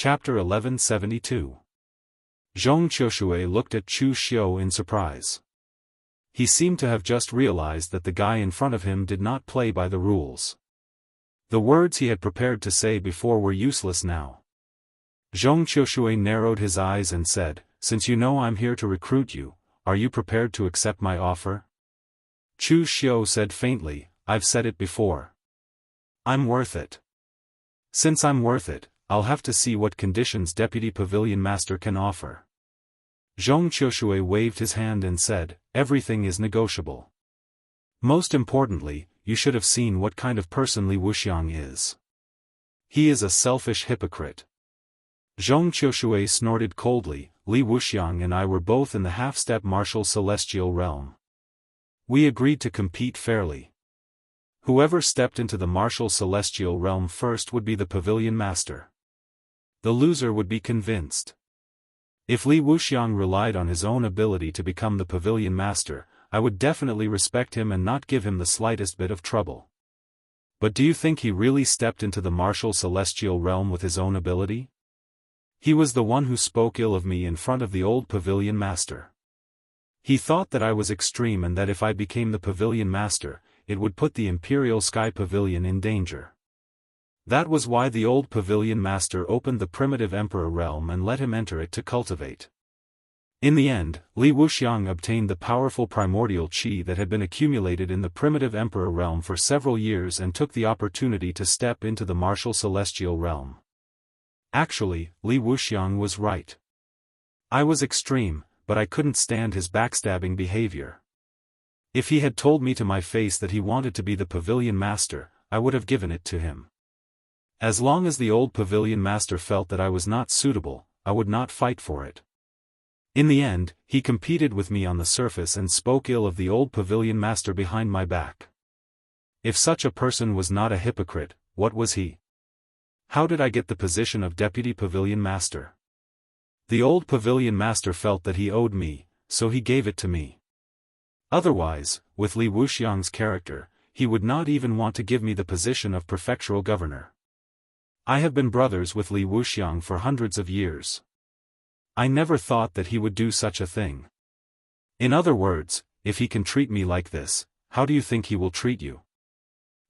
Chapter 1172. Zhong Qiushui looked at Chu Xiu in surprise. He seemed to have just realized that the guy in front of him did not play by the rules. The words he had prepared to say before were useless now. Zhong Qiushui narrowed his eyes and said, "Since you know I'm here to recruit you, are you prepared to accept my offer?" Chu Xiu said faintly, "I've said it before. I'm worth it. Since I'm worth it, I'll have to see what conditions Deputy Pavilion Master can offer." Zhong Qiushui waved his hand and said, "Everything is negotiable. Most importantly, you should have seen what kind of person Li Wuxiang is. He is a selfish hypocrite." Zhong Qiushui snorted coldly. "Li Wuxiang and I were both in the half-step martial celestial realm. We agreed to compete fairly. Whoever stepped into the martial celestial realm first would be the Pavilion Master. The loser would be convinced. If Li Wuxiang relied on his own ability to become the Pavilion Master, I would definitely respect him and not give him the slightest bit of trouble. But do you think he really stepped into the martial celestial realm with his own ability? He was the one who spoke ill of me in front of the old Pavilion Master. He thought that I was extreme and that if I became the Pavilion Master, it would put the Imperial Sky Pavilion in danger. That was why the old Pavilion Master opened the primitive Emperor realm and let him enter it to cultivate. In the end, Li Wuxiang obtained the powerful primordial qi that had been accumulated in the primitive Emperor realm for several years and took the opportunity to step into the martial celestial realm. Actually, Li Wuxiang was right. I was extreme, but I couldn't stand his backstabbing behavior. If he had told me to my face that he wanted to be the Pavilion Master, I would have given it to him. As long as the old Pavilion Master felt that I was not suitable, I would not fight for it. In the end, he competed with me on the surface and spoke ill of the old Pavilion Master behind my back. If such a person was not a hypocrite, what was he? How did I get the position of Deputy Pavilion Master? The old Pavilion Master felt that he owed me, so he gave it to me. Otherwise, with Li Wuxiang's character, he would not even want to give me the position of prefectural governor. I have been brothers with Li Wuxiang for hundreds of years. I never thought that he would do such a thing. In other words, if he can treat me like this, how do you think he will treat you?"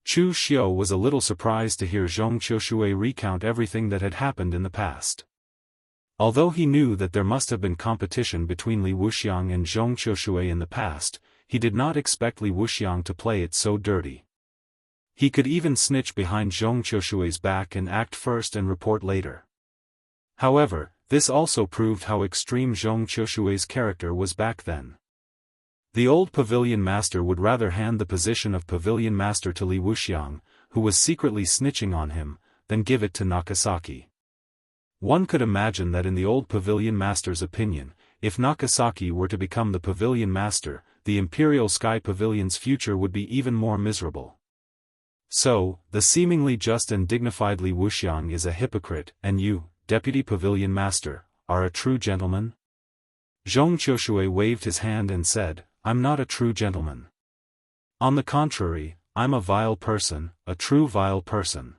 Chu Xiu was a little surprised to hear Zhong Qiushui recount everything that had happened in the past. Although he knew that there must have been competition between Li Wuxiang and Zhong Qiushui in the past, he did not expect Li Wuxiang to play it so dirty. He could even snitch behind Zhong Qiushui's back and act first and report later. However, this also proved how extreme Zhong Qiushui's character was back then. The old Pavilion Master would rather hand the position of Pavilion Master to Li Wuxiang, who was secretly snitching on him, than give it to Nakasaki. One could imagine that in the old Pavilion Master's opinion, if Nakasaki were to become the Pavilion Master, the Imperial Sky Pavilion's future would be even more miserable. So, the seemingly just and dignified Li Wuxiang is a hypocrite, and you, Deputy Pavilion Master, are a true gentleman? Zhong Qiushui waved his hand and said, "I'm not a true gentleman. On the contrary, I'm a vile person, a true vile person.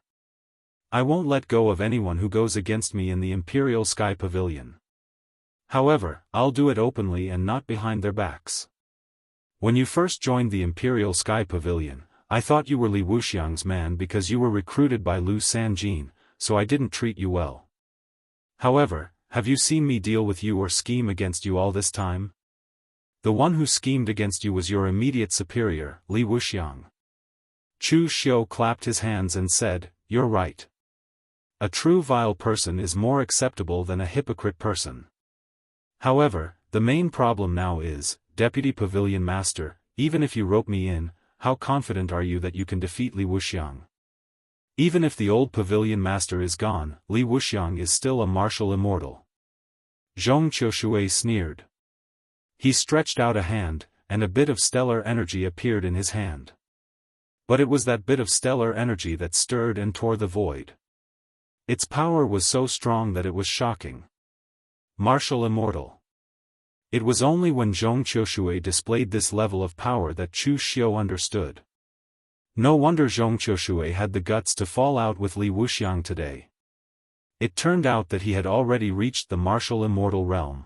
I won't let go of anyone who goes against me in the Imperial Sky Pavilion. However, I'll do it openly and not behind their backs. When you first joined the Imperial Sky Pavilion, I thought you were Li Wuxiang's man because you were recruited by Lu Sanjin, so I didn't treat you well. However, have you seen me deal with you or scheme against you all this time? The one who schemed against you was your immediate superior, Li Wuxiang." Chu Xiu clapped his hands and said, "You're right. A true vile person is more acceptable than a hypocrite person. However, the main problem now is, Deputy Pavilion Master, even if you rope me in, how confident are you that you can defeat Li Wuxiang? Even if the old Pavilion Master is gone, Li Wuxiang is still a martial immortal." Zhong Qiushui sneered. He stretched out a hand, and a bit of stellar energy appeared in his hand. But it was that bit of stellar energy that stirred and tore the void. Its power was so strong that it was shocking. Martial Immortal. It was only when Zhong Qiushui displayed this level of power that Chu Xiu understood. No wonder Zhong Qiushui had the guts to fall out with Li Wuxiang today. It turned out that he had already reached the martial immortal realm.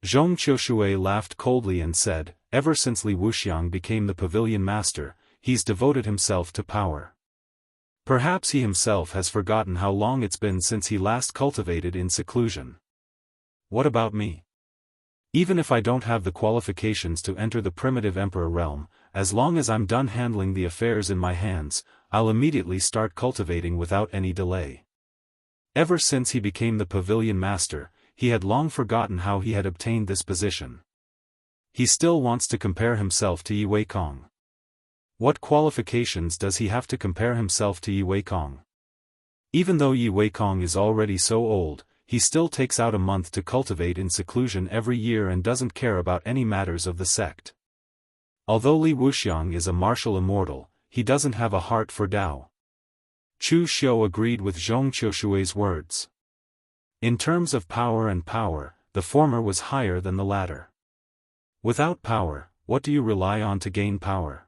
Zhong Qiushui laughed coldly and said, ever since Li Wuxiang became the pavilion master, he's devoted himself to power. Perhaps he himself has forgotten how long it's been since he last cultivated in seclusion. What about me? Even if I don't have the qualifications to enter the primitive emperor realm, as long as I'm done handling the affairs in my hands, I'll immediately start cultivating without any delay. Ever since he became the pavilion master, he had long forgotten how he had obtained this position. He still wants to compare himself to Yi Weikong. What qualifications does he have to compare himself to Yi Weikong? Even though Yi Weikong is already so old, he still takes out a month to cultivate in seclusion every year and doesn't care about any matters of the sect. Although Li Wuxiang is a martial immortal, he doesn't have a heart for Dao. Chu Xiu agreed with Zhong Qiushui's words. In terms of power and power, the former was higher than the latter. Without power, what do you rely on to gain power?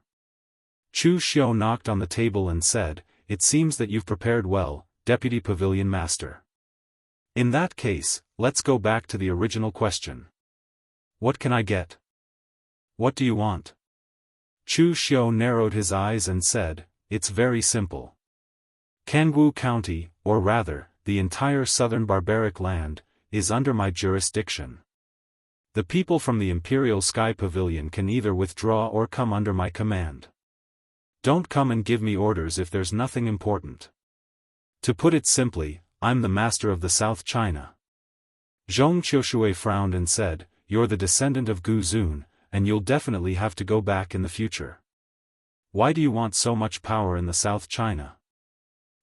Chu Xiu knocked on the table and said, it seems that you've prepared well, Deputy Pavilion Master. In that case, let's go back to the original question. What can I get? What do you want? Chu Xiu narrowed his eyes and said, it's very simple. Kangwu County, or rather, the entire southern barbaric land, is under my jurisdiction. The people from the Imperial Sky Pavilion can either withdraw or come under my command. Don't come and give me orders if there's nothing important. To put it simply, I'm the master of the South China. Zhong Qiushui frowned and said, you're the descendant of Gu Zun, and you'll definitely have to go back in the future. Why do you want so much power in the South China?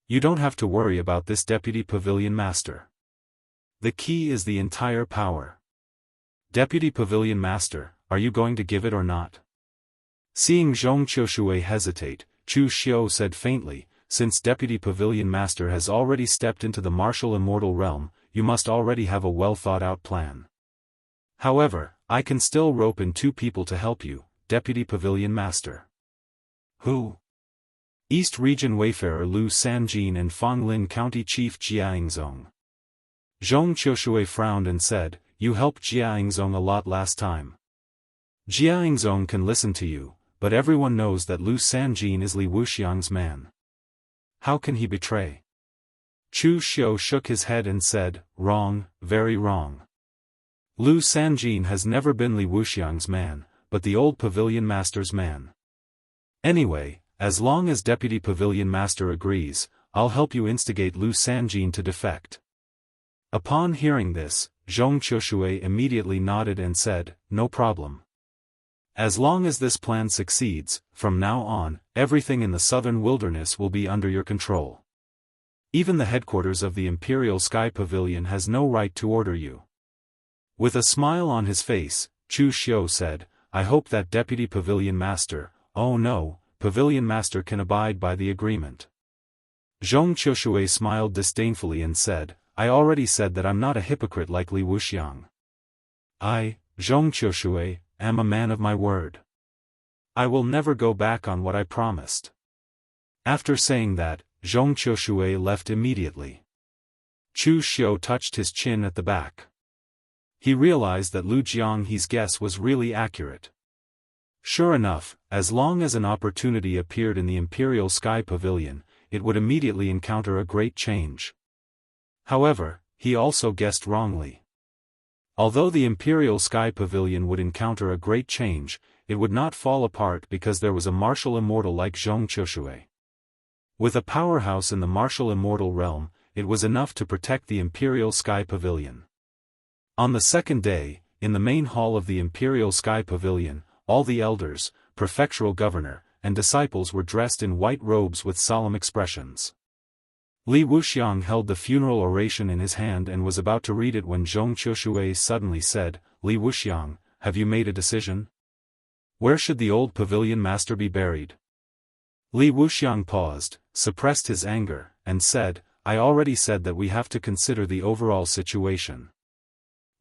You don't have to worry about this Deputy Pavilion Master. The key is the entire power. Deputy Pavilion Master, are you going to give it or not? Seeing Zhong Qiushui hesitate, Chu Xiu said faintly, since Deputy Pavilion Master has already stepped into the martial immortal realm, you must already have a well-thought-out plan. However, I can still rope in 2 people to help you, Deputy Pavilion Master. Who? East Region Wayfarer Lu Sanjin and Fanglin County Chief Jiangzong. Zhong Qiushui frowned and said, you helped Jiangzong a lot last time. Jiangzong can listen to you, but everyone knows that Lu Sanjin is Li Wuxiang's man. How can he betray? Chu Xiu shook his head and said, wrong, very wrong. Lu Sanjin has never been Li Wuxiang's man, but the old Pavilion Master's man. Anyway, as long as Deputy Pavilion Master agrees, I'll help you instigate Lu Sanjin to defect. Upon hearing this, Zhong Qiushui immediately nodded and said, no problem. As long as this plan succeeds, from now on, everything in the southern wilderness will be under your control. Even the headquarters of the Imperial Sky Pavilion has no right to order you. With a smile on his face, Chu Xiu said, I hope that Deputy Pavilion Master, oh no, Pavilion Master can abide by the agreement. Zhong Qiushui smiled disdainfully and said, I already said that I'm not a hypocrite like Li Wuxiang. I, Zhong Qiushui, am a man of my word. I will never go back on what I promised. After saying that, Zhong Qiushui left immediately. Chu Xiu touched his chin at the back. He realized that Lu Jianghe's guess was really accurate. Sure enough, as long as an opportunity appeared in the Imperial Sky Pavilion, it would immediately encounter a great change. However, he also guessed wrongly. Although the Imperial Sky Pavilion would encounter a great change, it would not fall apart because there was a martial immortal like Zhong Qiushui. With a powerhouse in the martial immortal realm, it was enough to protect the Imperial Sky Pavilion. On the second day, in the main hall of the Imperial Sky Pavilion, all the elders, prefectural governor, and disciples were dressed in white robes with solemn expressions. Li Wuxiang held the funeral oration in his hand and was about to read it when Zhong Qiushui suddenly said, Li Wuxiang, have you made a decision? Where should the old Pavilion Master be buried? Li Wuxiang paused, suppressed his anger, and said, I already said that we have to consider the overall situation.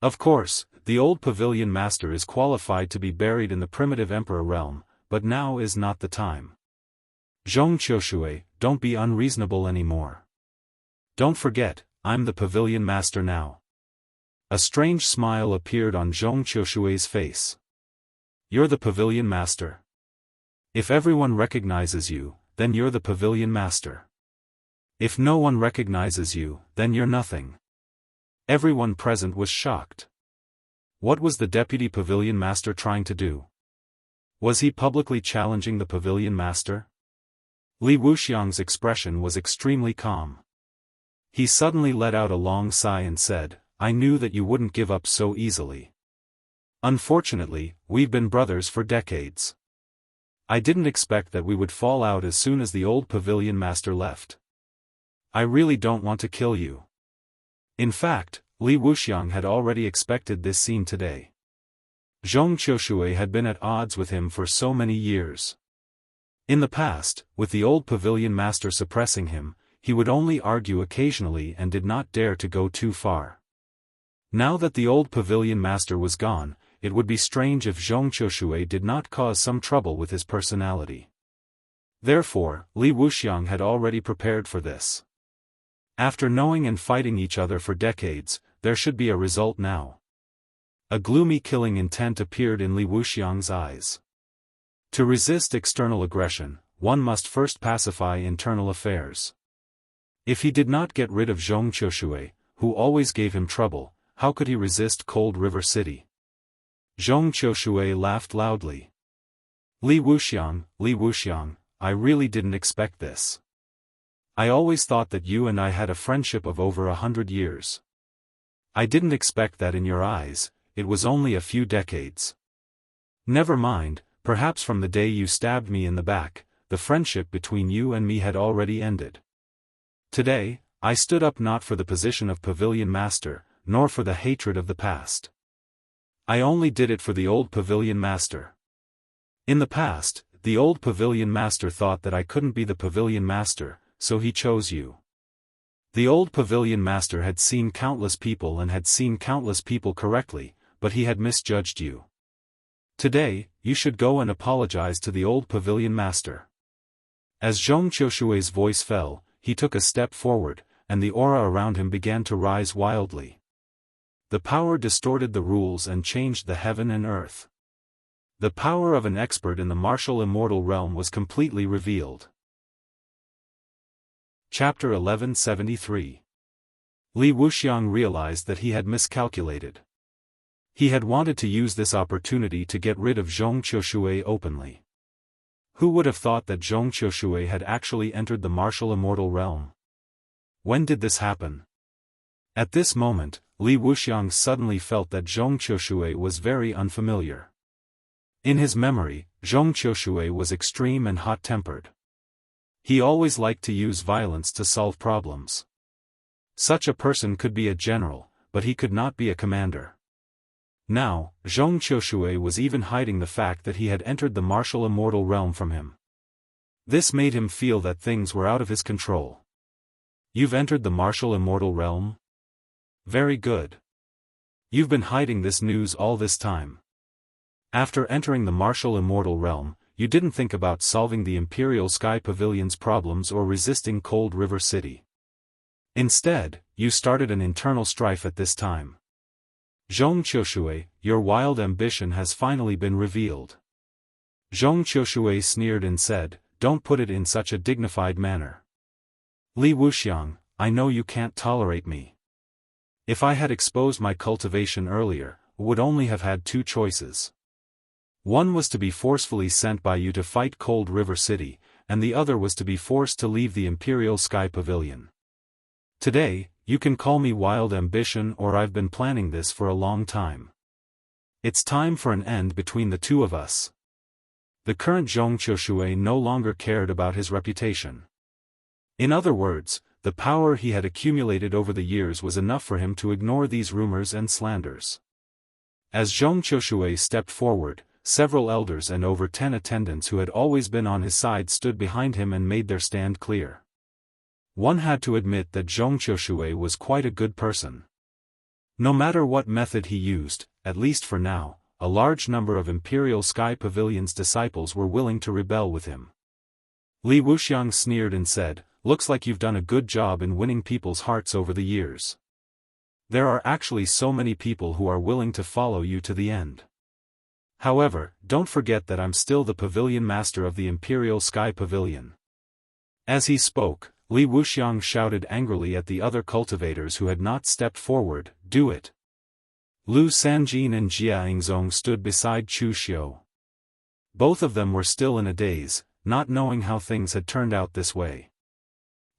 Of course, the old Pavilion Master is qualified to be buried in the primitive Emperor realm, but now is not the time. Zhong Qiushui, don't be unreasonable anymore. Don't forget, I'm the pavilion master now. A strange smile appeared on Zhong Qiushui's face. You're the pavilion master? If everyone recognizes you, then you're the pavilion master. If no one recognizes you, then you're nothing. Everyone present was shocked. What was the deputy pavilion master trying to do? Was he publicly challenging the pavilion master? Li Wuxiang's expression was extremely calm. He suddenly let out a long sigh and said, I knew that you wouldn't give up so easily. Unfortunately, we've been brothers for decades. I didn't expect that we would fall out as soon as the old pavilion master left. I really don't want to kill you. In fact, Li Wuxiang had already expected this scene today. Zhong Qiushui had been at odds with him for so many years. In the past, with the old pavilion master suppressing him, he would only argue occasionally and did not dare to go too far. Now that the old pavilion master was gone, it would be strange if Zhong Qiushui did not cause some trouble with his personality. Therefore, Li Wuxiang had already prepared for this. After knowing and fighting each other for decades, there should be a result now. A gloomy killing intent appeared in Li Wuxiang's eyes. To resist external aggression, one must first pacify internal affairs. If he did not get rid of Zhong Qiushui, who always gave him trouble, how could he resist Cold River City? Zhong Qiushui laughed loudly. Li Wuxiang, I really didn't expect this. I always thought that you and I had a friendship of over 100 years. I didn't expect that in your eyes, it was only a few decades. Never mind, perhaps from the day you stabbed me in the back, the friendship between you and me had already ended. Today, I stood up not for the position of pavilion master, nor for the hatred of the past. I only did it for the old pavilion master. In the past, the old pavilion master thought that I couldn't be the pavilion master, so he chose you. The old pavilion master had seen countless people and had seen countless people correctly, but he had misjudged you. Today, you should go and apologize to the old pavilion master. As Zhong Qiushui's voice fell, he took a step forward, and the aura around him began to rise wildly. The power distorted the rules and changed the heaven and earth. The power of an expert in the martial immortal realm was completely revealed. Chapter 1173. Li Wuxiang realized that he had miscalculated. He had wanted to use this opportunity to get rid of Zhong Qiushui openly. Who would have thought that Zhong Qiushui had actually entered the martial immortal realm? When did this happen? At this moment, Li Wuxiang suddenly felt that Zhong Qiushui was very unfamiliar. In his memory, Zhong Qiushui was extreme and hot-tempered. He always liked to use violence to solve problems. Such a person could be a general, but he could not be a commander. Now, Zhong Qiushui was even hiding the fact that he had entered the martial immortal realm from him. This made him feel that things were out of his control. You've entered the martial immortal realm? Very good. You've been hiding this news all this time. After entering the martial immortal realm, you didn't think about solving the Imperial Sky Pavilion's problems or resisting Cold River City. Instead, you started an internal strife at this time. Zhong Qiushui, your wild ambition has finally been revealed. Zhong Qiushui sneered and said, don't put it in such a dignified manner. Li Wuxiang, I know you can't tolerate me. If I had exposed my cultivation earlier, I would only have had two choices. One was to be forcefully sent by you to fight Cold River City, and the other was to be forced to leave the Imperial Sky Pavilion. Today, you can call me wild ambition, or I've been planning this for a long time. It's time for an end between the two of us. The current Zhong Qiushui no longer cared about his reputation. In other words, the power he had accumulated over the years was enough for him to ignore these rumors and slanders. As Zhong Qiushui stepped forward, several elders and over 10 attendants who had always been on his side stood behind him and made their stand clear. One had to admit that Zhong Qiushui was quite a good person. No matter what method he used, at least for now, a large number of Imperial Sky Pavilion's disciples were willing to rebel with him. Li Wuxiang sneered and said, looks like you've done a good job in winning people's hearts over the years. There are actually so many people who are willing to follow you to the end. However, don't forget that I'm still the pavilion master of the Imperial Sky Pavilion." As he spoke, Li Wuxiang shouted angrily at the other cultivators who had not stepped forward, "Do it!" Lu Sanjin and Jia Yingzong stood beside Chu Xiu. Both of them were still in a daze, not knowing how things had turned out this way.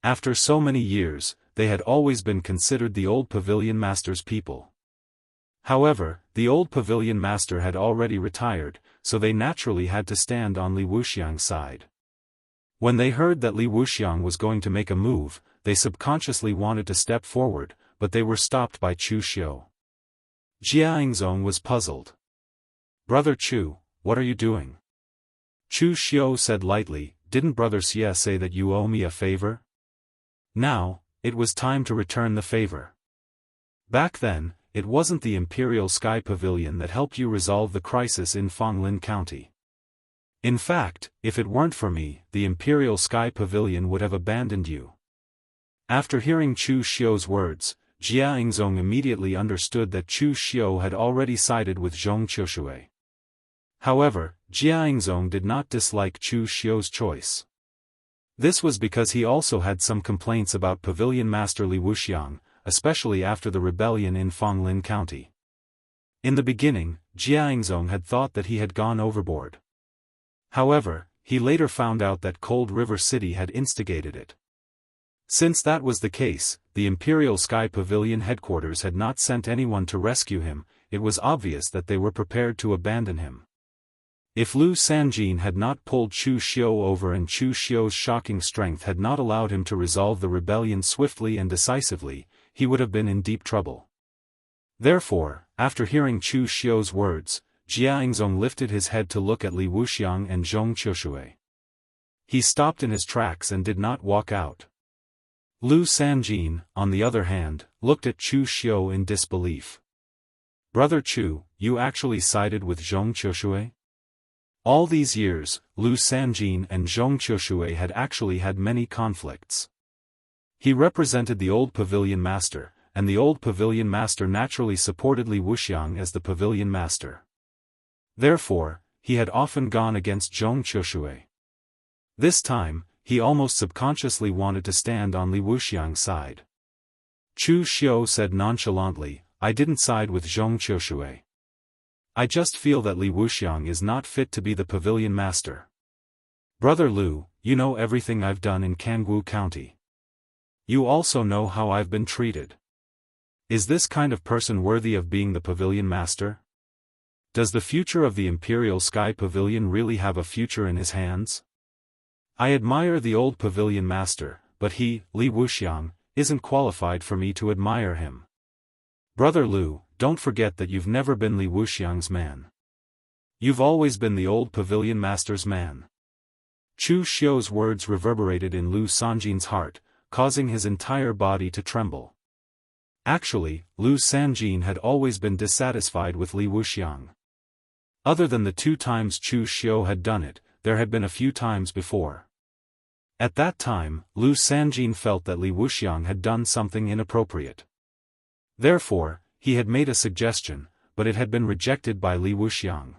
After so many years, they had always been considered the old pavilion master's people. However, the old pavilion master had already retired, so they naturally had to stand on Li Wuxiang's side. When they heard that Li Wuxiang was going to make a move, they subconsciously wanted to step forward, but they were stopped by Chu Xiu. Jia Yingzong was puzzled. "Brother Chu, what are you doing?" Chu Xiu said lightly, "Didn't Brother Xie say that you owe me a favor?" Now, it was time to return the favor. Back then, it wasn't the Imperial Sky Pavilion that helped you resolve the crisis in Fonglin County. In fact, if it weren't for me, the Imperial Sky Pavilion would have abandoned you. After hearing Chu Xiu's words, Jia Yingzong immediately understood that Chu Xiu had already sided with Zhong Qiushui. However, Jia Yingzong did not dislike Chu Xiu's choice. This was because he also had some complaints about Pavilion Master Li Wuxiang, especially after the rebellion in Fonglin County. In the beginning, Jia Yingzong had thought that he had gone overboard. However, he later found out that Cold River City had instigated it. Since that was the case, the Imperial Sky Pavilion headquarters had not sent anyone to rescue him. It was obvious that they were prepared to abandon him. If Lu Sanjin had not pulled Chu Xiu over and Chu Xiu's shocking strength had not allowed him to resolve the rebellion swiftly and decisively, he would have been in deep trouble. Therefore, after hearing Chu Xiu's words, Jia Yingzong lifted his head to look at Li Wuxiang and Zhong Qiushui. He stopped in his tracks and did not walk out. Lu Sanjin, on the other hand, looked at Chu Xiu in disbelief. "Brother Chu, you actually sided with Zhong Qiushui?" All these years, Lu Sanjin and Zhong Qiushui had actually had many conflicts. He represented the old pavilion master, and the old pavilion master naturally supported Li Wuxiang as the pavilion master. Therefore, he had often gone against Zhong Qiushui. This time, he almost subconsciously wanted to stand on Li Wuxiang's side. Chu Xiu said nonchalantly, "I didn't side with Zhong Qiushui. I just feel that Li Wuxiang is not fit to be the pavilion master. Brother Lu, you know everything I've done in Jianghu County. You also know how I've been treated. Is this kind of person worthy of being the pavilion master? Does the future of the Imperial Sky Pavilion really have a future in his hands? I admire the old pavilion master, but he, Li Wuxiang, isn't qualified for me to admire him. Brother Lu, don't forget that you've never been Li Wuxiang's man. You've always been the old pavilion master's man." Chu Xiu's words reverberated in Lu Sanjin's heart, causing his entire body to tremble. Actually, Lu Sanjin had always been dissatisfied with Li Wuxiang. Other than the 2 times Chu Xiu had done it, there had been a few times before. At that time, Lu Sanjin felt that Li Wuxiang had done something inappropriate. Therefore, he had made a suggestion, but it had been rejected by Li Wuxiang.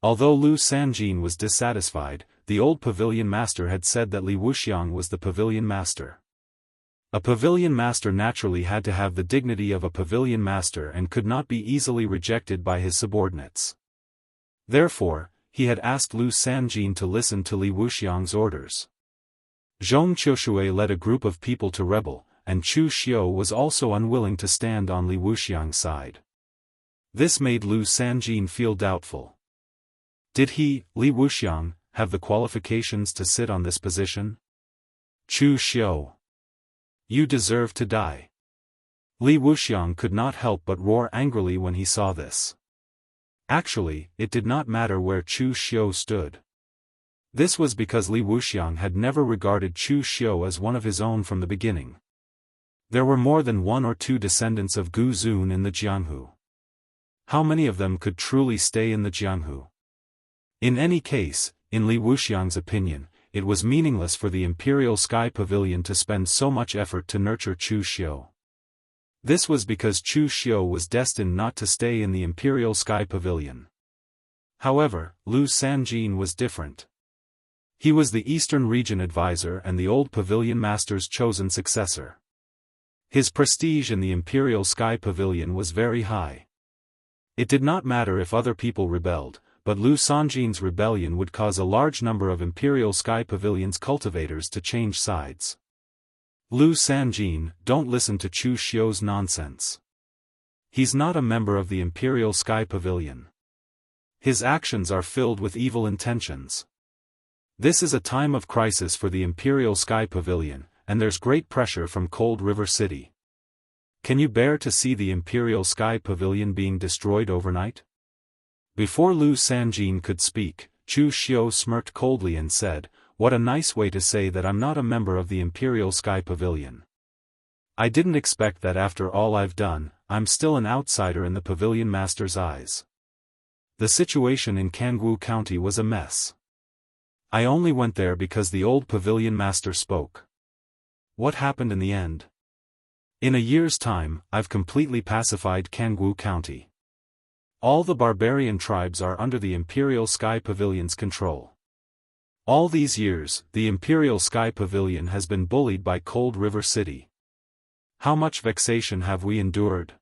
Although Lu Sanjin was dissatisfied, the old pavilion master had said that Li Wuxiang was the pavilion master. A pavilion master naturally had to have the dignity of a pavilion master and could not be easily rejected by his subordinates. Therefore, he had asked Lu Sanjin to listen to Li Wuxiang's orders. Zhong Qiushui led a group of people to rebel, and Chu Xiu was also unwilling to stand on Li Wuxiang's side. This made Lu Sanjin feel doubtful. Did he, Li Wuxiang, have the qualifications to sit on this position? Chu Xiu, you deserve to die. Li Wuxiang could not help but roar angrily when he saw this. Actually, it did not matter where Chu Xiu stood. This was because Li Wuxiang had never regarded Chu Xiu as one of his own from the beginning. There were more than 1 or 2 descendants of Gu Zun in the Jianghu. How many of them could truly stay in the Jianghu? In any case, in Li Wuxiang's opinion, it was meaningless for the Imperial Sky Pavilion to spend so much effort to nurture Chu Xiu. This was because Chu Xiu was destined not to stay in the Imperial Sky Pavilion. However, Lu Sanjin was different. He was the Eastern Region advisor and the old Pavilion Master's chosen successor. His prestige in the Imperial Sky Pavilion was very high. It did not matter if other people rebelled, but Lu Sanjin's rebellion would cause a large number of Imperial Sky Pavilion's cultivators to change sides. Lu Sanjin, don't listen to Chu Xiu's nonsense. He's not a member of the Imperial Sky Pavilion. His actions are filled with evil intentions. This is a time of crisis for the Imperial Sky Pavilion, and there's great pressure from Cold River City. Can you bear to see the Imperial Sky Pavilion being destroyed overnight? Before Lu Sanjin could speak, Chu Xiu smirked coldly and said, "What a nice way to say that I'm not a member of the Imperial Sky Pavilion. I didn't expect that after all I've done, I'm still an outsider in the Pavilion Master's eyes." The situation in Jianghu County was a mess. I only went there because the old Pavilion Master spoke. What happened in the end? In a year's time, I've completely pacified Jianghu County. All the barbarian tribes are under the Imperial Sky Pavilion's control. All these years, the Imperial Sky Pavilion has been bullied by Cold River City. How much vexation have we endured?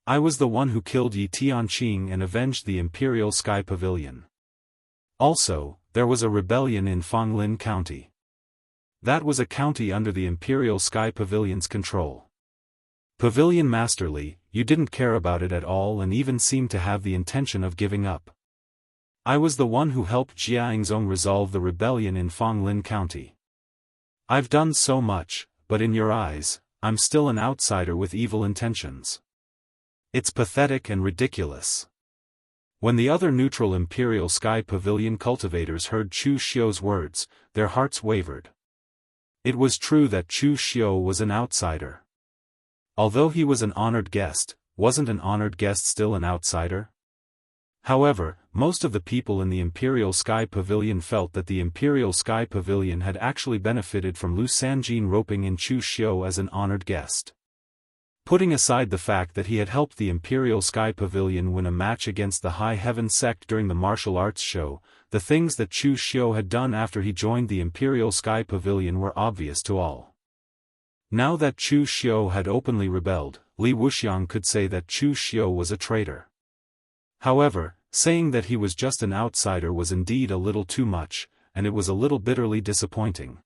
I was the one who killed Yi Tianqing and avenged the Imperial Sky Pavilion. Also, there was a rebellion in Fanglin County. That was a county under the Imperial Sky Pavilion's control. Pavilion Master Li, you didn't care about it at all and even seemed to have the intention of giving up. I was the one who helped Jianghu resolve the rebellion in Fanglin County. I've done so much, but in your eyes, I'm still an outsider with evil intentions. It's pathetic and ridiculous. When the other neutral Imperial Sky Pavilion cultivators heard Chu Xiu's words, their hearts wavered. It was true that Chu Xiu was an outsider. Although he was an honored guest, wasn't an honored guest still an outsider? However, most of the people in the Imperial Sky Pavilion felt that the Imperial Sky Pavilion had actually benefited from Lu Sanjin roping in Chu Xiu as an honored guest. Putting aside the fact that he had helped the Imperial Sky Pavilion win a match against the High Heaven sect during the martial arts show, the things that Chu Xiu had done after he joined the Imperial Sky Pavilion were obvious to all. Now that Chu Xiu had openly rebelled, Li Wuxiang could say that Chu Xiu was a traitor. However, saying that he was just an outsider was indeed a little too much, and it was a little bitterly disappointing.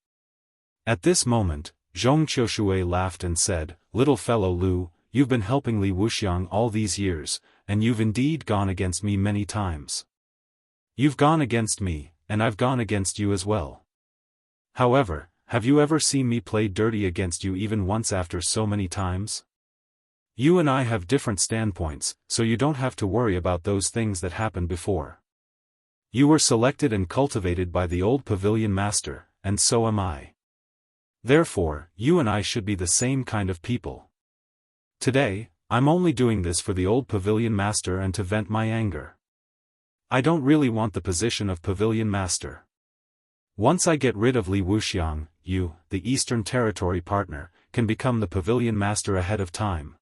At this moment, Zhong Qiushui laughed and said, "Little fellow Lu, you've been helping Li Wuxiang all these years, and you've indeed gone against me many times. You've gone against me, and I've gone against you as well. However, have you ever seen me play dirty against you even once after so many times? You and I have different standpoints, so you don't have to worry about those things that happened before. You were selected and cultivated by the old Pavilion Master, and so am I. Therefore, you and I should be the same kind of people. Today, I'm only doing this for the old Pavilion Master and to vent my anger. I don't really want the position of Pavilion Master. Once I get rid of Li Wuxiang, you, the Eastern Territory partner, can become the Pavilion Master ahead of time.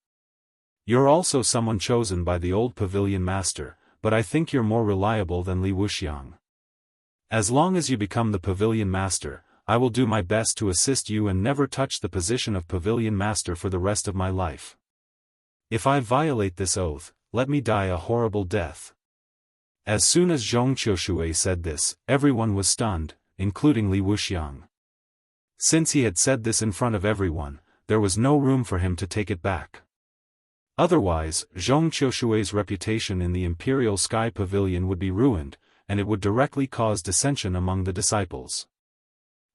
You're also someone chosen by the old Pavilion Master, but I think you're more reliable than Li Wuxiang. As long as you become the Pavilion Master, I will do my best to assist you and never touch the position of Pavilion Master for the rest of my life. If I violate this oath, let me die a horrible death." As soon as Zhong Qiushui said this, everyone was stunned, including Li Wuxiang. Since he had said this in front of everyone, there was no room for him to take it back. Otherwise, Zhong Qiushui's reputation in the Imperial Sky Pavilion would be ruined, and it would directly cause dissension among the disciples.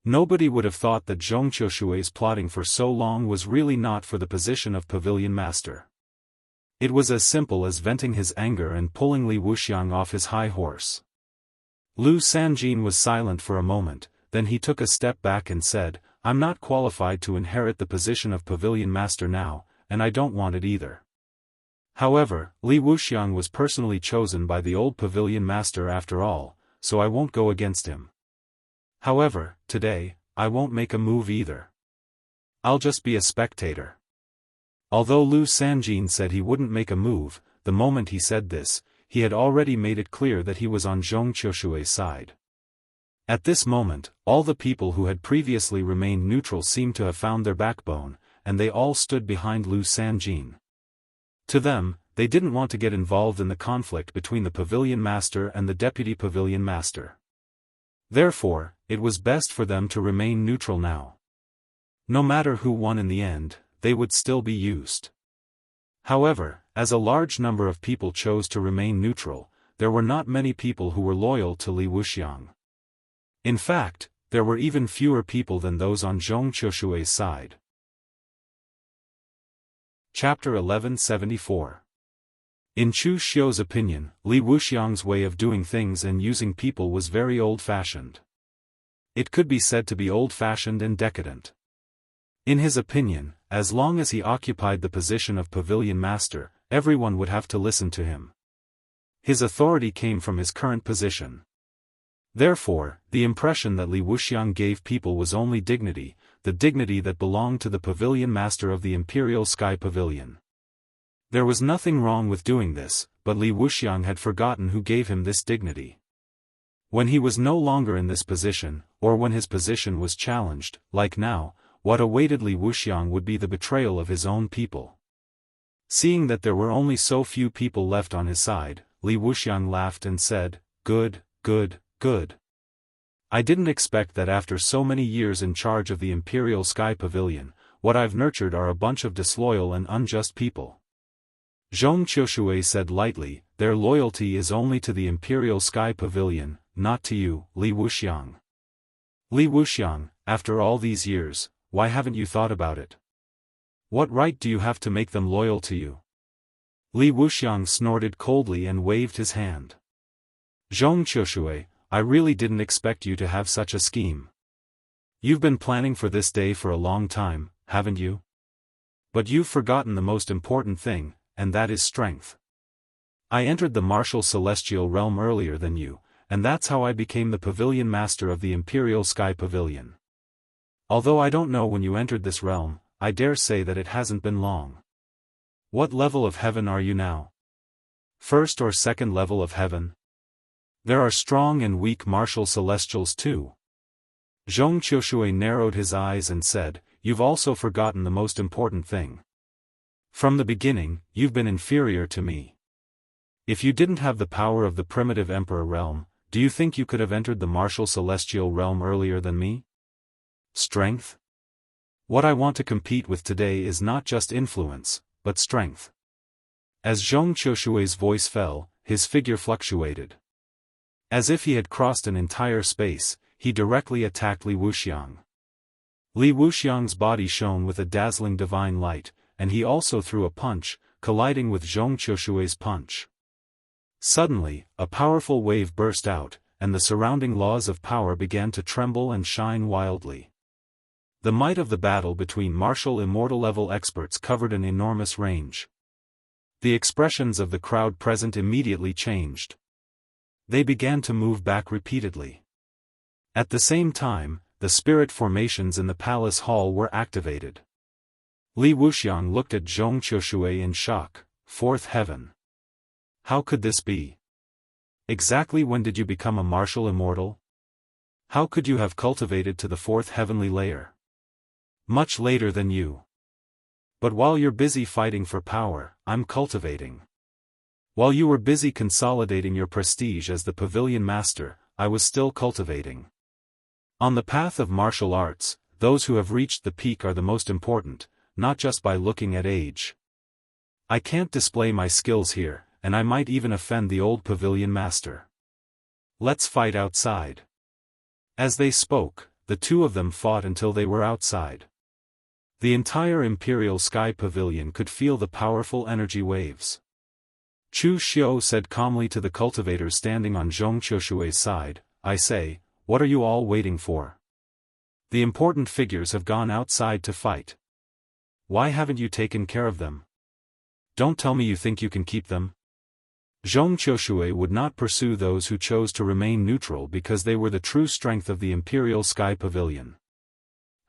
Nobody would have thought that Zhong Qiushui's plotting for so long was really not for the position of Pavilion Master. It was as simple as venting his anger and pulling Li Wuxiang off his high horse. Lu Sanjin was silent for a moment, then he took a step back and said, "I'm not qualified to inherit the position of Pavilion Master now, and I don't want it either. However, Li Wuxiang was personally chosen by the old Pavilion Master after all, so I won't go against him. However, today, I won't make a move either. I'll just be a spectator. Although Lu Sanjin said he wouldn't make a move, the moment he said this, he had already made it clear that he was on Zhong Qiushui's side. At this moment, all the people who had previously remained neutral seemed to have found their backbone, and they all stood behind Lu Sanjin. To them, they didn't want to get involved in the conflict between the pavilion master and the deputy pavilion master. Therefore, it was best for them to remain neutral now. No matter who won in the end, they would still be used. However, as a large number of people chose to remain neutral, there were not many people who were loyal to Li Wuxiang. In fact, there were even fewer people than those on Zhong Qiushui's side. Chapter 1174. In Chu Xiu's opinion, Li Wuxiang's way of doing things and using people was very old-fashioned. It could be said to be old-fashioned and decadent. In his opinion, as long as he occupied the position of pavilion master, everyone would have to listen to him. His authority came from his current position. Therefore, the impression that Li Wuxiang gave people was only dignity, the dignity that belonged to the pavilion master of the Imperial Sky Pavilion. There was nothing wrong with doing this, but Li Wuxiang had forgotten who gave him this dignity. When he was no longer in this position, or when his position was challenged, like now, what awaited Li Wuxiang would be the betrayal of his own people. Seeing that there were only so few people left on his side, Li Wuxiang laughed and said, "Good, good, good. I didn't expect that after so many years in charge of the Imperial Sky Pavilion, what I've nurtured are a bunch of disloyal and unjust people." Zhong Qiushui said lightly, "Their loyalty is only to the Imperial Sky Pavilion, not to you, Li Wuxiang. Li Wuxiang, after all these years, why haven't you thought about it? What right do you have to make them loyal to you?" Li Wuxiang snorted coldly and waved his hand. "Zhong Qiushui, I really didn't expect you to have such a scheme. You've been planning for this day for a long time, haven't you? But you've forgotten the most important thing, and that is strength. I entered the martial celestial realm earlier than you, and that's how I became the pavilion master of the Imperial Sky Pavilion. Although I don't know when you entered this realm, I dare say that it hasn't been long. What level of heaven are you now? First or second level of heaven? There are strong and weak martial celestials too." Zhong Qiushui narrowed his eyes and said, "You've also forgotten the most important thing. From the beginning, you've been inferior to me. If you didn't have the power of the primitive emperor realm, do you think you could have entered the martial celestial realm earlier than me? Strength? What I want to compete with today is not just influence, but strength." As Zhong Qiushui's voice fell, his figure fluctuated. As if he had crossed an entire space, he directly attacked Li Wuxiang. Li Wuxiang's body shone with a dazzling divine light, and he also threw a punch, colliding with Zhong Qiushui's punch. Suddenly, a powerful wave burst out, and the surrounding laws of power began to tremble and shine wildly. The might of the battle between martial immortal-level experts covered an enormous range. The expressions of the crowd present immediately changed. They began to move back repeatedly. At the same time, the spirit formations in the palace hall were activated. Li Wuxiang looked at Zhong Qiushui in shock. "Fourth heaven. How could this be? Exactly when did you become a martial immortal? How could you have cultivated to the fourth heavenly layer? Much later than you. But while you're busy fighting for power, I'm cultivating. While you were busy consolidating your prestige as the pavilion master, I was still cultivating. On the path of martial arts, those who have reached the peak are the most important, not just by looking at age. I can't display my skills here, and I might even offend the old pavilion master. Let's fight outside." As they spoke, the two of them fought until they were outside. The entire Imperial Sky Pavilion could feel the powerful energy waves. Chu Xiu said calmly to the cultivators standing on Zhong Qiushui's side, "I say, what are you all waiting for? The important figures have gone outside to fight. Why haven't you taken care of them? Don't tell me you think you can keep them." Zhong Qiushui would not pursue those who chose to remain neutral because they were the true strength of the Imperial Sky Pavilion.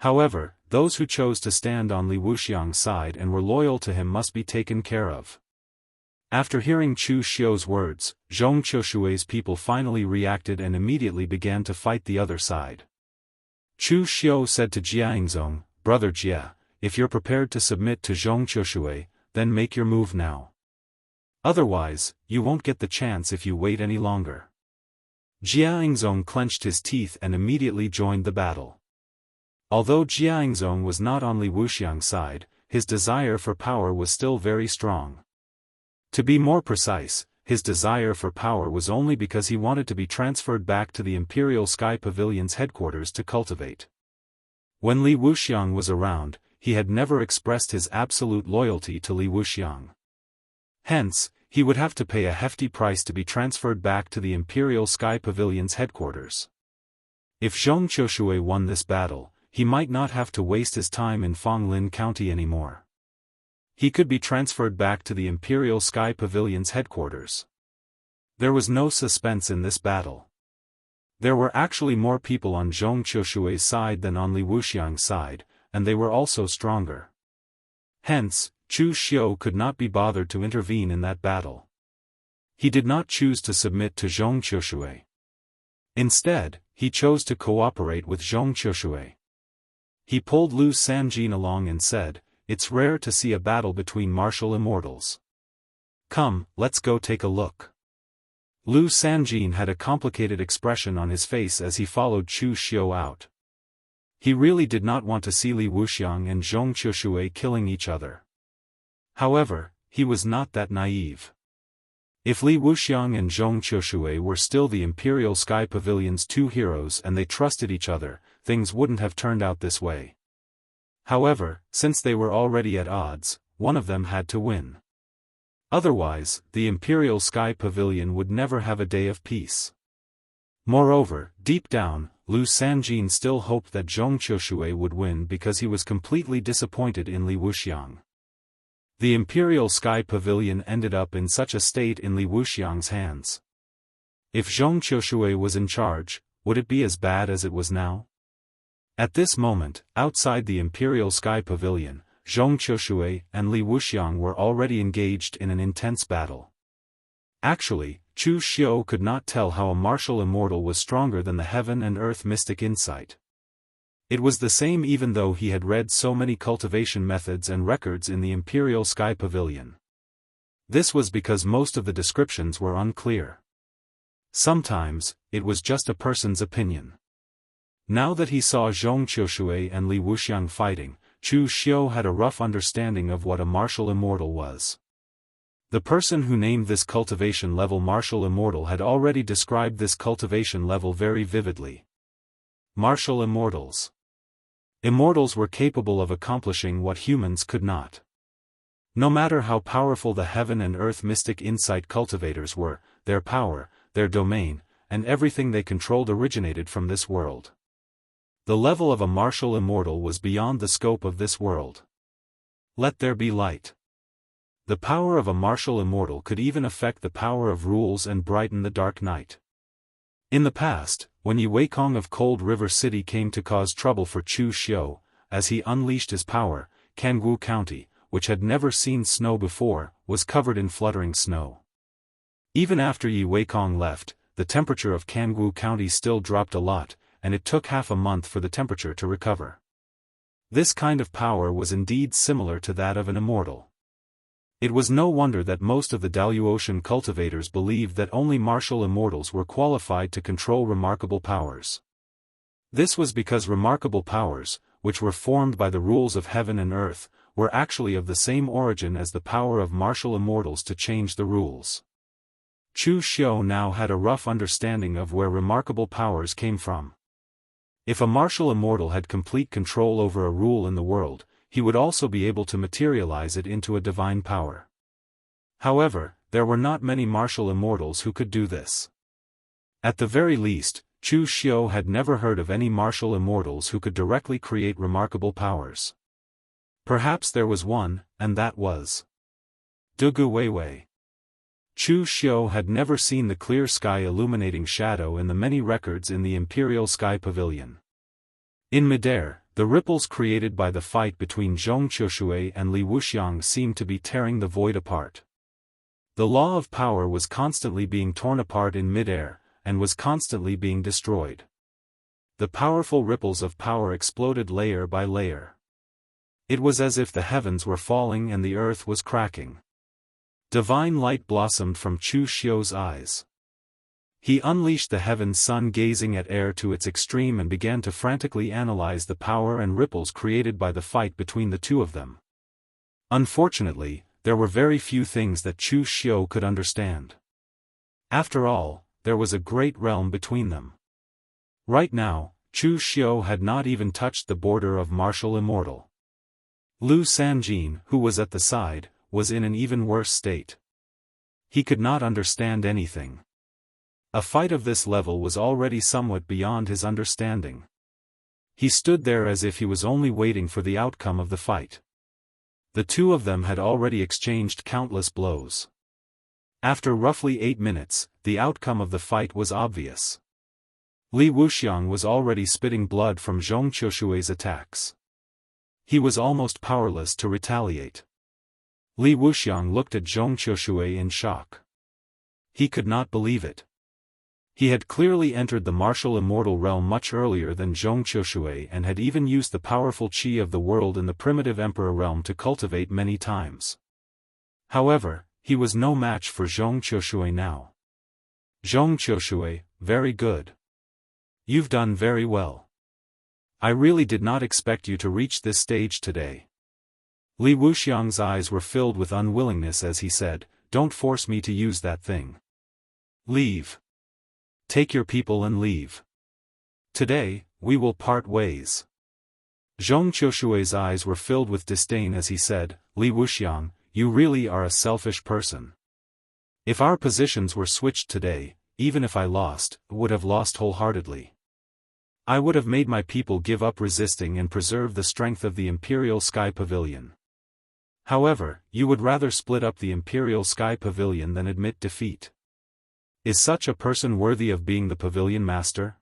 However, those who chose to stand on Li Wuxiang's side and were loyal to him must be taken care of. After hearing Chu Xiu's words, Zhong Qiushui's people finally reacted and immediately began to fight the other side. Chu Xiu said to Jiangzong, "Brother Jia, if you're prepared to submit to Zhong Qiushui, then make your move now. Otherwise, you won't get the chance if you wait any longer." Jiangzong clenched his teeth and immediately joined the battle. Although Jiangzong was not on Li Wuxiang's side, his desire for power was still very strong. To be more precise, his desire for power was only because he wanted to be transferred back to the Imperial Sky Pavilion's headquarters to cultivate. When Li Wuxiang was around, he had never expressed his absolute loyalty to Li Wuxiang. Hence, he would have to pay a hefty price to be transferred back to the Imperial Sky Pavilion's headquarters. If Zhong Qiushui won this battle, he might not have to waste his time in Fonglin County anymore. He could be transferred back to the Imperial Sky Pavilion's headquarters. There was no suspense in this battle. There were actually more people on Zhong Qiushui's side than on Li Wuxiang's side, and they were also stronger. Hence, Chu Xiu could not be bothered to intervene in that battle. He did not choose to submit to Zhong Qiushui. Instead, he chose to cooperate with Zhong Qiushui. He pulled Lu Sanjin along and said, "It's rare to see a battle between martial immortals. Come, let's go take a look." Lu Sanjin had a complicated expression on his face as he followed Chu Xiu out. He really did not want to see Li Wuxiang and Zhong Qiushui killing each other. However, he was not that naive. If Li Wuxiang and Zhong Qiushui were still the Imperial Sky Pavilion's two heroes and they trusted each other, things wouldn't have turned out this way. However, since they were already at odds, one of them had to win. Otherwise, the Imperial Sky Pavilion would never have a day of peace. Moreover, deep down, Lu Sanjin still hoped that Zhong Qiushui would win because he was completely disappointed in Li Wuxiang. The Imperial Sky Pavilion ended up in such a state in Li Wuxiang's hands. If Zhong Qiushui was in charge, would it be as bad as it was now? At this moment, outside the Imperial Sky Pavilion, Zhong Qiushui and Li Wuxiang were already engaged in an intense battle. Actually, Chu Xiu could not tell how a martial immortal was stronger than the heaven and earth mystic insight. It was the same even though he had read so many cultivation methods and records in the Imperial Sky Pavilion. This was because most of the descriptions were unclear. Sometimes, it was just a person's opinion. Now that he saw Zhong Qiushui and Li Wuxiang fighting, Chu Xiu had a rough understanding of what a martial immortal was. The person who named this cultivation level martial immortal had already described this cultivation level very vividly. Martial immortals. Immortals were capable of accomplishing what humans could not. No matter how powerful the heaven and earth mystic insight cultivators were, their power, their domain, and everything they controlled originated from this world. The level of a martial immortal was beyond the scope of this world. Let there be light. The power of a martial immortal could even affect the power of rules and brighten the dark night. In the past, when Yi Weikong of Cold River City came to cause trouble for Chu Xiu, as he unleashed his power, Jianghu County, which had never seen snow before, was covered in fluttering snow. Even after Yi Weikong left, the temperature of Jianghu County still dropped a lot, and it took half a month for the temperature to recover. This kind of power was indeed similar to that of an immortal. It was no wonder that most of the Daoist cultivators believed that only martial immortals were qualified to control remarkable powers. This was because remarkable powers, which were formed by the rules of heaven and earth, were actually of the same origin as the power of martial immortals to change the rules. Chu Xiu now had a rough understanding of where remarkable powers came from. If a martial immortal had complete control over a rule in the world, he would also be able to materialize it into a divine power. However, there were not many martial immortals who could do this. At the very least, Chu Xiu had never heard of any martial immortals who could directly create remarkable powers. Perhaps there was one, and that was Dugu Weiwei. Chu Xiu had never seen the clear sky illuminating shadow in the many records in the Imperial Sky Pavilion. In midair, the ripples created by the fight between Zhong Qiushui and Li Wuxiang seemed to be tearing the void apart. The law of power was constantly being torn apart in midair, and was constantly being destroyed. The powerful ripples of power exploded layer by layer. It was as if the heavens were falling and the earth was cracking. Divine light blossomed from Chu Xiu's eyes. He unleashed the heaven sun gazing at air to its extreme and began to frantically analyze the power and ripples created by the fight between the two of them. Unfortunately, there were very few things that Chu Xiu could understand. After all, there was a great realm between them. Right now, Chu Xiu had not even touched the border of martial immortal. Lu Sanjin, who was at the side, was in an even worse state. He could not understand anything. A fight of this level was already somewhat beyond his understanding. He stood there as if he was only waiting for the outcome of the fight. The two of them had already exchanged countless blows. After roughly 8 minutes, the outcome of the fight was obvious. Li Wuxiang was already spitting blood from Zhong Qiushui's attacks. He was almost powerless to retaliate. Li Wuxiang looked at Zhong Qiushui in shock. He could not believe it. He had clearly entered the martial immortal realm much earlier than Zhong Qiushui and had even used the powerful qi of the world in the primitive emperor realm to cultivate many times. However, he was no match for Zhong Qiushui now. Zhong Qiushui, very good. You've done very well. I really did not expect you to reach this stage today. Li Wuxiang's eyes were filled with unwillingness as he said, "Don't force me to use that thing. Leave. Take your people and leave. Today, we will part ways." Zhong Qiushui's eyes were filled with disdain as he said, "Li Wuxiang, you really are a selfish person. If our positions were switched today, even if I lost, would have lost wholeheartedly. I would have made my people give up resisting and preserve the strength of the Imperial Sky Pavilion. However, you would rather split up the Imperial Sky Pavilion than admit defeat. Is such a person worthy of being the Pavilion Master?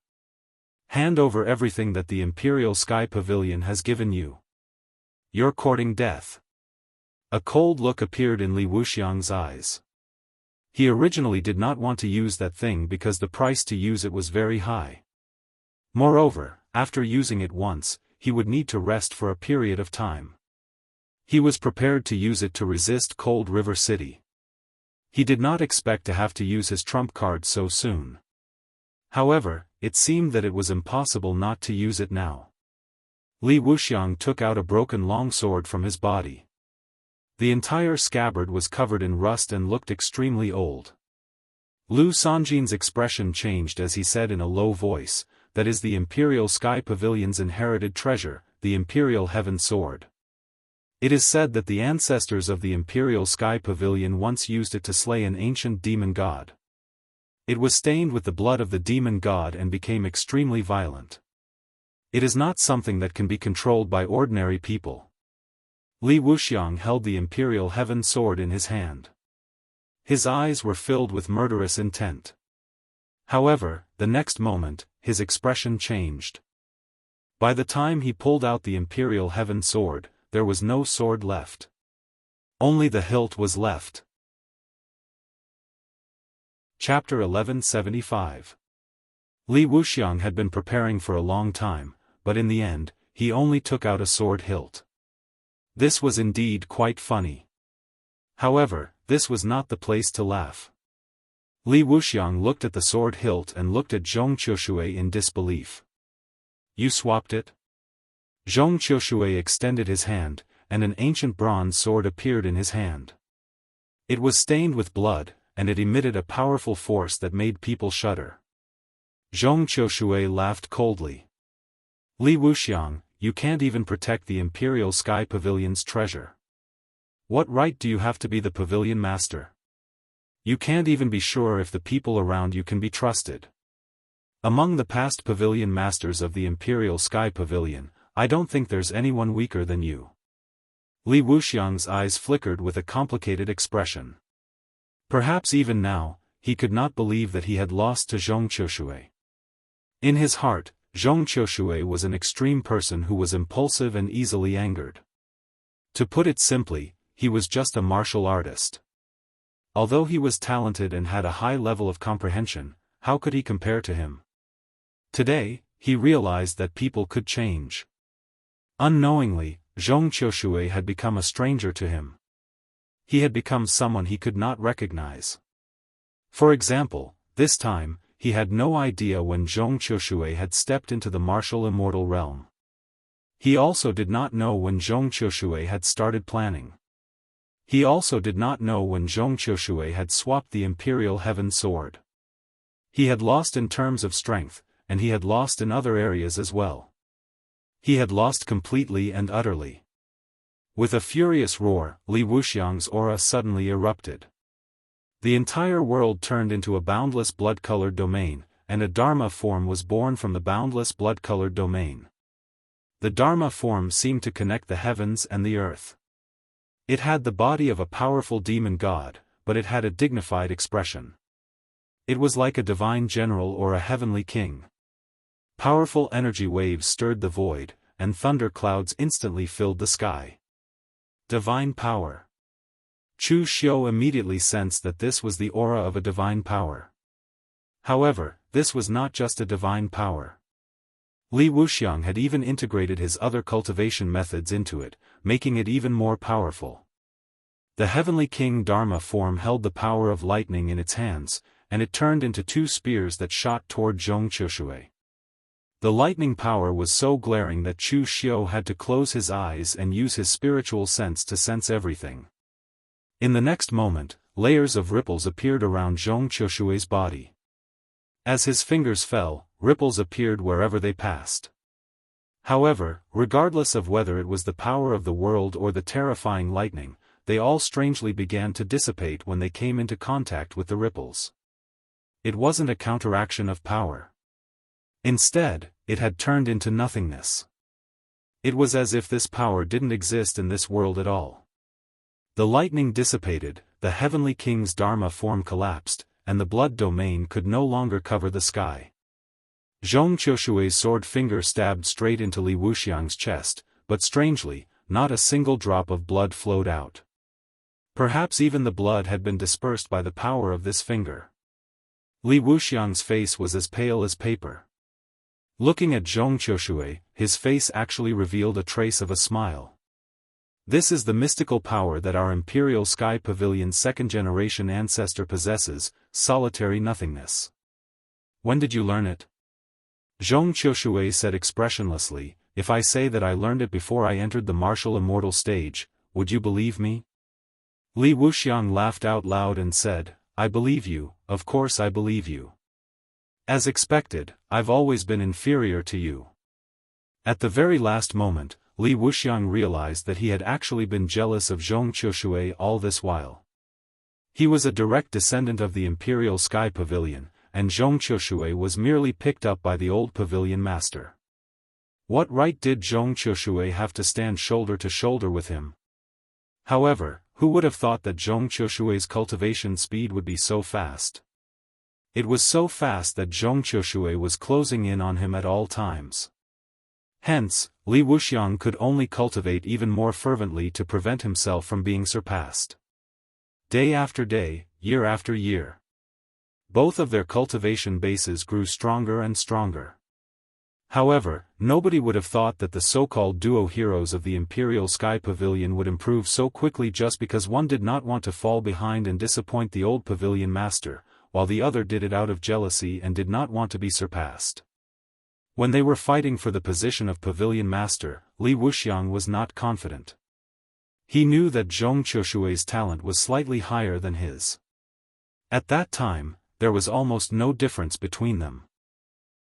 Hand over everything that the Imperial Sky Pavilion has given you. You're courting death." A cold look appeared in Li Wuxiang's eyes. He originally did not want to use that thing because the price to use it was very high. Moreover, after using it once, he would need to rest for a period of time. He was prepared to use it to resist Cold River City. He did not expect to have to use his trump card so soon. However, it seemed that it was impossible not to use it now. Li Wuxiang took out a broken longsword from his body. The entire scabbard was covered in rust and looked extremely old. Lu Sanjin's expression changed as he said in a low voice, "That is the Imperial Sky Pavilion's inherited treasure, the Imperial Heaven Sword. It is said that the ancestors of the Imperial Sky Pavilion once used it to slay an ancient demon god. It was stained with the blood of the demon god and became extremely violent. It is not something that can be controlled by ordinary people." Li Wuxiang held the Imperial Heaven Sword in his hand. His eyes were filled with murderous intent. However, the next moment, his expression changed. By the time he pulled out the Imperial Heaven Sword, there was no sword left. Only the hilt was left. Chapter 1175. Li Wuxiang had been preparing for a long time, but in the end, he only took out a sword hilt. This was indeed quite funny. However, this was not the place to laugh. Li Wuxiang looked at the sword hilt and looked at Zhong Qiushui in disbelief. "You swapped it?" Zhong Qiushui extended his hand, and an ancient bronze sword appeared in his hand. It was stained with blood, and it emitted a powerful force that made people shudder. Zhong Qiushui laughed coldly. "Li Wuxiang, you can't even protect the Imperial Sky Pavilion's treasure. What right do you have to be the Pavilion Master? You can't even be sure if the people around you can be trusted. Among the past Pavilion Masters of the Imperial Sky Pavilion, I don't think there's anyone weaker than you." Li Wuxiang's eyes flickered with a complicated expression. Perhaps even now, he could not believe that he had lost to Zhong Qiushui. In his heart, Zhong Qiushui was an extreme person who was impulsive and easily angered. To put it simply, he was just a martial artist. Although he was talented and had a high level of comprehension, how could he compare to him? Today, he realized that people could change. Unknowingly, Zhong Qiushui had become a stranger to him. He had become someone he could not recognize. For example, this time, he had no idea when Zhong Qiushui had stepped into the martial immortal realm. He also did not know when Zhong Qiushui had started planning. He also did not know when Zhong Qiushui had swapped the Imperial Heaven Sword. He had lost in terms of strength, and he had lost in other areas as well. He had lost completely and utterly. With a furious roar, Li Wuxiang's aura suddenly erupted. The entire world turned into a boundless blood-colored domain, and a Dharma form was born from the boundless blood-colored domain. The Dharma form seemed to connect the heavens and the earth. It had the body of a powerful demon god, but it had a dignified expression. It was like a divine general or a heavenly king. Powerful energy waves stirred the void, and thunder clouds instantly filled the sky. Divine power. Chu Xiu immediately sensed that this was the aura of a divine power. However, this was not just a divine power. Li Wuxiang had even integrated his other cultivation methods into it, making it even more powerful. The Heavenly King Dharma form held the power of lightning in its hands, and it turned into two spears that shot toward Zhong Qiushui. The lightning power was so glaring that Chu Xiu had to close his eyes and use his spiritual sense to sense everything. In the next moment, layers of ripples appeared around Zhong Qiushui's body. As his fingers fell, ripples appeared wherever they passed. However, regardless of whether it was the power of the world or the terrifying lightning, they all strangely began to dissipate when they came into contact with the ripples. It wasn't a counteraction of power. Instead, it had turned into nothingness. It was as if this power didn't exist in this world at all. The lightning dissipated, the Heavenly King's Dharma form collapsed, and the blood domain could no longer cover the sky. Zhong Qiushui's sword finger stabbed straight into Li Wuxiang's chest, but strangely, not a single drop of blood flowed out. Perhaps even the blood had been dispersed by the power of this finger. Li Wuxiang's face was as pale as paper. Looking at Zhong Qiushui, his face actually revealed a trace of a smile. This is the mystical power that our Imperial Sky Pavilion's second-generation ancestor possesses, solitary nothingness. When did you learn it? Zhong Qiushui said expressionlessly, if I say that I learned it before I entered the martial immortal stage, would you believe me? Li Wuxiang laughed out loud and said, I believe you, of course I believe you. As expected, I've always been inferior to you. At the very last moment, Li Wuxiang realized that he had actually been jealous of Zhong Qiushui all this while. He was a direct descendant of the Imperial Sky Pavilion, and Zhong Qiushui was merely picked up by the old pavilion master. What right did Zhong Qiushui have to stand shoulder to shoulder with him? However, who would have thought that Zhong Qiushui's cultivation speed would be so fast? It was so fast that Zhong Qiushui was closing in on him at all times. Hence, Li Wuxiang could only cultivate even more fervently to prevent himself from being surpassed. Day after day, year after year. Both of their cultivation bases grew stronger and stronger. However, nobody would have thought that the so-called duo heroes of the Imperial Sky Pavilion would improve so quickly just because one did not want to fall behind and disappoint the old pavilion master, while the other did it out of jealousy and did not want to be surpassed. When they were fighting for the position of pavilion master, Li Wuxiang was not confident. He knew that Zhong Qiushui's talent was slightly higher than his. At that time, there was almost no difference between them.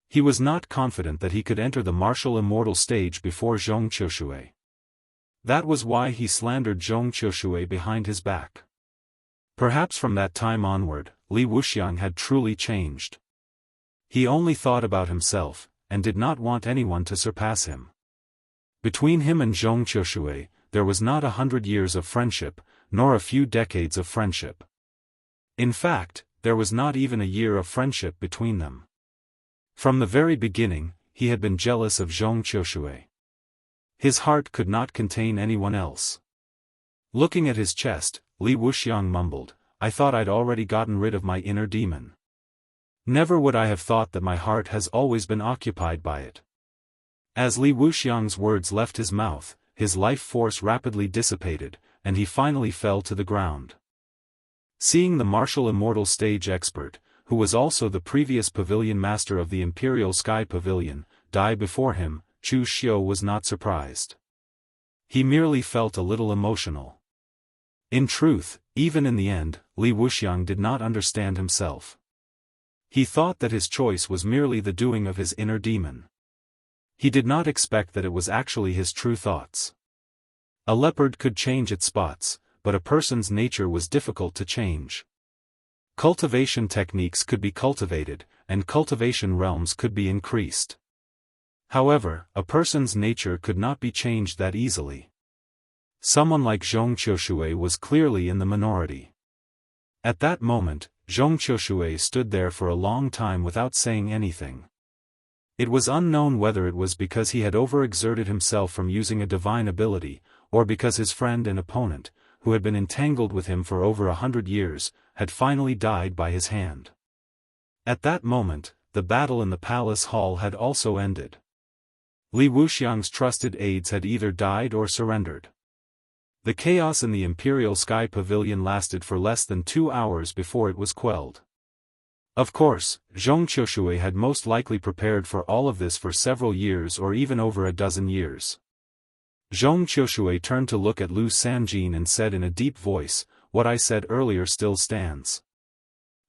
He was not confident that he could enter the martial immortal stage before Zhong Qiushui. That was why he slandered Zhong Qiushui behind his back. Perhaps from that time onward, Li Wuxiang had truly changed. He only thought about himself, and did not want anyone to surpass him. Between him and Zhong Qiushui, there was not 100 years of friendship, nor a few decades of friendship. In fact, there was not even a year of friendship between them. From the very beginning, he had been jealous of Zhong Qiushui. His heart could not contain anyone else. Looking at his chest, Li Wuxiang mumbled, "I thought I'd already gotten rid of my inner demon. Never would I have thought that my heart has always been occupied by it." As Li Wuxiang's words left his mouth, his life force rapidly dissipated, and he finally fell to the ground. Seeing the martial immortal stage expert, who was also the previous pavilion master of the Imperial Sky Pavilion, die before him, Chu Xiu was not surprised. He merely felt a little emotional. In truth, even in the end, Li Wuxiang did not understand himself. He thought that his choice was merely the doing of his inner demon. He did not expect that it was actually his true thoughts. A leopard could change its spots, but a person's nature was difficult to change. Cultivation techniques could be cultivated, and cultivation realms could be increased. However, a person's nature could not be changed that easily. Someone like Zhong Qiushui was clearly in the minority. At that moment, Zhong Qiushui stood there for a long time without saying anything. It was unknown whether it was because he had overexerted himself from using a divine ability, or because his friend and opponent, who had been entangled with him for over 100 years, had finally died by his hand. At that moment, the battle in the palace hall had also ended. Li Wuxiang's trusted aides had either died or surrendered. The chaos in the Imperial Sky Pavilion lasted for less than 2 hours before it was quelled. Of course, Zhong Qiushui had most likely prepared for all of this for several years or even over a dozen years. Zhong Qiushui turned to look at Lu Sanjin and said in a deep voice, "What I said earlier still stands.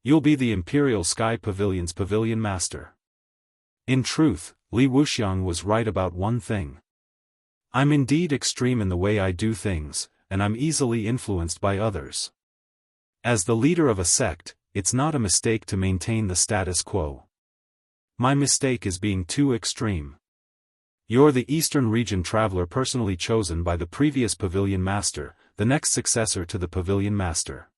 You'll be the Imperial Sky Pavilion's pavilion master." In truth, Li Wuxiang was right about one thing. I'm indeed extreme in the way I do things, and I'm easily influenced by others. As the leader of a sect, it's not a mistake to maintain the status quo. My mistake is being too extreme. You're the Eastern Region traveler personally chosen by the previous pavilion master, the next successor to the pavilion master.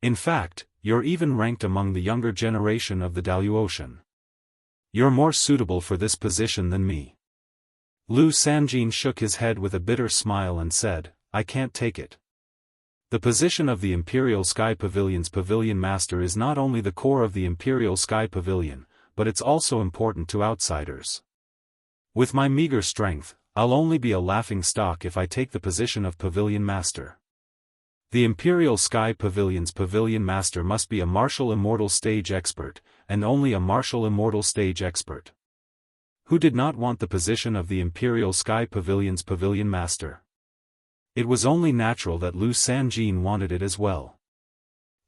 In fact, you're even ranked among the younger generation of the Daoist. You're more suitable for this position than me. Lu Sanjin shook his head with a bitter smile and said, "I can't take it." The position of the Imperial Sky Pavilion's pavilion master is not only the core of the Imperial Sky Pavilion, but it's also important to outsiders. With my meager strength, I'll only be a laughing stock if I take the position of pavilion master. The Imperial Sky Pavilion's pavilion master must be a martial immortal stage expert, and only a martial immortal stage expert. Who did not want the position of the Imperial Sky Pavilion's pavilion master? It was only natural that Lu Sanjin wanted it as well.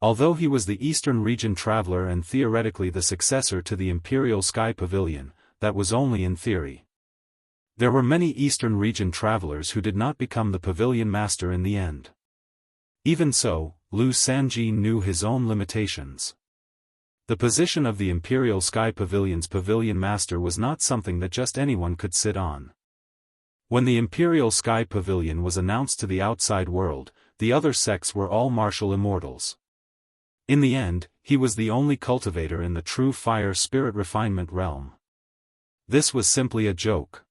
Although he was the Eastern Region traveler and theoretically the successor to the Imperial Sky Pavilion, that was only in theory. There were many Eastern Region travelers who did not become the pavilion master in the end. Even so, Lu Sanjin knew his own limitations. The position of the Imperial Sky Pavilion's pavilion master was not something that just anyone could sit on. When the Imperial Sky Pavilion was announced to the outside world, the other sects were all martial immortals. In the end, he was the only cultivator in the true fire spirit refinement realm. This was simply a joke.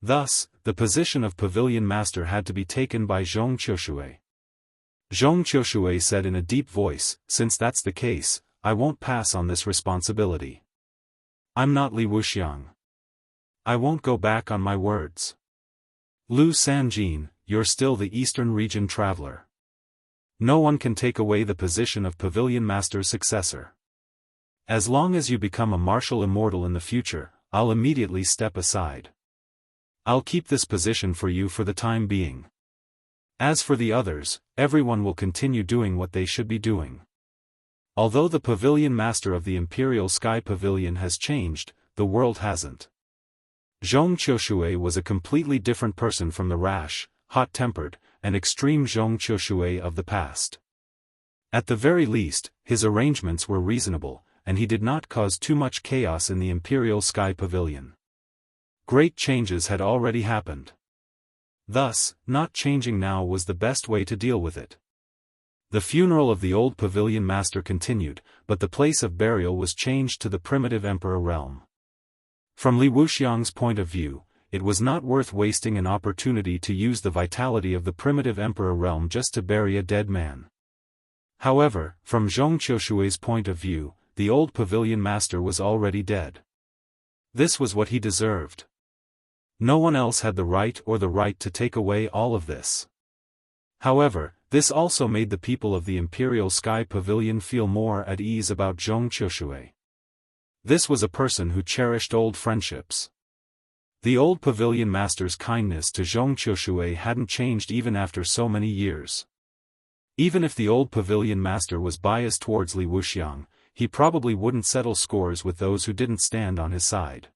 Thus, the position of pavilion master had to be taken by Zhong Qiushui. Zhong Qiushui said in a deep voice, "Since that's the case, I won't pass on this responsibility. I'm not Li Wuxiang. I won't go back on my words. Lu Sanjin, you're still the Eastern Region traveler. No one can take away the position of pavilion master's successor. As long as you become a martial immortal in the future, I'll immediately step aside. I'll keep this position for you for the time being. As for the others, everyone will continue doing what they should be doing." Although the pavilion master of the Imperial Sky Pavilion has changed, the world hasn't. Zhong Qiushui was a completely different person from the rash, hot-tempered, and extreme Zhong Qiushui of the past. At the very least, his arrangements were reasonable, and he did not cause too much chaos in the Imperial Sky Pavilion. Great changes had already happened. Thus, not changing now was the best way to deal with it. The funeral of the old pavilion master continued, but the place of burial was changed to the primitive emperor realm. From Li Wuxiang's point of view, it was not worth wasting an opportunity to use the vitality of the primitive emperor realm just to bury a dead man. However, from Zhong Qiushui's point of view, the old pavilion master was already dead. This was what he deserved. No one else had the right to take away all of this. However, this also made the people of the Imperial Sky Pavilion feel more at ease about Zhong Qiushui. This was a person who cherished old friendships. The old pavilion master's kindness to Zhong Qiushui hadn't changed even after so many years. Even if the old pavilion master was biased towards Li Wuxiang, he probably wouldn't settle scores with those who didn't stand on his side.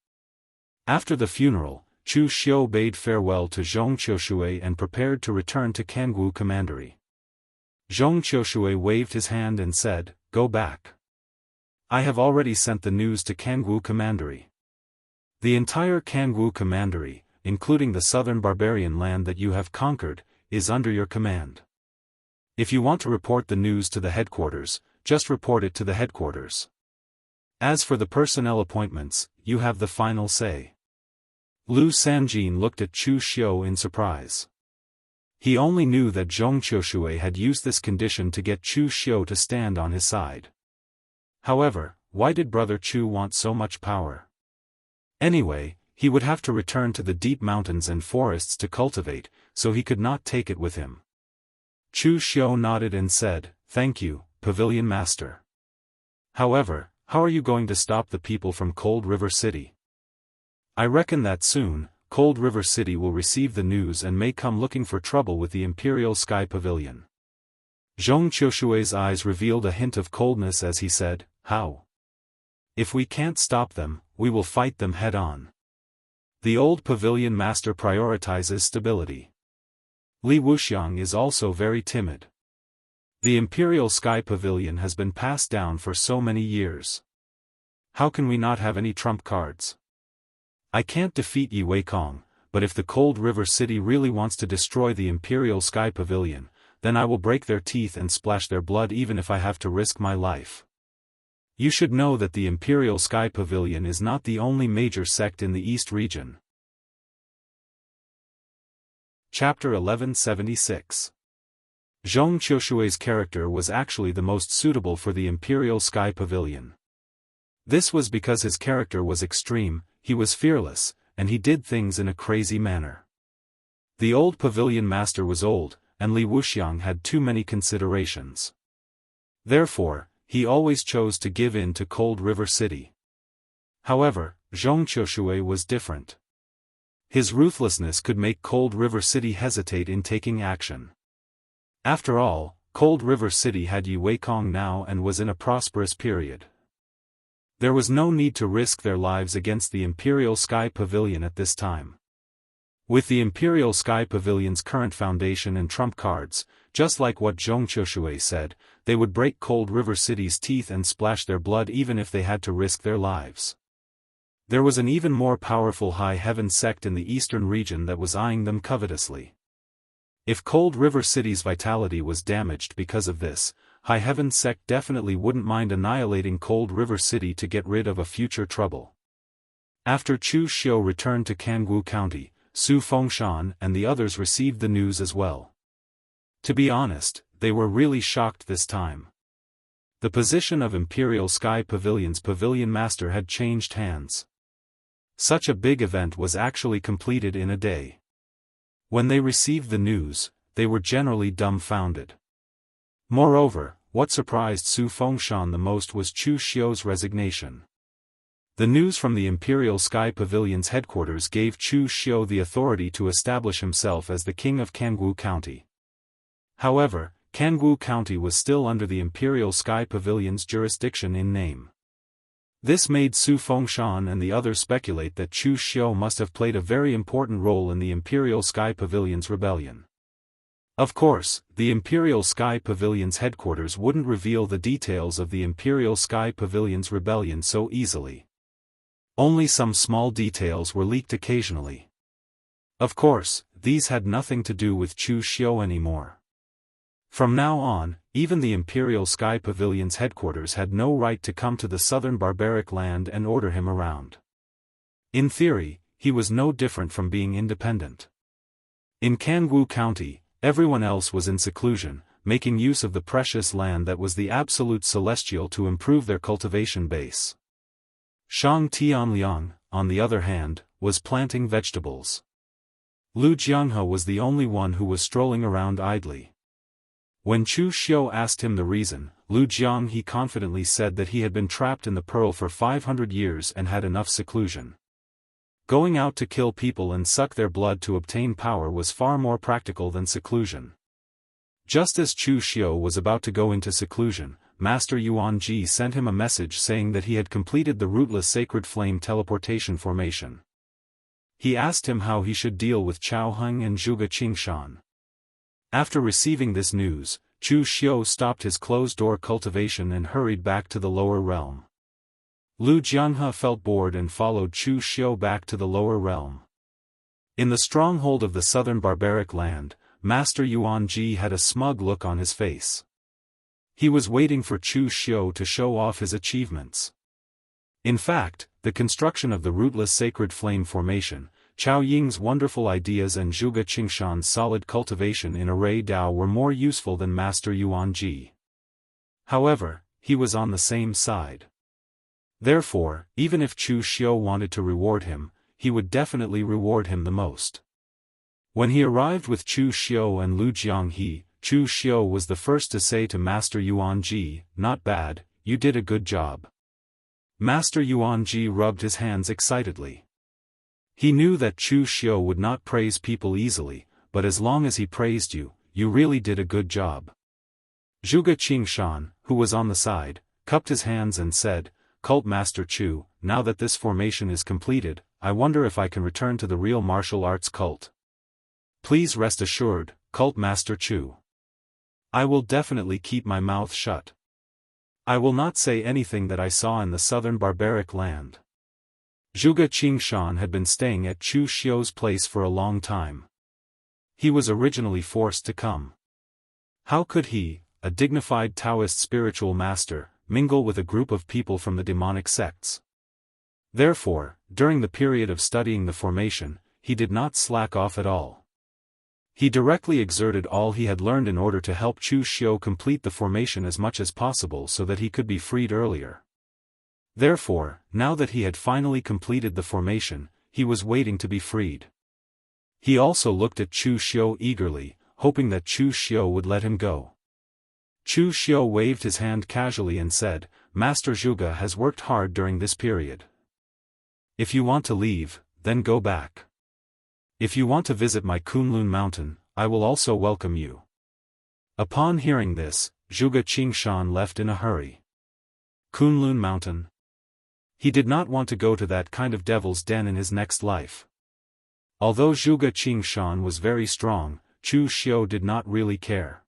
After the funeral, Chu Xiu bade farewell to Zhong Qiushui and prepared to return to Kangwu Commandery. Zhong Qiushui waved his hand and said, "Go back. I have already sent the news to Kangwu Commandery. The entire Kangwu Commandery, including the southern barbarian land that you have conquered, is under your command. If you want to report the news to the headquarters, just report it to the headquarters. As for the personnel appointments, you have the final say." Lu Sanjin looked at Chu Xiu in surprise. He only knew that Zhong Qiushui had used this condition to get Chu Xiu to stand on his side. However, why did Brother Chu want so much power? Anyway, he would have to return to the deep mountains and forests to cultivate, so he could not take it with him. Chu Xiu nodded and said, "Thank you, Pavilion Master. However, how are you going to stop the people from Cold River City? I reckon that soon, Cold River City will receive the news and may come looking for trouble with the Imperial Sky Pavilion." Zhong Qiushui's eyes revealed a hint of coldness as he said, "How? If we can't stop them, we will fight them head-on. The old pavilion master prioritizes stability. Li Wuxiang is also very timid. The Imperial Sky Pavilion has been passed down for so many years. How can we not have any trump cards? I can't defeat Yi Weikong, but if the Cold River City really wants to destroy the Imperial Sky Pavilion, then I will break their teeth and splash their blood even if I have to risk my life. You should know that the Imperial Sky Pavilion is not the only major sect in the East region." Chapter 1176. Zhong Qiushui's character was actually the most suitable for the Imperial Sky Pavilion. This was because his character was extreme, he was fearless, and he did things in a crazy manner. The old pavilion master was old, and Li Wuxiang had too many considerations. Therefore, he always chose to give in to Cold River City. However, Zhong Qiushui was different. His ruthlessness could make Cold River City hesitate in taking action. After all, Cold River City had Yi Weikong now and was in a prosperous period. There was no need to risk their lives against the Imperial Sky Pavilion at this time. With the Imperial Sky Pavilion's current foundation and trump cards, just like what Zhong Qiushui said, they would break Cold River City's teeth and splash their blood even if they had to risk their lives. There was an even more powerful High Heaven sect in the eastern region that was eyeing them covetously. If Cold River City's vitality was damaged because of this, High Heaven sect definitely wouldn't mind annihilating Cold River City to get rid of a future trouble. After Chu Xiu returned to Kangwu County, Su Fengshan and the others received the news as well. To be honest, they were really shocked this time. The position of Imperial Sky Pavilion's pavilion master had changed hands. Such a big event was actually completed in a day. When they received the news, they were generally dumbfounded. Moreover, what surprised Su Fengshan the most was Chu Xiu's resignation. The news from the Imperial Sky Pavilion's headquarters gave Chu Xiu the authority to establish himself as the king of Kangwu County. However, Kangwu County was still under the Imperial Sky Pavilion's jurisdiction in name. This made Su Fengshan and the others speculate that Chu Xiu must have played a very important role in the Imperial Sky Pavilion's rebellion. Of course, the Imperial Sky Pavilion's headquarters wouldn't reveal the details of the Imperial Sky Pavilion's rebellion so easily. Only some small details were leaked occasionally. Of course, these had nothing to do with Chu Xiu anymore. From now on, even the Imperial Sky Pavilion's headquarters had no right to come to the southern barbaric land and order him around. In theory, he was no different from being independent. In Jianghu County, everyone else was in seclusion, making use of the precious land that was the absolute celestial to improve their cultivation base. Shang Tianliang, on the other hand, was planting vegetables. Lu Jianghu was the only one who was strolling around idly. When Chu Xiu asked him the reason, Lu Jianghu confidently said that he had been trapped in the pearl for 500 years and had enough seclusion. Going out to kill people and suck their blood to obtain power was far more practical than seclusion. Just as Chu Xiu was about to go into seclusion, Master Yuan Ji sent him a message saying that he had completed the rootless sacred flame teleportation formation. He asked him how he should deal with Chao Heng and Zhuge Qingshan. After receiving this news, Chu Xiu stopped his closed-door cultivation and hurried back to the lower realm. Lu Jianghu felt bored and followed Chu Xiu back to the lower realm. In the stronghold of the southern barbaric land, Master Yuan Ji had a smug look on his face. He was waiting for Chu Xiu to show off his achievements. In fact, the construction of the rootless sacred flame formation, Chao Ying's wonderful ideas and Zhuge Qingshan's solid cultivation in array Dao were more useful than Master Yuan Ji. However, he was on the same side. Therefore, even if Chu Xiu wanted to reward him, he would definitely reward him the most. When he arrived with Chu Xiu and Lu Jianghu, Chu Xiu was the first to say to Master Yuan Ji, "Not bad, you did a good job." Master Yuan Ji rubbed his hands excitedly. He knew that Chu Xiu would not praise people easily, but as long as he praised you, you really did a good job. Zhuge Qingshan, who was on the side, cupped his hands and said, "Cult Master Chu, now that this formation is completed, I wonder if I can return to the real martial arts cult." "Please rest assured, Cult Master Chu. I will definitely keep my mouth shut. I will not say anything that I saw in the southern barbaric land." Zhuge Qingshan had been staying at Chu Xiu's place for a long time. He was originally forced to come. How could he, a dignified Taoist spiritual master, mingle with a group of people from the demonic sects? Therefore, during the period of studying the formation, he did not slack off at all. He directly exerted all he had learned in order to help Chu Xiu complete the formation as much as possible so that he could be freed earlier. Therefore, now that he had finally completed the formation, he was waiting to be freed. He also looked at Chu Xiu eagerly, hoping that Chu Xiu would let him go. Chu Xiu waved his hand casually and said, "Master Zhuge has worked hard during this period. If you want to leave, then go back. If you want to visit my Kunlun mountain, I will also welcome you." Upon hearing this, Zhuge Qingshan left in a hurry. Kunlun mountain. He did not want to go to that kind of devil's den in his next life. Although Zhuge Qingshan was very strong, Chu Xiu did not really care.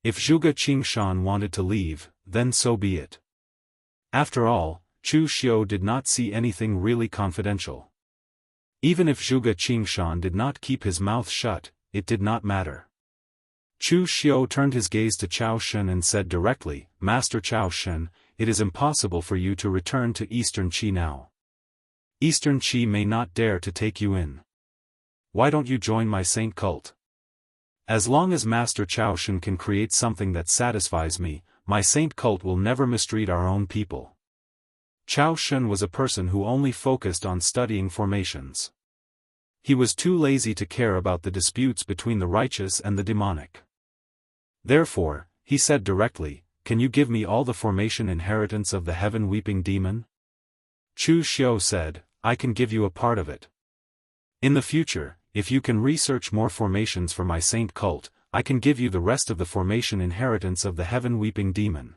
If Zhuge Qingshan wanted to leave, then so be it. After all, Chu Xiu did not see anything really confidential. Even if Zhuge Qingshan did not keep his mouth shut, it did not matter. Chu Xiu turned his gaze to Chao Shen and said directly, "Master Chao Shen, it is impossible for you to return to Eastern Qi now. Eastern Qi may not dare to take you in. Why don't you join my saint cult? As long as Master Chao Shen can create something that satisfies me, my saint cult will never mistreat our own people." Chao Shen was a person who only focused on studying formations. He was too lazy to care about the disputes between the righteous and the demonic. Therefore, he said directly, "Can you give me all the formation inheritance of the heaven-weeping demon?" Chu Xiu said, "I can give you a part of it. In the future, if you can research more formations for my saint cult, I can give you the rest of the formation inheritance of the heaven-weeping demon."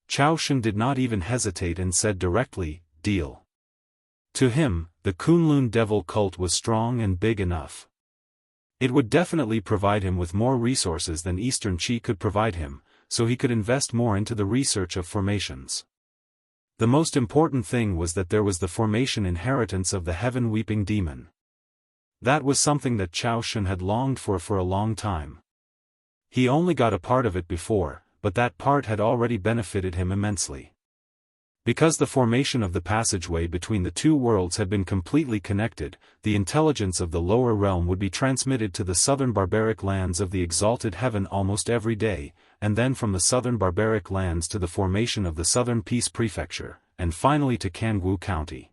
Chao Shen did not even hesitate and said directly, "Deal." To him, the Kunlun devil cult was strong and big enough. It would definitely provide him with more resources than Eastern Qi could provide him, so he could invest more into the research of formations. The most important thing was that there was the formation inheritance of the heaven-weeping demon. That was something that Chao Shen had longed for a long time. He only got a part of it before, but that part had already benefited him immensely. Because the formation of the passageway between the two worlds had been completely connected, the intelligence of the lower realm would be transmitted to the southern barbaric lands of the exalted heaven almost every day, and then from the southern barbaric lands to the formation of the southern peace prefecture, and finally to Jianghu county.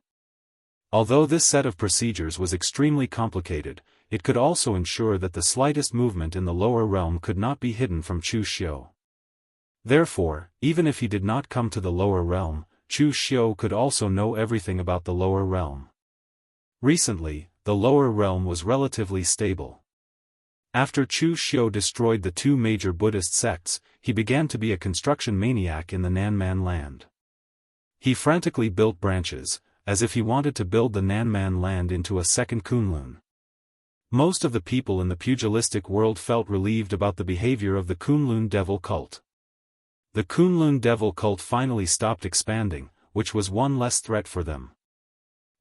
Although this set of procedures was extremely complicated, it could also ensure that the slightest movement in the lower realm could not be hidden from Chu Xiu. Therefore, even if he did not come to the lower realm, Chu Xiu could also know everything about the lower realm. Recently, the lower realm was relatively stable. After Chu Xiu destroyed the two major Buddhist sects, he began to be a construction maniac in the Nanman land. He frantically built branches, as if he wanted to build the Nanman land into a second Kunlun. Most of the people in the pugilistic world felt relieved about the behavior of the Kunlun devil cult. The Kunlun devil cult finally stopped expanding, which was one less threat for them.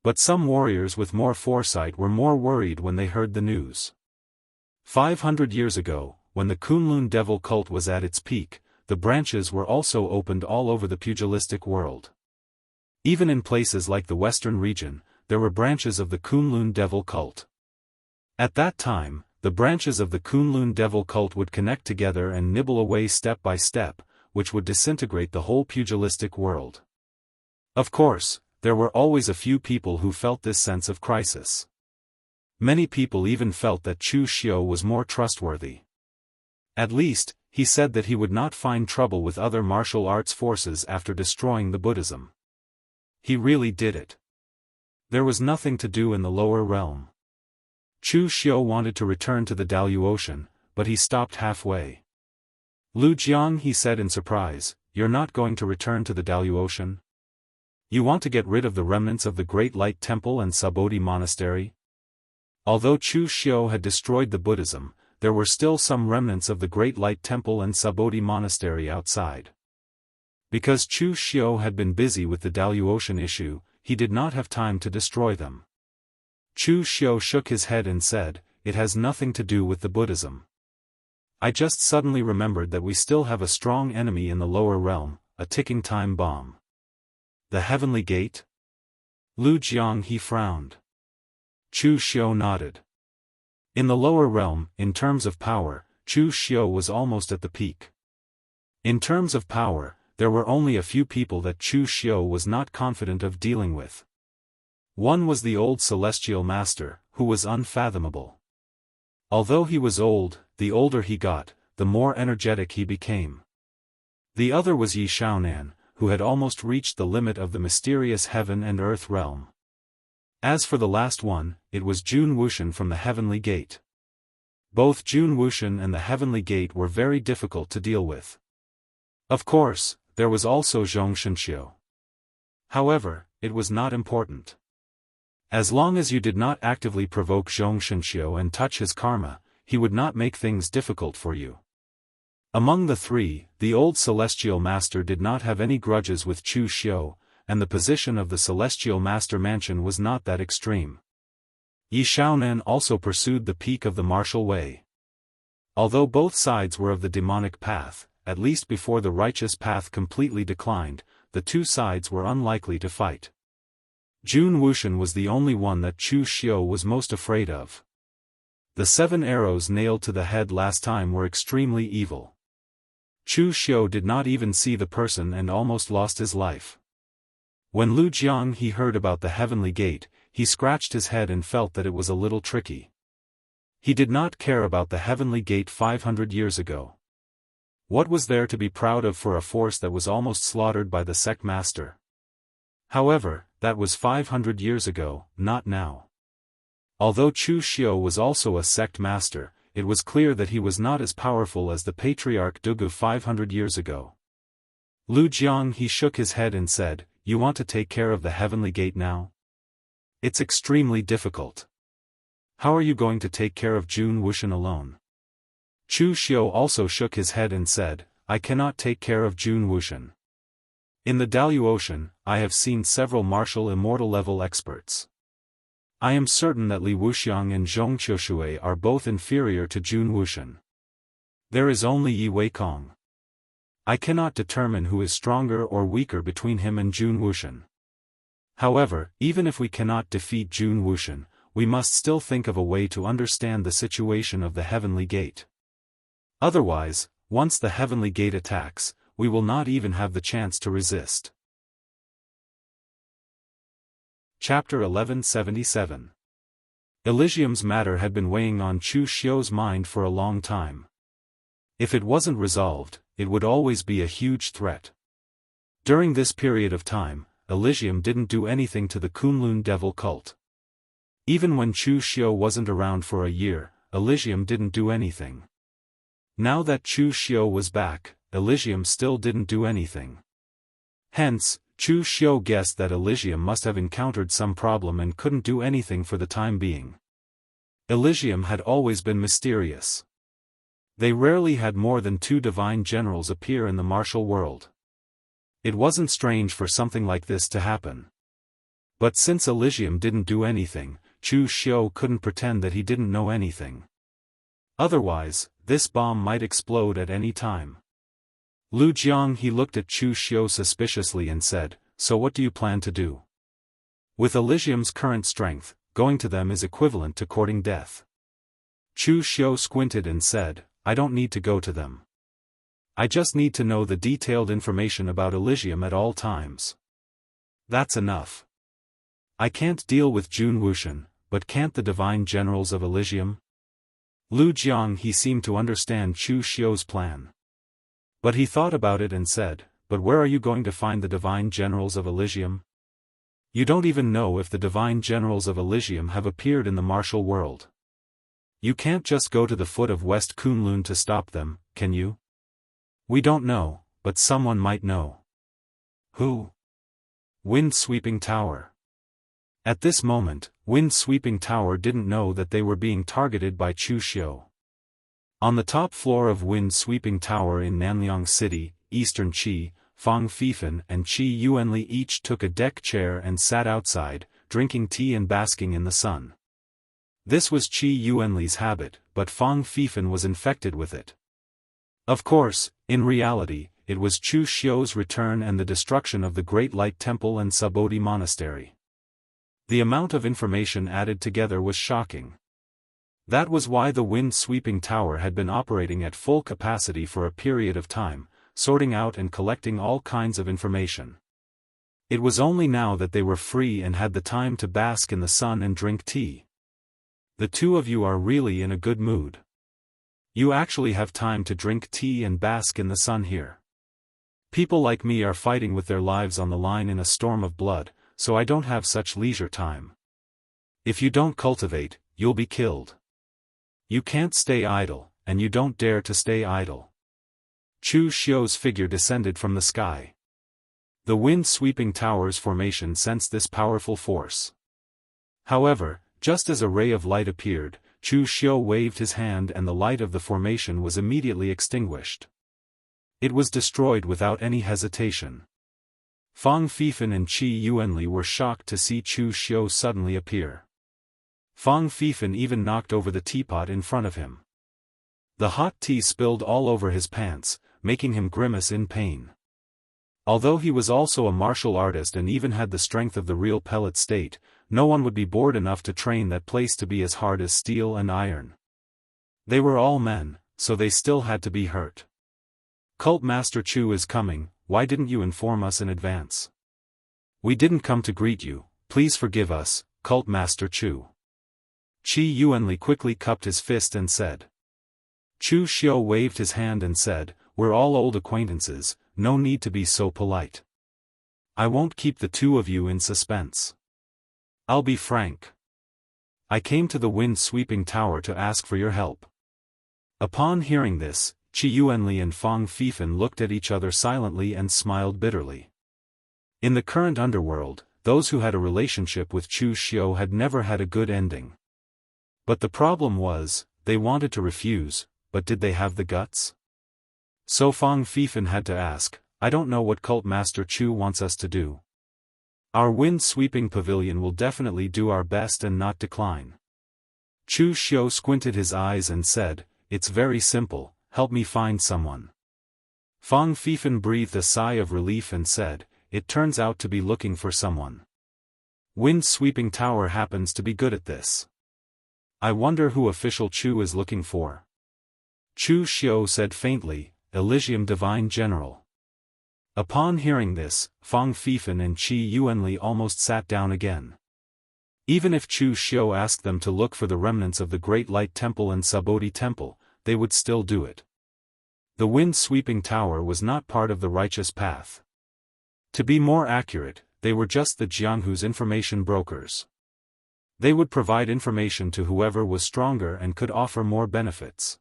But some warriors with more foresight were more worried when they heard the news. 500 years ago, when the Kunlun devil cult was at its peak, the branches were also opened all over the pugilistic world. Even in places like the western region, there were branches of the Kunlun devil cult. At that time, the branches of the Kunlun devil cult would connect together and nibble away step by step, which would disintegrate the whole pugilistic world. Of course, there were always a few people who felt this sense of crisis. Many people even felt that Chu Xiu was more trustworthy. At least, he said that he would not find trouble with other martial arts forces after destroying the Buddhism. He really did it. There was nothing to do in the lower realm. Chu Xiu wanted to return to the Daoist, but he stopped halfway. Lu Jiang, he said in surprise, you're not going to return to the Daoist? You want to get rid of the remnants of the Great Light Temple and Sabodhi Monastery? Although Chu Xiu had destroyed the Buddhism, there were still some remnants of the Great Light Temple and Sabodhi Monastery outside. Because Chu Xiu had been busy with the Daoist issue, he did not have time to destroy them. Chu Xiu shook his head and said, it has nothing to do with the Buddhism. I just suddenly remembered that we still have a strong enemy in the lower realm, a ticking time bomb. The Heavenly Gate? Lu Jiang, he frowned. Chu Xiu nodded. In the lower realm, in terms of power, Chu Xiu was almost at the peak. In terms of power, there were only a few people that Chu Xiu was not confident of dealing with. One was the old celestial master, who was unfathomable. Although he was old, the older he got, the more energetic he became. The other was Yi Shaonan, who had almost reached the limit of the mysterious heaven and earth realm. As for the last one, it was Jun Wuxian from the Heavenly Gate. Both Jun Wuxian and the Heavenly Gate were very difficult to deal with. Of course, there was also Zhong Shenxiu. However, it was not important. As long as you did not actively provoke Zhong Shenxiu and touch his karma, he would not make things difficult for you. Among the three, the old Celestial Master did not have any grudges with Chu Xiu, and the position of the Celestial Master Mansion was not that extreme. Yi Shaonan also pursued the peak of the martial way. Although both sides were of the demonic path, at least before the righteous path completely declined, the two sides were unlikely to fight. Jun Wuxian was the only one that Chu Xiu was most afraid of. The 7 arrows nailed to the head last time were extremely evil. Chu Xiu did not even see the person and almost lost his life. When Lu Jiang he heard about the Heavenly Gate, he scratched his head and felt that it was a little tricky. He did not care about the Heavenly Gate 500 years ago. What was there to be proud of for a force that was almost slaughtered by the sect master? However, that was 500 years ago, not now. Although Chu Xiu was also a sect master, it was clear that he was not as powerful as the Patriarch Dugu 500 years ago. Lu Jiang he shook his head and said, you want to take care of the Heavenly Gate now? It's extremely difficult. How are you going to take care of Jun Wuxian alone? Chu Xiu also shook his head and said, I cannot take care of Jun Wuxian. In the Daoist, I have seen several martial immortal level experts. I am certain that Li Wuxiang and Zhong Qiushui are both inferior to Jun Wuxian. There is only Yi Weikong. I cannot determine who is stronger or weaker between him and Jun Wuxian. However, even if we cannot defeat Jun Wuxian, we must still think of a way to understand the situation of the Heavenly Gate. Otherwise, once the Heavenly Gate attacks, we will not even have the chance to resist. Chapter 1177. Elysium's matter had been weighing on Chu Xiu's mind for a long time. If it wasn't resolved, it would always be a huge threat. During this period of time, Elysium didn't do anything to the Kunlun devil cult. Even when Chu Xiu wasn't around for a year, Elysium didn't do anything. Now that Chu Xiu was back, Elysium still didn't do anything. Hence, Chu Xiu guessed that Elysium must have encountered some problem and couldn't do anything for the time being. Elysium had always been mysterious. They rarely had more than 2 divine generals appear in the martial world. It wasn't strange for something like this to happen. But since Elysium didn't do anything, Chu Xiu couldn't pretend that he didn't know anything. Otherwise, this bomb might explode at any time. Lu Jianghu looked at Chu Xiu suspiciously and said, "So what do you plan to do?" With Elysium's current strength, going to them is equivalent to courting death. Chu Xiu squinted and said, "I don't need to go to them. I just need to know the detailed information about Elysium at all times. That's enough. I can't deal with Jun Wuxian, but can't the divine generals of Elysium?" Lu Jianghu seemed to understand Chu Xiu's plan. But he thought about it and said, "But where are you going to find the divine generals of Elysium? You don't even know if the divine generals of Elysium have appeared in the martial world. You can't just go to the foot of West Kunlun to stop them, can you?" "We don't know, but someone might know." "Who?" "Wind-sweeping tower." At this moment, Wind-sweeping tower didn't know that they were being targeted by Chu Xiu. On the top floor of Wind-sweeping tower in Nanliang City, Eastern Qi, Fang Fifan and Qi Yuanli each took a deck chair and sat outside, drinking tea and basking in the sun. This was Qi Yuanli's habit, but Fang Fifan was infected with it. Of course, in reality, it was Chu Xiu's return and the destruction of the Great Light Temple and Sabodhi Monastery. The amount of information added together was shocking. That was why the wind-sweeping tower had been operating at full capacity for a period of time, sorting out and collecting all kinds of information. It was only now that they were free and had the time to bask in the sun and drink tea. "The two of you are really in a good mood. You actually have time to drink tea and bask in the sun here. People like me are fighting with their lives on the line in a storm of blood, so I don't have such leisure time. If you don't cultivate, you'll be killed. You can't stay idle, and you don't dare to stay idle." Chu Xiu's figure descended from the sky. The wind-sweeping tower's formation sensed this powerful force. However, just as a ray of light appeared, Chu Xiu waved his hand and the light of the formation was immediately extinguished. It was destroyed without any hesitation. Fang Fifan and Qi Yuanli were shocked to see Chu Xiu suddenly appear. Fang Fifan even knocked over the teapot in front of him. The hot tea spilled all over his pants, making him grimace in pain. Although he was also a martial artist and even had the strength of the real pellet state, no one would be bored enough to train that place to be as hard as steel and iron. They were all men, so they still had to be hurt. "Cult Master Chu is coming, why didn't you inform us in advance?" "We didn't come to greet you, please forgive us, Cult Master Chu." Qi Yuanli quickly cupped his fist and said. Chu Xiu waved his hand and said, "We're all old acquaintances, no need to be so polite. I won't keep the two of you in suspense. I'll be frank. I came to the wind-sweeping tower to ask for your help." Upon hearing this, Qi Yuanli and Fang Fifan looked at each other silently and smiled bitterly. In the current underworld, those who had a relationship with Chu Xiu had never had a good ending. But the problem was, they wanted to refuse, but did they have the guts? So Fang Fifan had to ask, "I don't know what Cult Master Chu wants us to do. Our wind-sweeping pavilion will definitely do our best and not decline." Chu Xiu squinted his eyes and said, "It's very simple, help me find someone." Fang Feifan breathed a sigh of relief and said, "It turns out to be looking for someone. Wind-sweeping tower happens to be good at this. I wonder who official Chu is looking for." Chu Xiu said faintly, "Elysium Divine General." Upon hearing this, Fang Feifan and Qi Yuanli almost sat down again. Even if Chu Xiu asked them to look for the remnants of the Great Light Temple and Subodhi Temple, they would still do it. The wind-sweeping tower was not part of the righteous path. To be more accurate, they were just the Jianghu's information brokers. They would provide information to whoever was stronger and could offer more benefits.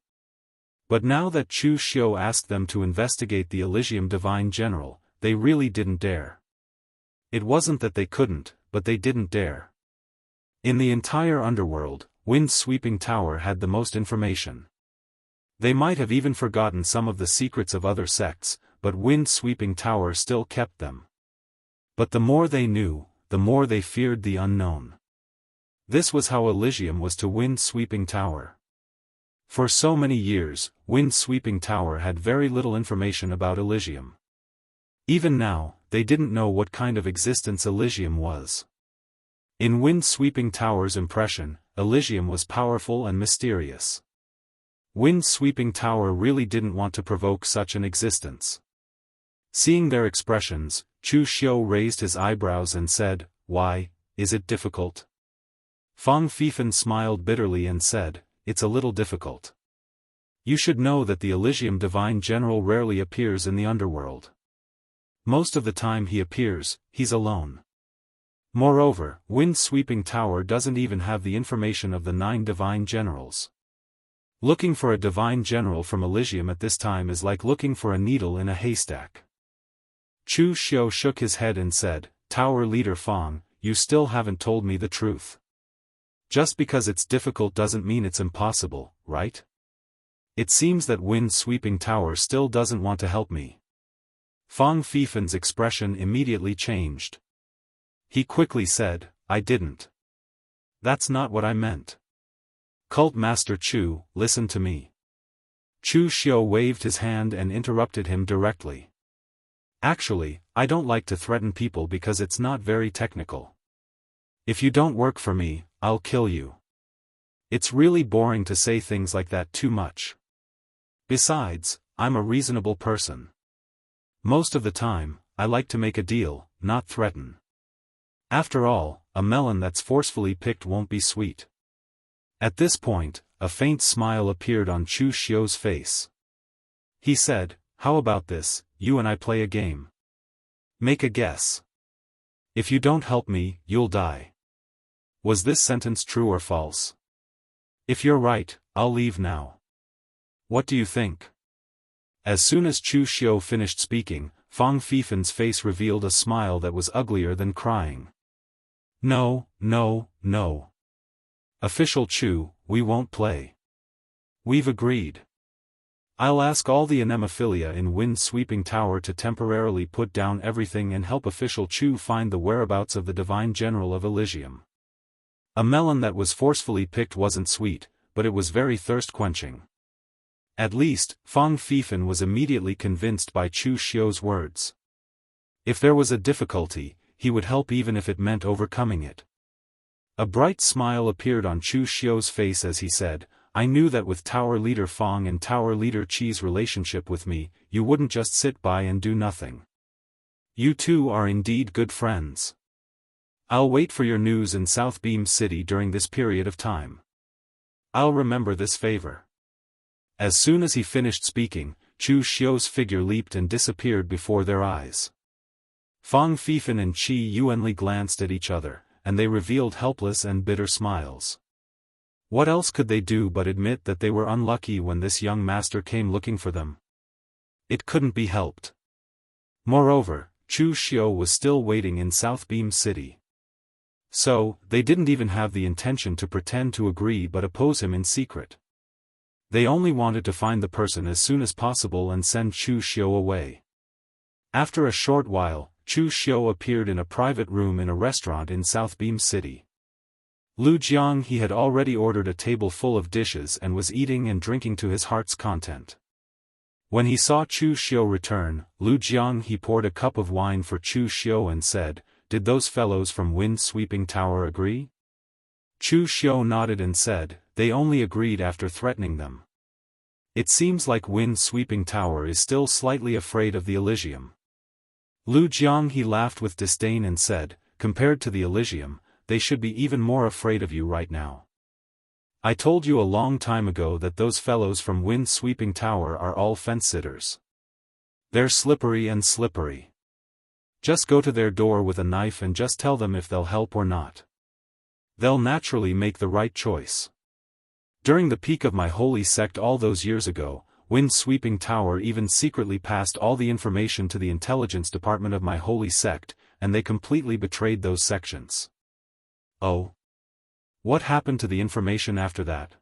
But now that Chu Xiu asked them to investigate the Elysium Divine General, they really didn't dare. It wasn't that they couldn't, but they didn't dare. In the entire underworld, Wind-Sweeping Tower had the most information. They might have even forgotten some of the secrets of other sects, but Wind-Sweeping Tower still kept them. But the more they knew, the more they feared the unknown. This was how Elysium was to Wind-Sweeping Tower. For so many years, Wind-Sweeping Tower had very little information about Elysium. Even now, they didn't know what kind of existence Elysium was. In Wind-Sweeping Tower's impression, Elysium was powerful and mysterious. Wind-Sweeping Tower really didn't want to provoke such an existence. Seeing their expressions, Chu Xiu raised his eyebrows and said, "Why, is it difficult?" Fang Feifan smiled bitterly and said, "It's a little difficult. You should know that the Elysium Divine General rarely appears in the underworld. Most of the time he appears, he's alone. Moreover, Wind-Sweeping Tower doesn't even have the information of the 9 Divine Generals. Looking for a Divine General from Elysium at this time is like looking for a needle in a haystack." Chu Xiu shook his head and said, "Tower Leader Fang, you still haven't told me the truth. Just because it's difficult doesn't mean it's impossible, right? It seems that Wind-Sweeping Tower still doesn't want to help me." Fang Feifan's expression immediately changed. He quickly said, "I didn't. That's not what I meant. Cult Master Chu, listen to me." Chu Xiu waved his hand and interrupted him directly. "Actually, I don't like to threaten people because it's not very technical. If you don't work for me, I'll kill you. It's really boring to say things like that too much. Besides, I'm a reasonable person. Most of the time, I like to make a deal, not threaten. After all, a melon that's forcefully picked won't be sweet." At this point, a faint smile appeared on Chu Xiu's face. He said, "How about this, you and I play a game? Make a guess. If you don't help me, you'll die." Was this sentence true or false? If you're right, I'll leave now. What do you think? As soon as Chu Xiu finished speaking, Fang Feifan's face revealed a smile that was uglier than crying. "No, no, no. Official Chu, we won't play. We've agreed. I'll ask all the anemophilia in Wind-Sweeping Tower to temporarily put down everything and help official Chu find the whereabouts of the Divine General of Elysium." A melon that was forcefully picked wasn't sweet, but it was very thirst-quenching. At least, Fang Feifan was immediately convinced by Chu Xiu's words. If there was a difficulty, he would help even if it meant overcoming it. A bright smile appeared on Chu Xiu's face as he said, "I knew that with Tower Leader Fang and Tower Leader Qi's relationship with me, you wouldn't just sit by and do nothing. You two are indeed good friends. I'll wait for your news in South Beam City during this period of time. I'll remember this favor." As soon as he finished speaking, Chu Xiu's figure leaped and disappeared before their eyes. Fang Feifan and Qi Yuanli glanced at each other, and they revealed helpless and bitter smiles. What else could they do but admit that they were unlucky when this young master came looking for them? It couldn't be helped. Moreover, Chu Xiu was still waiting in South Beam City. So, they didn't even have the intention to pretend to agree but oppose him in secret. They only wanted to find the person as soon as possible and send Chu Xiu away. After a short while, Chu Xiu appeared in a private room in a restaurant in South Beam City. Lu Jiang he had already ordered a table full of dishes and was eating and drinking to his heart's content. When he saw Chu Xiu return, He poured a cup of wine for Chu Xiu and said, "Did those fellows from Wind-Sweeping Tower agree?" Chu Xiu nodded and said, "They only agreed after threatening them. It seems like Wind-Sweeping Tower is still slightly afraid of the Elysium." He laughed with disdain and said, "Compared to the Elysium, they should be even more afraid of you right now. I told you a long time ago that those fellows from Wind-Sweeping Tower are all fence-sitters. They're slippery and slippery. Just go to their door with a knife and just tell them if they'll help or not. They'll naturally make the right choice. During the peak of my holy sect all those years ago, Wind-Sweeping Tower even secretly passed all the information to the intelligence department of my holy sect, and they completely betrayed those sections." "Oh? What happened to the information after that?"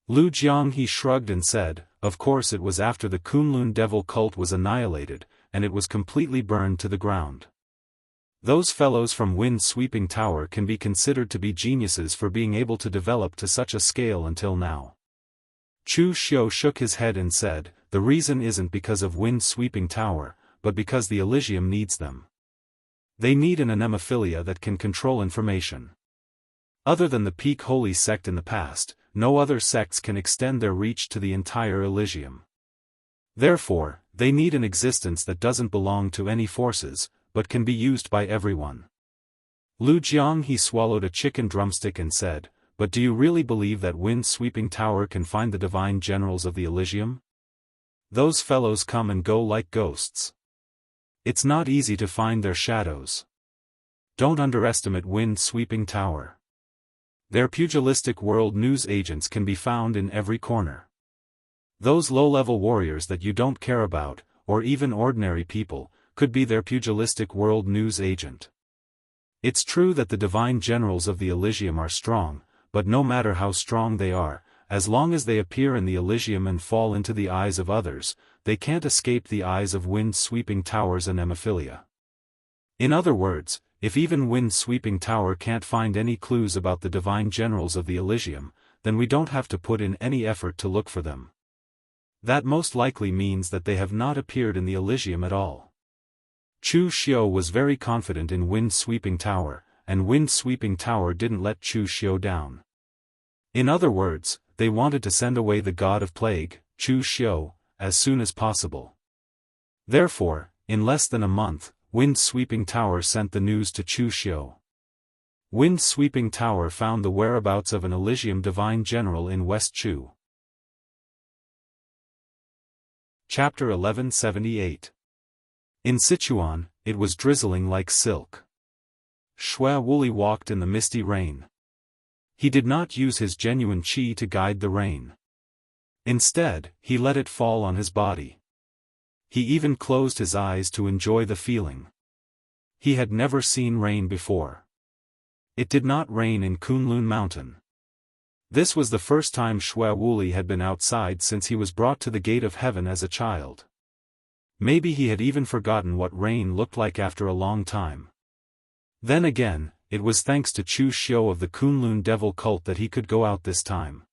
He shrugged and said, "Of course it was after the Kunlun devil cult was annihilated, and it was completely burned to the ground. Those fellows from Wind-Sweeping Tower can be considered to be geniuses for being able to develop to such a scale until now." Chu Xiu shook his head and said, "The reason isn't because of Wind-Sweeping Tower, but because the Elysium needs them. They need an anemophilia that can control information. Other than the peak holy sect in the past, no other sects can extend their reach to the entire Elysium. Therefore, they need an existence that doesn't belong to any forces, but can be used by everyone." He swallowed a chicken drumstick and said, "But do you really believe that Wind-Sweeping Tower can find the divine generals of the Elysium? Those fellows come and go like ghosts. It's not easy to find their shadows. Don't underestimate Wind-Sweeping Tower. Their pugilistic world news agents can be found in every corner. Those low-level warriors that you don't care about, or even ordinary people, could be their pugilistic world news agent. It's true that the divine generals of the Elysium are strong, but no matter how strong they are, as long as they appear in the Elysium and fall into the eyes of others, they can't escape the eyes of Wind-Sweeping Tower's anemophilia. In other words, if even Wind-Sweeping Tower can't find any clues about the divine generals of the Elysium, then we don't have to put in any effort to look for them. That most likely means that they have not appeared in the Elysium at all." Chu Xiu was very confident in Wind-Sweeping Tower, and Wind-Sweeping Tower didn't let Chu Xiu down. In other words, they wanted to send away the god of plague, Chu Xiu, as soon as possible. Therefore, in less than a month, Wind-Sweeping Tower sent the news to Chu Xiu. Wind-Sweeping Tower found the whereabouts of an Elysium divine general in West Chu. Chapter 1178. In Sichuan, it was drizzling like silk. Wuxia walked in the misty rain. He did not use his genuine qi to guide the rain. Instead, he let it fall on his body. He even closed his eyes to enjoy the feeling. He had never seen rain before. It did not rain in Kunlun Mountain. This was the first time Wuxia had been outside since he was brought to the gate of heaven as a child. Maybe he had even forgotten what rain looked like after a long time. Then again, it was thanks to Chu Xiu of the Kunlun devil cult that he could go out this time.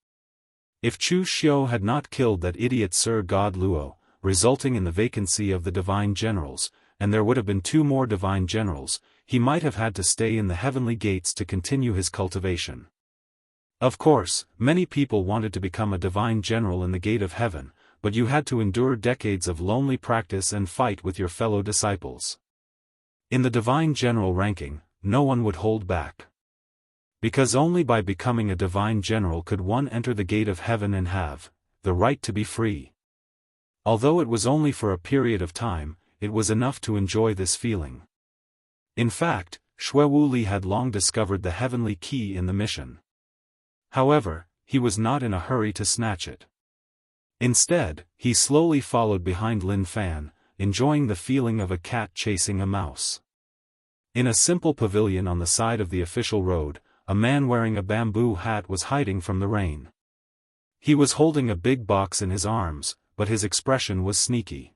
If Chu Xiu had not killed that idiot Sir God Luo, resulting in the vacancy of the divine generals, and there would have been 2 more divine generals, he might have had to stay in the heavenly gates to continue his cultivation. Of course, many people wanted to become a divine general in the gate of heaven, but you had to endure decades of lonely practice and fight with your fellow disciples. In the divine general ranking, no one would hold back. Because only by becoming a divine general could one enter the gate of heaven and have the right to be free. Although it was only for a period of time, it was enough to enjoy this feeling. In fact, Wuxia had long discovered the heavenly key in the mission. However, he was not in a hurry to snatch it. Instead, he slowly followed behind Lin Fan, enjoying the feeling of a cat chasing a mouse. In a simple pavilion on the side of the official road, a man wearing a bamboo hat was hiding from the rain. He was holding a big box in his arms, but his expression was sneaky.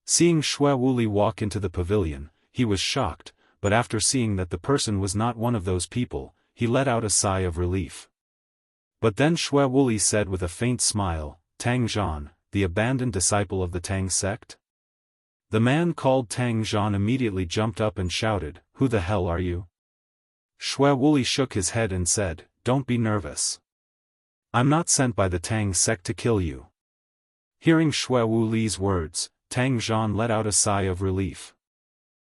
Seeing Wuxia walk into the pavilion, he was shocked, but after seeing that the person was not one of those people, he let out a sigh of relief. But then Wuxia said with a faint smile, "Tang Zhan, the abandoned disciple of the Tang sect? The man called Tang Zhan immediately jumped up and shouted, "Who the hell are you?" SwordWill shook his head and said, "Don't be nervous. I'm not sent by the Tang sect to kill you." Hearing SwordWill's words, Tang Zhan let out a sigh of relief.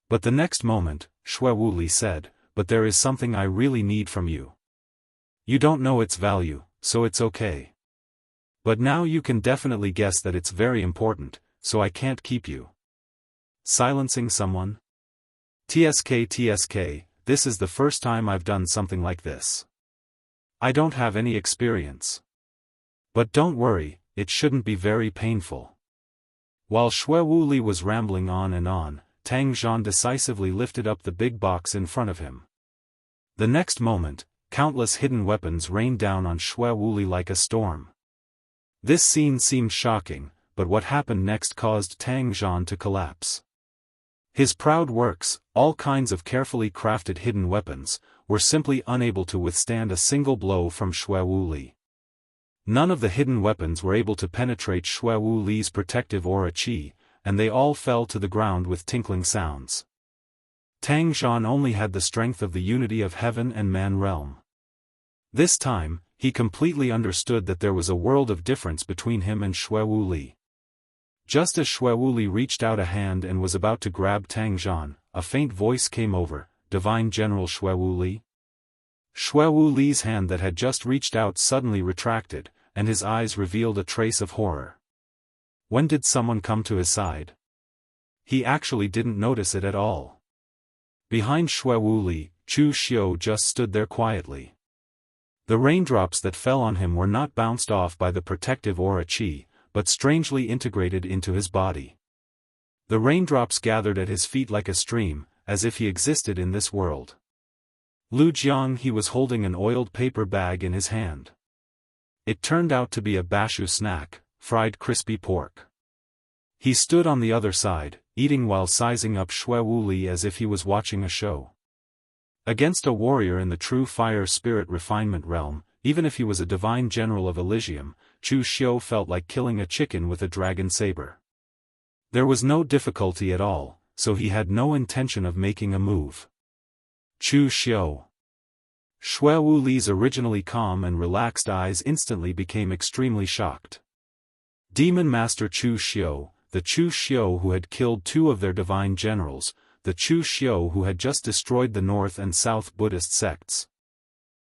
But the next moment, SwordWill said, "But there is something I really need from you. You don't know its value, so it's okay. But now you can definitely guess that it's very important, so I can't keep you silencing someone. TSK, this is the first time I've done something like this. I don't have any experience. But don't worry, it shouldn't be very painful." While SwordWill was rambling on and on, Tang Zhan decisively lifted up the big box in front of him. The next moment, countless hidden weapons rained down on SwordWill like a storm. This scene seemed shocking, but what happened next caused Tang Zhan to collapse. His proud works, all kinds of carefully crafted hidden weapons, were simply unable to withstand a single blow from SwordWill. None of the hidden weapons were able to penetrate SwordWill's protective aura qi, and they all fell to the ground with tinkling sounds. Tang Zhan only had the strength of the unity of heaven and man realm. This time, he completely understood that there was a world of difference between him and SwordWill. Just as SwordWill reached out a hand and was about to grab Tang Zhan, a faint voice came over, "Divine General SwordWill?" SwordWill's hand that had just reached out suddenly retracted, and his eyes revealed a trace of horror. When did someone come to his side? He actually didn't notice it at all. Behind SwordWill, Chu Xiu just stood there quietly. The raindrops that fell on him were not bounced off by the protective aura qi, but strangely integrated into his body. The raindrops gathered at his feet like a stream, as if he existed in this world. Lu Jiang, he was holding an oiled paper bag in his hand. It turned out to be a bashu snack, fried crispy pork. He stood on the other side, eating while sizing up SwordWill as if he was watching a show. Against a warrior in the true fire spirit refinement realm, even if he was a divine general of Elysium, Chu Xiu felt like killing a chicken with a dragon saber. There was no difficulty at all, so he had no intention of making a move. Chu Xiu. SwordWill's originally calm and relaxed eyes instantly became extremely shocked. Demon Master Chu Xiu, the Chu Xiu who had killed two of their divine generals, the Chu Xiu who had just destroyed the North and South Buddhist sects.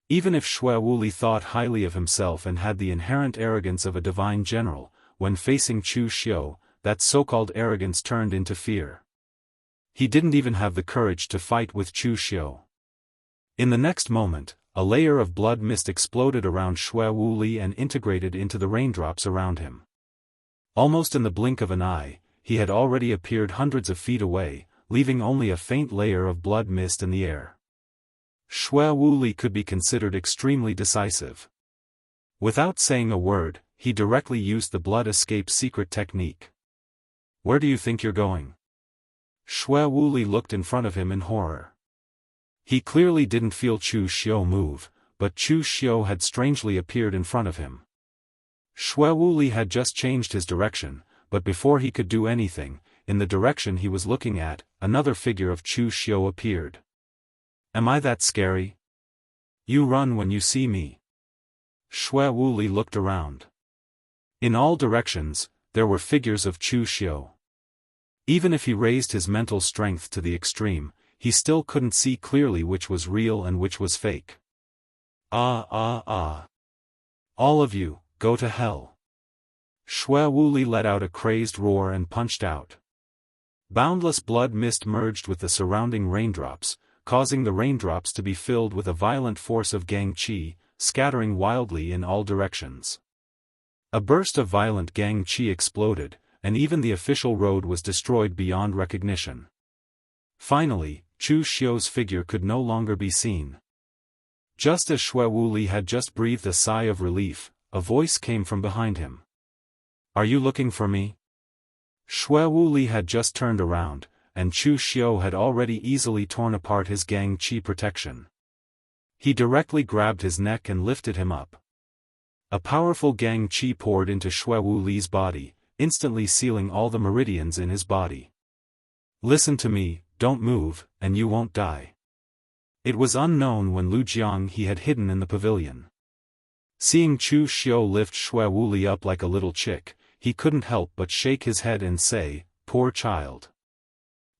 Even if SwordWill thought highly of himself and had the inherent arrogance of a divine general, when facing Chu Xiu, that so-called arrogance turned into fear. He didn't even have the courage to fight with Chu Xiu. In the next moment, a layer of blood mist exploded around SwordWill and integrated into the raindrops around him. Almost in the blink of an eye, he had already appeared hundreds of feet away, leaving only a faint layer of blood mist in the air. SwordWill could be considered extremely decisive. Without saying a word, he directly used the blood escape secret technique. "Where do you think you're going?" SwordWill looked in front of him in horror. He clearly didn't feel Chu Xiu move, but Chu Xiu had strangely appeared in front of him. SwordWill had just changed his direction, but before he could do anything, in the direction he was looking at, another figure of Chu Xiu appeared. "Am I that scary? You run when you see me." SwordWill looked around. In all directions, there were figures of Chu Xiu. Even if he raised his mental strength to the extreme, he still couldn't see clearly which was real and which was fake. All of you, go to hell." SwordWill let out a crazed roar and punched out. Boundless blood mist merged with the surrounding raindrops, causing the raindrops to be filled with a violent force of gang qi, scattering wildly in all directions. A burst of violent gang qi exploded, and even the official road was destroyed beyond recognition. Finally, Chu Xiu's figure could no longer be seen. Just as SwordWill had just breathed a sigh of relief, a voice came from behind him. "Are you looking for me?" SwordWill had just turned around, and Chu Xiu had already easily torn apart his gang qi protection. He directly grabbed his neck and lifted him up. A powerful gang qi poured into SwordWill's body, instantly sealing all the meridians in his body. "Listen to me, don't move, and you won't die." It was unknown when Lu Jianghu had hidden in the pavilion. Seeing Chu Xiu lift Xue Wuli up like a little chick, he couldn't help but shake his head and say, "Poor child."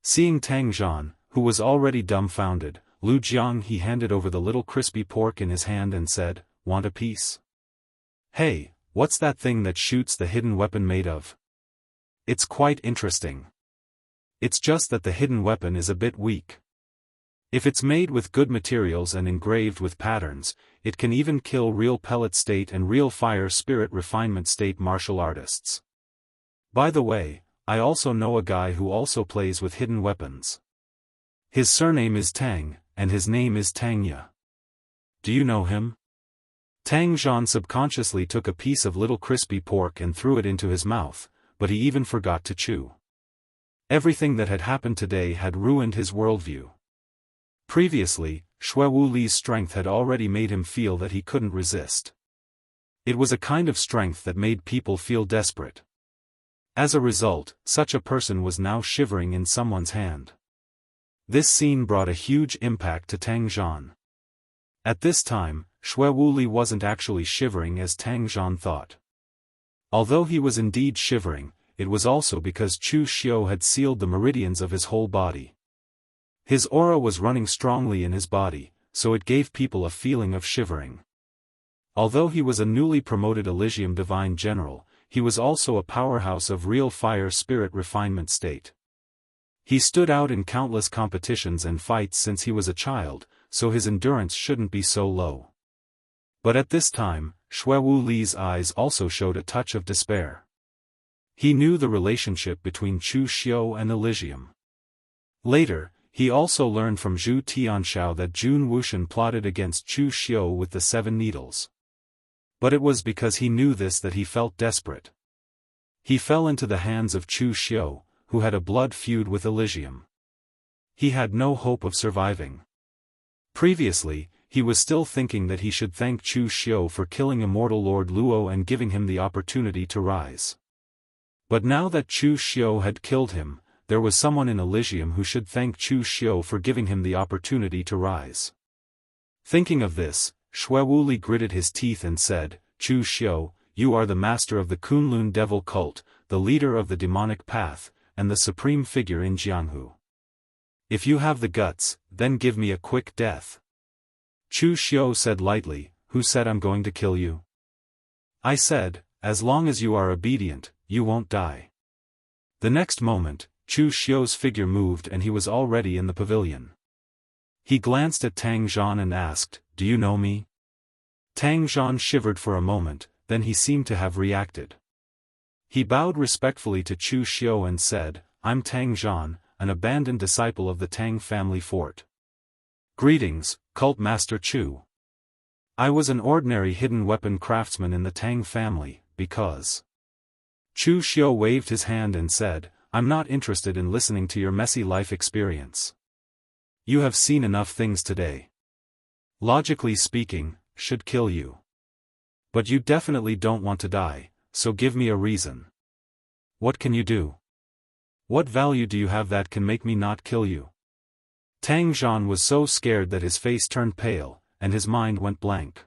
Seeing Tang Zhan, who was already dumbfounded, Lu Jianghu handed over the little crispy pork in his hand and said, "Want a piece?" "Hey, what's that thing that shoots the hidden weapon made of?" "It's quite interesting. It's just that the hidden weapon is a bit weak. If it's made with good materials and engraved with patterns, it can even kill real pellet state and real fire spirit refinement state martial artists. By the way, I also know a guy who also plays with hidden weapons. His surname is Tang, and his name is Tangya. Do you know him?" Tang Zhan subconsciously took a piece of little crispy pork and threw it into his mouth, but he even forgot to chew. Everything that had happened today had ruined his worldview. Previously, Xue Wuli's strength had already made him feel that he couldn't resist. It was a kind of strength that made people feel desperate. As a result, such a person was now shivering in someone's hand. This scene brought a huge impact to Tang Zhan. At this time, Xue Wuli wasn't actually shivering as Tang Zhan thought. Although he was indeed shivering, it was also because Chu Xiu had sealed the meridians of his whole body. His aura was running strongly in his body, so it gave people a feeling of shivering. Although he was a newly promoted Elysium Divine General, he was also a powerhouse of real fire spirit refinement state. He stood out in countless competitions and fights since he was a child, so his endurance shouldn't be so low. But at this time, Xue Wuli's eyes also showed a touch of despair. He knew the relationship between Chu Xiu and Elysium. Later, he also learned from Zhu Tianxiao that Jun Wuxian plotted against Chu Xiu with the 7 needles. But it was because he knew this that he felt desperate. He fell into the hands of Chu Xiu, who had a blood feud with Elysium. He had no hope of surviving. Previously, he was still thinking that he should thank Chu Xiu for killing Immortal Lord Luo and giving him the opportunity to rise. But now that Chu Xiu had killed him, there was someone in Elysium who should thank Chu Xiu for giving him the opportunity to rise. Thinking of this, Xue Wuli gritted his teeth and said, "Chu Xiu, you are the master of the Kunlun devil cult, the leader of the demonic path, and the supreme figure in Jianghu. If you have the guts, then give me a quick death." Chu Xiu said lightly, "Who said I'm going to kill you?" "I said, as long as you are obedient, you won't die." The next moment, Chu Xiu's figure moved and he was already in the pavilion. He glanced at Tang Zhan and asked, "Do you know me?" Tang Zhan shivered for a moment, then he seemed to have reacted. He bowed respectfully to Chu Xiu and said, "I'm Tang Zhan, an abandoned disciple of the Tang family fort." "Greetings, Cult Master Chu. I was an ordinary hidden weapon craftsman in the Tang family, because..." Chu Xiu waved his hand and said, "I'm not interested in listening to your messy life experience. You have seen enough things today. Logically speaking, should kill you. But you definitely don't want to die, so give me a reason. What can you do? What value do you have that can make me not kill you?" Tang Zhan was so scared that his face turned pale, and his mind went blank.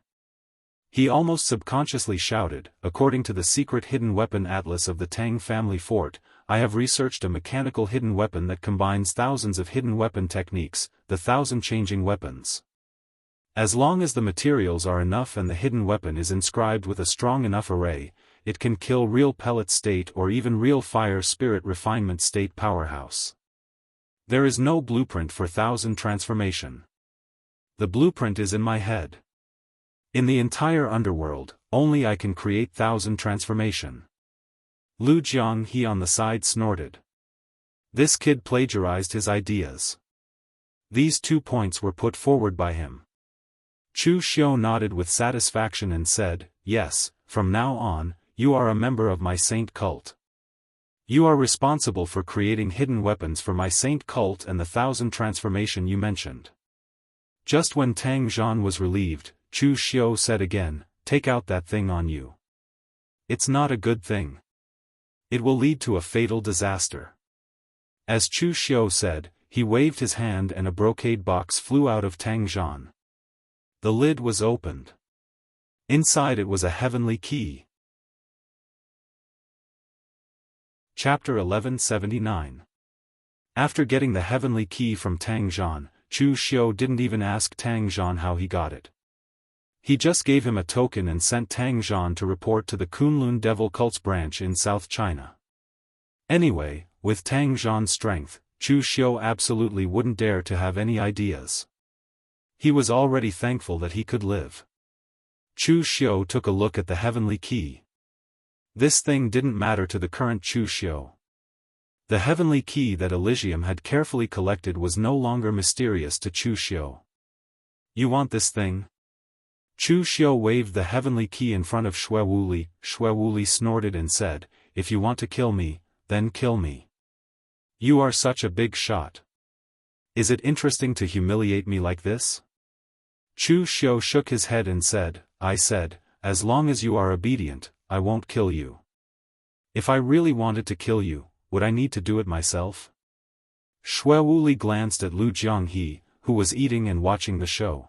He almost subconsciously shouted, "According to the secret hidden weapon atlas of the Tang family fort, I have researched a mechanical hidden weapon that combines thousands of hidden weapon techniques, the 1,000 changing weapons. As long as the materials are enough and the hidden weapon is inscribed with a strong enough array, it can kill real pellet state or even real fire spirit refinement state powerhouse. There is no blueprint for 1,000 transformation. The blueprint is in my head. In the entire underworld, only I can create 1,000 transformation." Lu Jianghu on the side snorted. This kid plagiarized his ideas. These 2 points were put forward by him. Chu Xiu nodded with satisfaction and said, "Yes, from now on, you are a member of my saint cult. You are responsible for creating hidden weapons for my saint cult and the 1,000 transformation you mentioned." Just when Tang Zhan was relieved, Chu Xiu said again, "Take out that thing on you. It's not a good thing. It will lead to a fatal disaster. As Chu Xiu said, he waved his hand and a brocade box flew out of Tang Zhan. The lid was opened. Inside it was a heavenly key. Chapter 1179. After getting the heavenly key from Tang Zhan, Chu Xiu didn't even ask Tang Zhan how he got it. He just gave him a token and sent Tang Zhan to report to the Kunlun Devil Cult's branch in South China. Anyway, with Tang Zhan's strength, Chu Xiu absolutely wouldn't dare to have any ideas. He was already thankful that he could live. Chu Xiu took a look at the heavenly key. This thing didn't matter to the current Chu Xiu. The heavenly key that Elysium had carefully collected was no longer mysterious to Chu Xiu. You want this thing? Chu Xiu waved the heavenly key in front of Xue Wuli. Xue Wuli snorted and said, "If you want to kill me, then kill me. You are such a big shot. Is it interesting to humiliate me like this?" Chu Xiu shook his head and said, "I said, as long as you are obedient, I won't kill you. If I really wanted to kill you, would I need to do it myself?" Xue Wuli glanced at Lu Jianghe, who was eating and watching the show.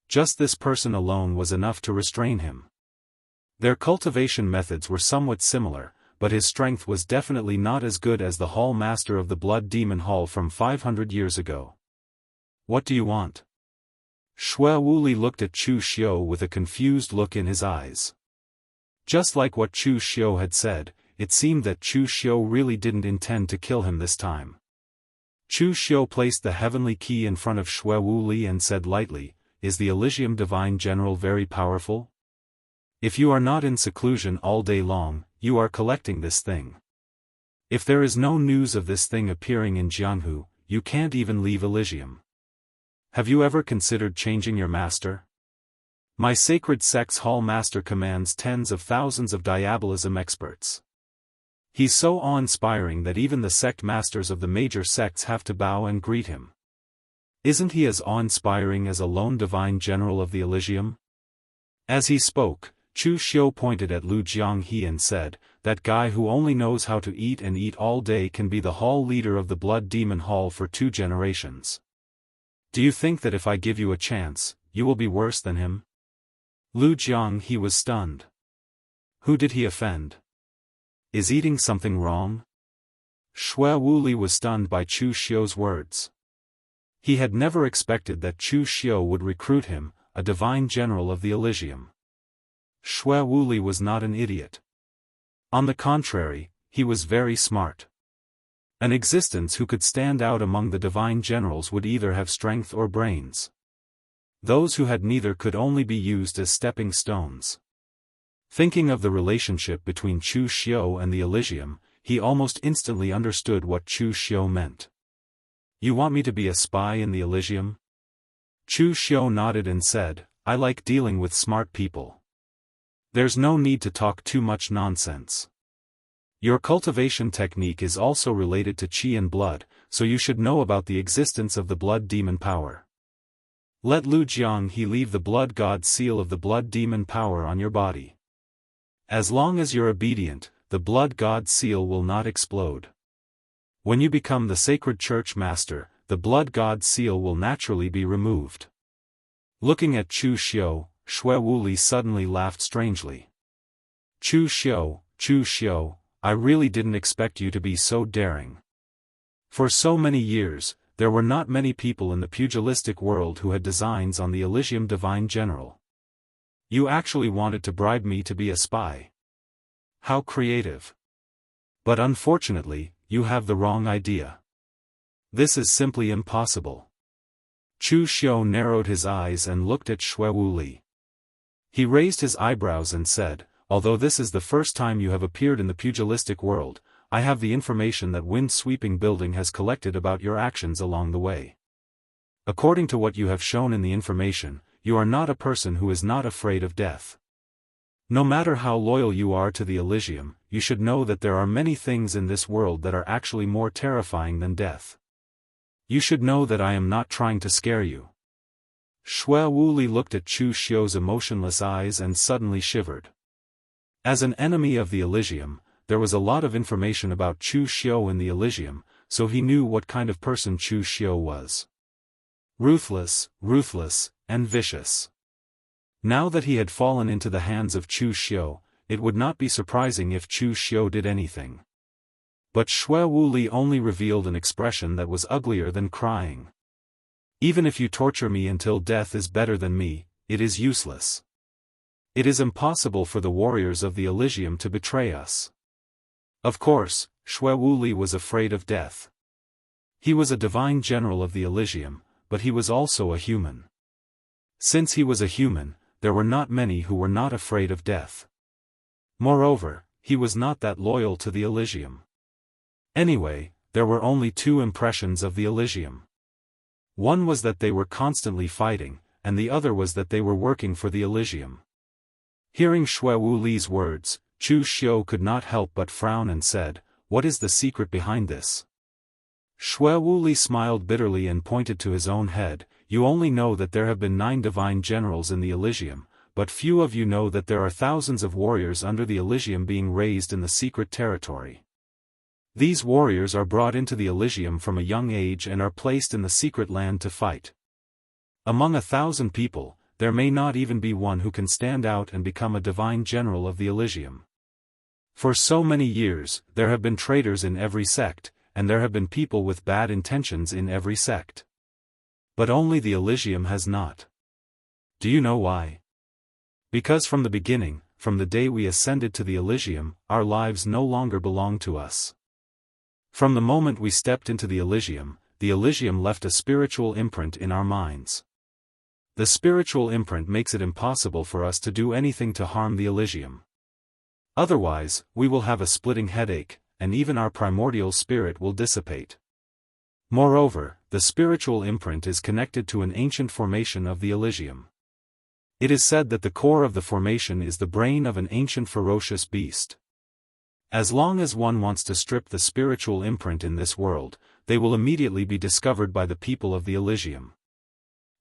Just this person alone was enough to restrain him. Their cultivation methods were somewhat similar, but his strength was definitely not as good as the Hall Master of the Blood Demon Hall from 500 years ago. "What do you want?" Xue Wuli looked at Chu Xiu with a confused look in his eyes. Just like what Chu Xiu had said, it seemed that Chu Xiu really didn't intend to kill him this time. Chu Xiu placed the heavenly key in front of Xue Wuli and said lightly, "Is the Elysium Divine General very powerful? If you are not in seclusion all day long, you are collecting this thing. If there is no news of this thing appearing in Jianghu, you can't even leave Elysium. Have you ever considered changing your master? My sacred sect's Hall Master commands tens of thousands of diabolism experts. He's so awe-inspiring that even the sect masters of the major sects have to bow and greet him. Isn't he as awe-inspiring as a lone divine general of the Elysium?" As he spoke, Chu Xiu pointed at Lu Jianghe and said, "That guy who only knows how to eat and eat all day can be the hall leader of the Blood Demon Hall for 2 generations. Do you think that if I give you a chance, you will be worse than him?" Lu Jianghe was stunned. Who did he offend? Is eating something wrong? Xue Wuli was stunned by Chu Xiu's words. He had never expected that Chu Xiu would recruit him, a divine general of the Elysium. Xue Wuli was not an idiot. On the contrary, he was very smart. An existence who could stand out among the divine generals would either have strength or brains. Those who had neither could only be used as stepping stones. Thinking of the relationship between Chu Xiu and the Elysium, he almost instantly understood what Chu Xiu meant. "You want me to be a spy in the Elysium?" Chu Xiu nodded and said, "I like dealing with smart people. There's no need to talk too much nonsense. Your cultivation technique is also related to qi and blood, so you should know about the existence of the blood demon power. Let Lu Jianghe leave the blood god seal of the blood demon power on your body. As long as you're obedient, the blood god seal will not explode. When you become the sacred church master, the blood god seal will naturally be removed." Looking at Chu Xiu, Xue Wuli suddenly laughed strangely. Chu Xiu, I really didn't expect you to be so daring. For so many years, there were not many people in the pugilistic world who had designs on the Elysium Divine General. You actually wanted to bribe me to be a spy. How creative. But unfortunately, you have the wrong idea. This is simply impossible. Chu Xiu narrowed his eyes and looked at Xue Wuli. He raised his eyebrows and said, "Although this is the first time you have appeared in the pugilistic world, I have the information that Wind-Sweeping Building has collected about your actions along the way. According to what you have shown in the information, you are not a person who is not afraid of death. No matter how loyal you are to the Elysium, you should know that there are many things in this world that are actually more terrifying than death. You should know that I am not trying to scare you." Xue Wuli looked at Chu Xiu's emotionless eyes and suddenly shivered. As an enemy of the Elysium, there was a lot of information about Chu Xiu in the Elysium, so he knew what kind of person Chu Xiu was. Ruthless, and vicious. Now that he had fallen into the hands of Chu Xiu, it would not be surprising if Chu Xiu did anything. But Xue Wuli only revealed an expression that was uglier than crying. Even if you torture me until death is better than me, it is useless. It is impossible for the warriors of the Elysium to betray us. Of course, Xue Wuli was afraid of death. He was a divine general of the Elysium, but he was also a human. Since he was a human, there were not many who were not afraid of death. Moreover, he was not that loyal to the Elysium. Anyway, there were only two impressions of the Elysium. One was that they were constantly fighting, and the other was that they were working for the Elysium. Hearing Xue Wuli's words, Chu Xiu could not help but frown and said, "What is the secret behind this?" Xue Wuli smiled bitterly and pointed to his own head. "You only know that there have been 9 divine generals in the Elysium, but few of you know that there are thousands of warriors under the Elysium being raised in the secret territory. These warriors are brought into the Elysium from a young age and are placed in the secret land to fight. Among 1,000 people, there may not even be one who can stand out and become a divine general of the Elysium. For so many years, there have been traitors in every sect, and there have been people with bad intentions in every sect. But only the Elysium has not. Do you know why? Because from the beginning, from the day we ascended to the Elysium, our lives no longer belong to us. From the moment we stepped into the Elysium left a spiritual imprint in our minds. The spiritual imprint makes it impossible for us to do anything to harm the Elysium. Otherwise, we will have a splitting headache, and even our primordial spirit will dissipate. Moreover, the spiritual imprint is connected to an ancient formation of the Elysium. It is said that the core of the formation is the brain of an ancient ferocious beast. As long as one wants to strip the spiritual imprint in this world, they will immediately be discovered by the people of the Elysium.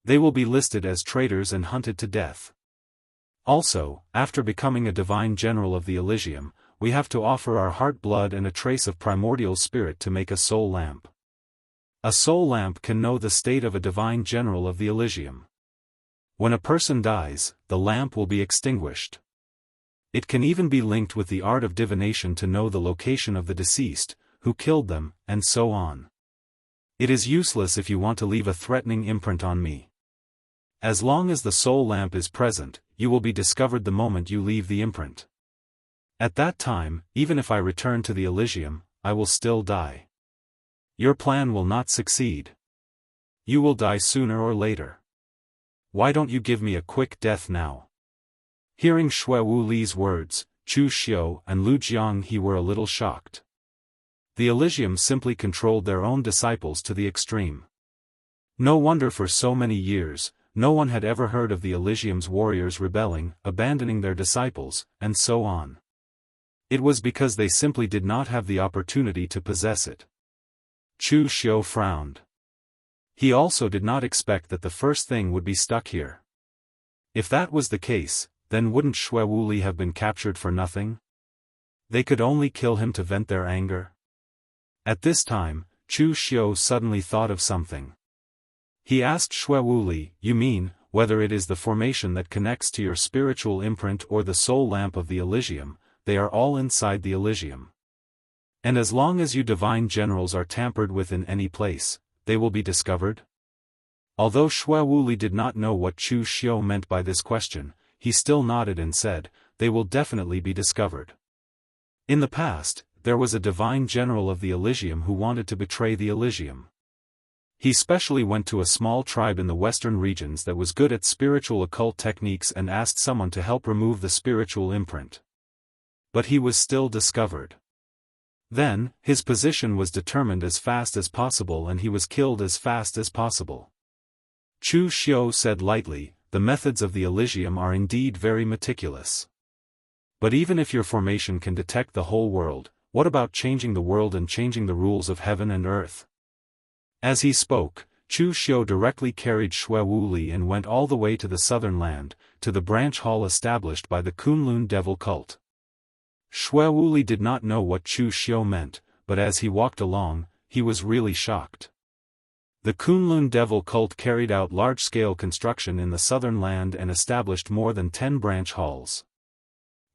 They will be listed as traitors and hunted to death. Also, after becoming a divine general of the Elysium, we have to offer our heart blood and a trace of primordial spirit to make a soul lamp. A soul lamp can know the state of a divine general of the Elysium. When a person dies, the lamp will be extinguished. It can even be linked with the art of divination to know the location of the deceased, who killed them, and so on. It is useless if you want to leave a threatening imprint on me. As long as the soul lamp is present, you will be discovered the moment you leave the imprint. At that time, even if I return to the Elysium, I will still die. Your plan will not succeed. You will die sooner or later. Why don't you give me a quick death now?" Hearing Xue Wuli's words, Chu Xiu and Lu Jianghu were a little shocked. The Elysium simply controlled their own disciples to the extreme. No wonder for so many years, no one had ever heard of the Elysium's warriors rebelling, abandoning their disciples, and so on. It was because they simply did not have the opportunity to possess it. Chu Xiu frowned. He also did not expect that the first thing would be stuck here. If that was the case, then wouldn't Xue Wuli have been captured for nothing? They could only kill him to vent their anger. At this time, Chu Xiu suddenly thought of something. He asked Xue Wuli, "You mean, whether it is the formation that connects to your spiritual imprint or the soul lamp of the Elysium, they are all inside the Elysium. And as long as you divine generals are tampered with in any place, they will be discovered?" Although Xue Wuli did not know what Chu Xiu meant by this question, he still nodded and said, "They will definitely be discovered." In the past, there was a divine general of the Elysium who wanted to betray the Elysium. He specially went to a small tribe in the western regions that was good at spiritual occult techniques and asked someone to help remove the spiritual imprint. But he was still discovered. Then, his position was determined as fast as possible and he was killed as fast as possible. Chu Xiu said lightly, "The methods of the Elysium are indeed very meticulous. But even if your formation can detect the whole world, what about changing the world and changing the rules of heaven and earth?" As he spoke, Chu Xiu directly carried Xue Wuli and went all the way to the southern land, to the branch hall established by the Kunlun devil cult. Wuli did not know what Chu Xiu meant, but as he walked along, he was really shocked. The Kunlun devil cult carried out large-scale construction in the southern land and established more than 10 branch halls.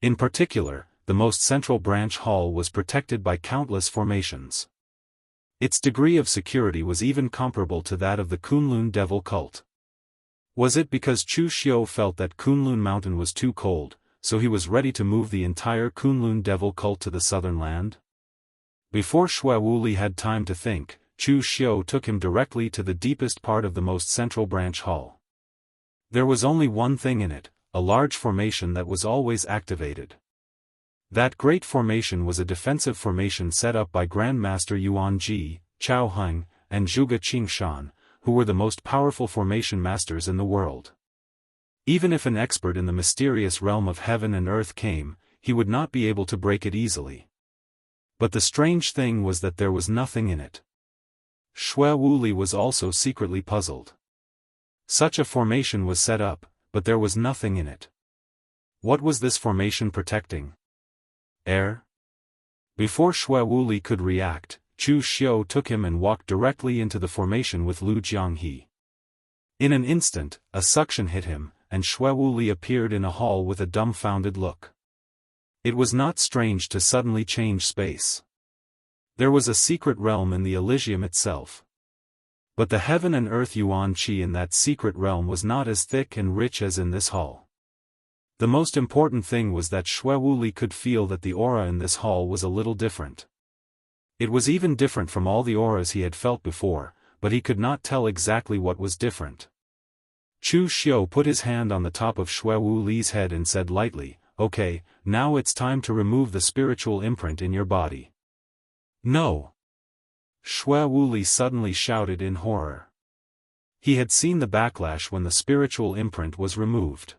In particular, the most central branch hall was protected by countless formations. Its degree of security was even comparable to that of the Kunlun devil cult. Was it because Chu Xiu felt that Kunlun mountain was too cold, so he was ready to move the entire Kunlun devil cult to the southern land? Before Wuli had time to think, Chu Xiu took him directly to the deepest part of the most central branch hall. There was only one thing in it, a large formation that was always activated. That great formation was a defensive formation set up by Grandmaster Yuan Ji, Chao Heng, and Zhuge Qingshan, who were the most powerful formation masters in the world. Even if an expert in the mysterious realm of heaven and earth came, he would not be able to break it easily. But the strange thing was that there was nothing in it. Wuli was also secretly puzzled. Such a formation was set up, but there was nothing in it. What was this formation protecting? Air? Before Wuli could react, Chu Xiu took him and walked directly into the formation with Lu Jianghe. In an instant, a suction hit him, and Wuli appeared in a hall with a dumbfounded look. It was not strange to suddenly change space. There was a secret realm in the Elysium itself. But the heaven and earth Yuan Qi in that secret realm was not as thick and rich as in this hall. The most important thing was that Wuli could feel that the aura in this hall was a little different. It was even different from all the auras he had felt before, but he could not tell exactly what was different. Chu Xiu put his hand on the top of Wuli's head and said lightly, "Okay, now it's time to remove the spiritual imprint in your body." "No!" Wuli suddenly shouted in horror. He had seen the backlash when the spiritual imprint was removed.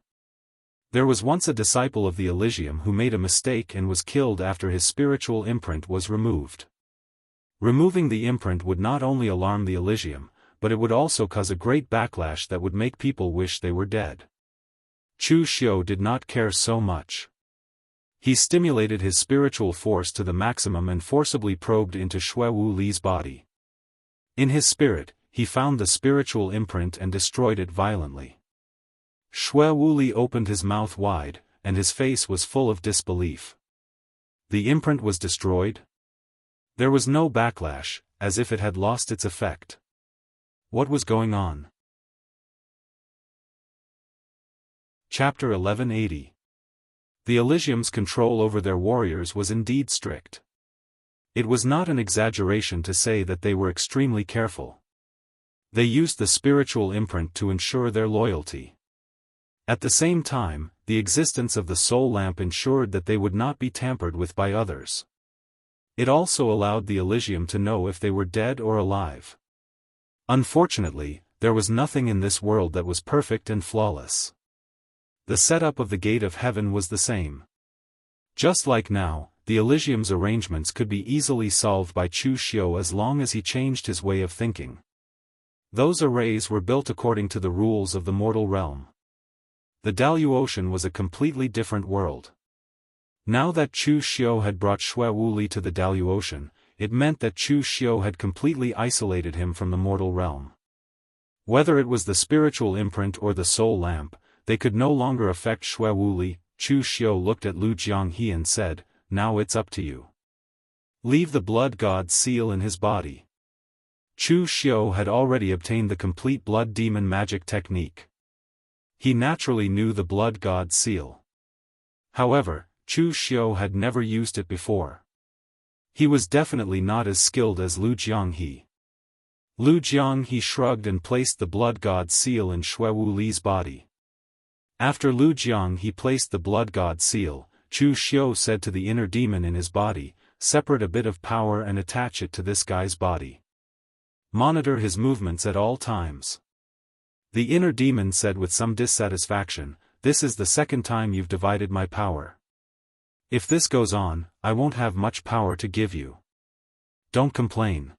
There was once a disciple of the Elysium who made a mistake and was killed after his spiritual imprint was removed. Removing the imprint would not only alarm the Elysium, but it would also cause a great backlash that would make people wish they were dead. Chu Xiu did not care so much. He stimulated his spiritual force to the maximum and forcibly probed into Wuli's body. In his spirit, he found the spiritual imprint and destroyed it violently. Wuli opened his mouth wide, and his face was full of disbelief. The imprint was destroyed? There was no backlash, as if it had lost its effect. What was going on? Chapter 1180. The Elysium's control over their warriors was indeed strict. It was not an exaggeration to say that they were extremely careful. They used the spiritual imprint to ensure their loyalty. At the same time, the existence of the soul lamp ensured that they would not be tampered with by others. It also allowed the Elysium to know if they were dead or alive. Unfortunately, there was nothing in this world that was perfect and flawless. The setup of the Gate of Heaven was the same. Just like now, the Elysium's arrangements could be easily solved by Chu Xiu as long as he changed his way of thinking. Those arrays were built according to the rules of the mortal realm. The Daoist was a completely different world. Now that Chu Xiu had brought Wuli to the Daoist, it meant that Chu Xiu had completely isolated him from the mortal realm. Whether it was the spiritual imprint or the soul lamp, they could no longer affect Wuli. Chu Xiu looked at Lu Jianghe and said, "Now it's up to you. Leave the blood god seal in his body." Chu Xiu had already obtained the complete blood demon magic technique. He naturally knew the blood god seal. However, Chu Xiu had never used it before. He was definitely not as skilled as Lu Jianghe. Lu Jianghe shrugged and placed the blood god seal in Wuli's body. After Lu Jianghe placed the blood god seal, Chu Xiu said to the inner demon in his body, "Separate a bit of power and attach it to this guy's body. Monitor his movements at all times." The inner demon said with some dissatisfaction, "This is the second time you've divided my power. If this goes on, I won't have much power to give you. Don't complain.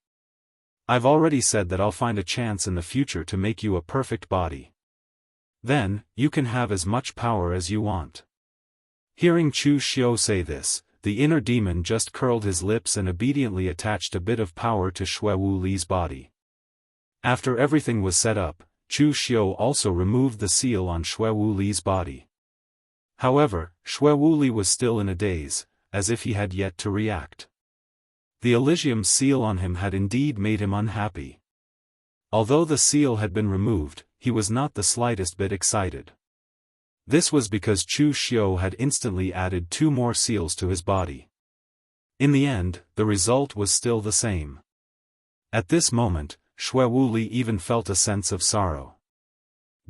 I've already said that I'll find a chance in the future to make you a perfect body. Then, you can have as much power as you want." Hearing Chu Xiu say this, the inner demon just curled his lips and obediently attached a bit of power to Xue Wuli's body. After everything was set up, Chu Xiu also removed the seal on Xue Wuli's body. However, Xue Wuli was still in a daze, as if he had yet to react. The Elysium seal on him had indeed made him unhappy. Although the seal had been removed, he was not the slightest bit excited. This was because Chu Xiu had instantly added 2 more seals to his body. In the end, the result was still the same. At this moment, Xue Wuli even felt a sense of sorrow.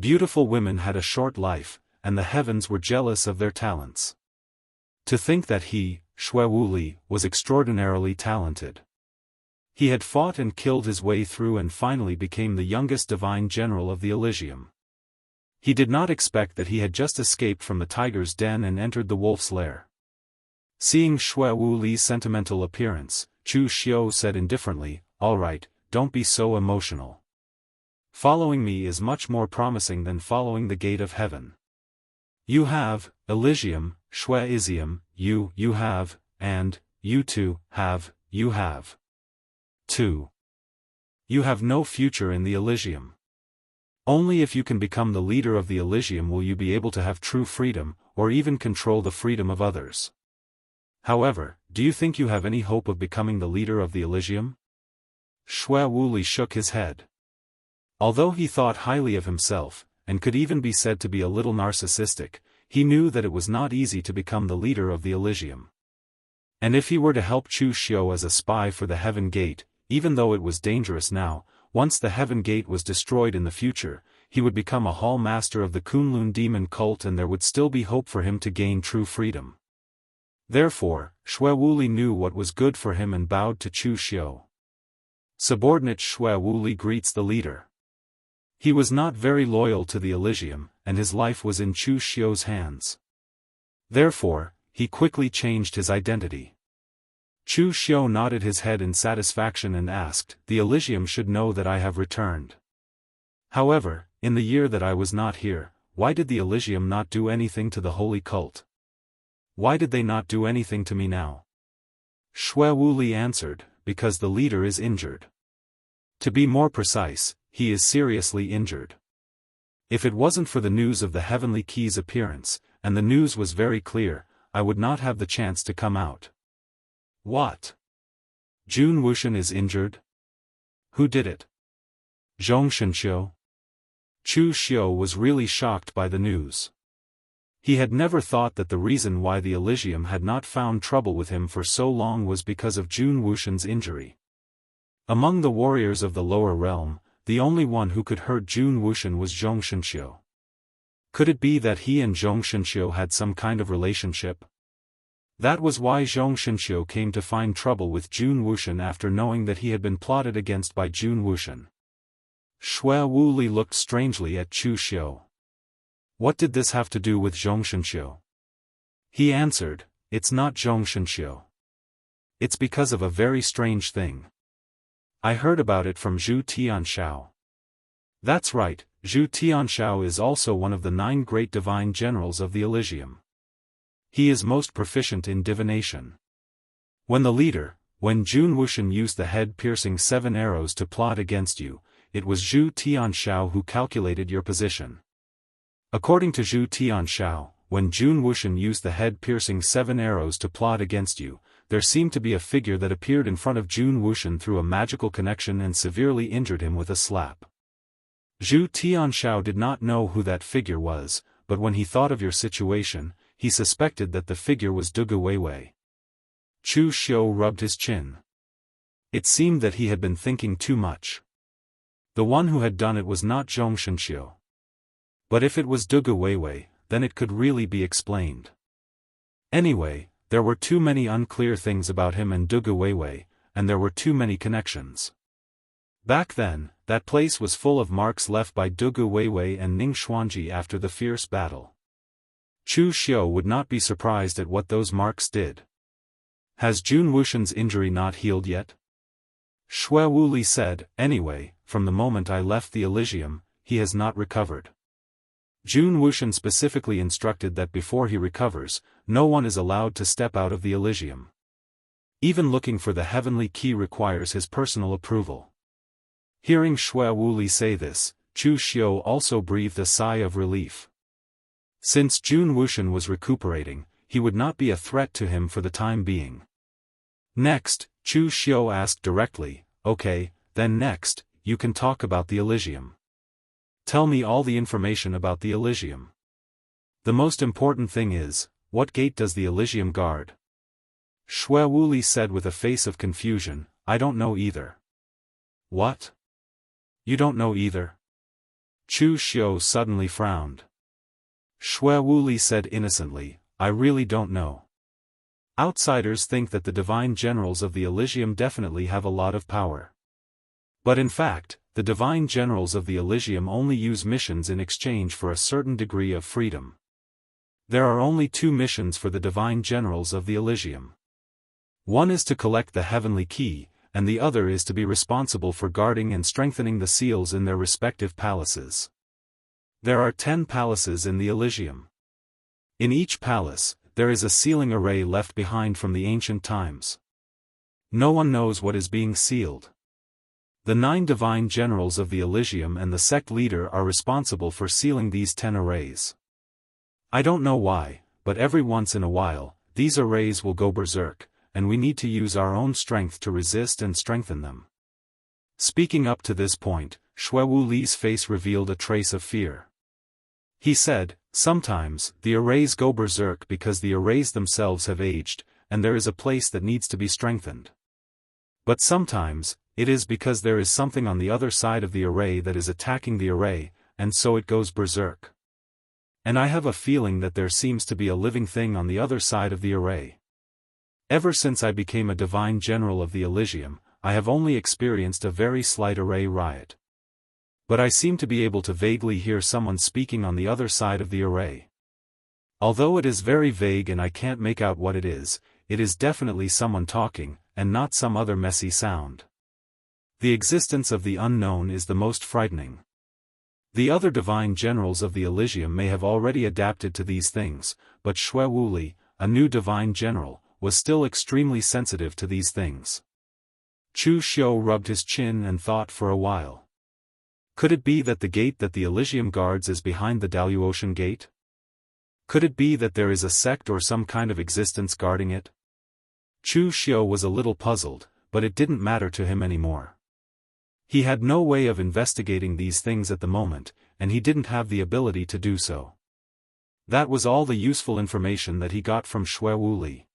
Beautiful women had a short life, and the heavens were jealous of their talents. To think that he, Xue Wuli, was extraordinarily talented. He had fought and killed his way through and finally became the youngest divine general of the Elysium. He did not expect that he had just escaped from the tiger's den and entered the wolf's lair. Seeing Xue Wuli's sentimental appearance, Chu Xiu said indifferently, "All right, don't be so emotional. Following me is much more promising than following the gate of heaven. You have, Elysium, Xue Isium, you have, and, you too, have, you have. 2. You have no future in the Elysium. Only if you can become the leader of the Elysium will you be able to have true freedom, or even control the freedom of others. However, do you think you have any hope of becoming the leader of the Elysium?" Xue Wuli shook his head. Although he thought highly of himself, and could even be said to be a little narcissistic, he knew that it was not easy to become the leader of the Elysium. And if he were to help Chu Xiu as a spy for the Heaven Gate, even though it was dangerous now, once the Heaven Gate was destroyed in the future, he would become a hall master of the Kunlun demon cult and there would still be hope for him to gain true freedom. Therefore, Xue Wuli knew what was good for him and bowed to Chu Xiu. Subordinate Xue Wuli greets the leader. He was not very loyal to the Elysium, and his life was in Chu Xiu's hands. Therefore, he quickly changed his identity. Chu Xiu nodded his head in satisfaction and asked, "The Elysium should know that I have returned. However, in the year that I was not here, why did the Elysium not do anything to the holy cult? Why did they not do anything to me now?" Xue Wuli answered, "Because the leader is injured. To be more precise, he is seriously injured. If it wasn't for the news of the Heavenly Key's appearance, and the news was very clear, I would not have the chance to come out." "What? Jun Wuxian is injured? Who did it? Zhongshanxiu?" Chu Xiu was really shocked by the news. He had never thought that the reason why the Elysium had not found trouble with him for so long was because of Jun Wuxian's injury. Among the warriors of the lower realm, the only one who could hurt Jun Wuxian was Zhongshanxiu. Could it be that he and Zhongshanxiu had some kind of relationship? That was why Zhongshanxiu came to find trouble with Jun Wuxian after knowing that he had been plotted against by Jun Wuxian. Xue Wuli looked strangely at Chu Xiu. What did this have to do with Zhongshanxiu? He answered, "It's not Zhongshanxiu. It's because of a very strange thing. I heard about it from Zhu Tianshao." That's right, Zhu Tianshao is also one of the 9 great divine generals of the Elysium. He is most proficient in divination. When Jun Wuxian used the head-piercing 7 arrows to plot against you, it was Zhu Tianshao who calculated your position. According to Zhu Tianshao, when Jun Wuxian used the head-piercing 7 arrows to plot against you, there seemed to be a figure that appeared in front of Jun Wuxian through a magical connection and severely injured him with a slap. Zhu Tianshao did not know who that figure was, but when he thought of your situation, he suspected that the figure was Dugu Weiwei. Chu Xiu rubbed his chin. It seemed that he had been thinking too much. The one who had done it was not Zhongshanxiu. But if it was Dugu Weiwei, then it could really be explained. Anyway, there were too many unclear things about him and Dugu Weiwei, and there were too many connections. Back then, that place was full of marks left by Dugu Weiwei and Ning Xuanji after the fierce battle. Chu Xiu would not be surprised at what those marks did. Has Jun Wuxian's injury not healed yet? Xue Wuli said, "Anyway, from the moment I left the Elysium, he has not recovered. Jun Wuxian specifically instructed that before he recovers, no one is allowed to step out of the Elysium. Even looking for the heavenly key requires his personal approval. Hearing Xue Wuli say this, Chu Xiu also breathed a sigh of relief. Since Jun Wuxian was recuperating, he would not be a threat to him for the time being. Next, Chu Xiu asked directly, "Okay, then next, you can talk about the Elysium. Tell me all the information about the Elysium. The most important thing is, what gate does the Elysium guard?" Xue Wuli said with a face of confusion, "I don't know either." "What? You don't know either?" Chu Xiu suddenly frowned. Xue Wuli said innocently, "I really don't know. Outsiders think that the divine generals of the Elysium definitely have a lot of power. But in fact, the divine generals of the Elysium only use missions in exchange for a certain degree of freedom. There are only two missions for the divine generals of the Elysium. One is to collect the heavenly key, and the other is to be responsible for guarding and strengthening the seals in their respective palaces. There are 10 palaces in the Elysium. In each palace, there is a sealing array left behind from the ancient times. No one knows what is being sealed. The 9 divine generals of the Elysium and the sect leader are responsible for sealing these 10 arrays. I don't know why, but every once in a while, these arrays will go berserk, and we need to use our own strength to resist and strengthen them." Speaking up to this point, Xue Wuli's face revealed a trace of fear. He said, "Sometimes, the arrays go berserk because the arrays themselves have aged, and there is a place that needs to be strengthened. But sometimes, it is because there is something on the other side of the array that is attacking the array, and so it goes berserk. And I have a feeling that there seems to be a living thing on the other side of the array. Ever since I became a divine general of the Elysium, I have only experienced a very slight array riot. But I seem to be able to vaguely hear someone speaking on the other side of the array. Although it is very vague and I can't make out what it is definitely someone talking, and not some other messy sound. The existence of the unknown is the most frightening. The other divine generals of the Elysium may have already adapted to these things, but Xue Wuli, a new divine general, was still extremely sensitive to these things. Chu Xiu rubbed his chin and thought for a while. Could it be that the gate that the Elysium guards is behind the Daoist gate? Could it be that there is a sect or some kind of existence guarding it? Chu Xiu was a little puzzled, but it didn't matter to him anymore. He had no way of investigating these things at the moment, and he didn't have the ability to do so. That was all the useful information that he got from Xue Wuli.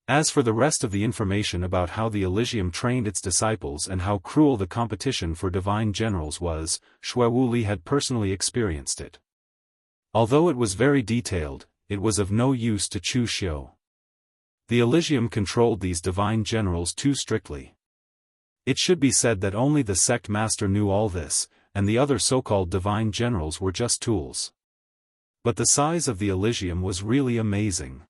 As for the rest of the information about how the Elysium trained its disciples and how cruel the competition for divine generals was, Xue Wuli had personally experienced it. Although it was very detailed, it was of no use to Chu Xiu. The Elysium controlled these divine generals too strictly. It should be said that only the sect master knew all this, and the other so-called divine generals were just tools. But the size of the Elysium was really amazing.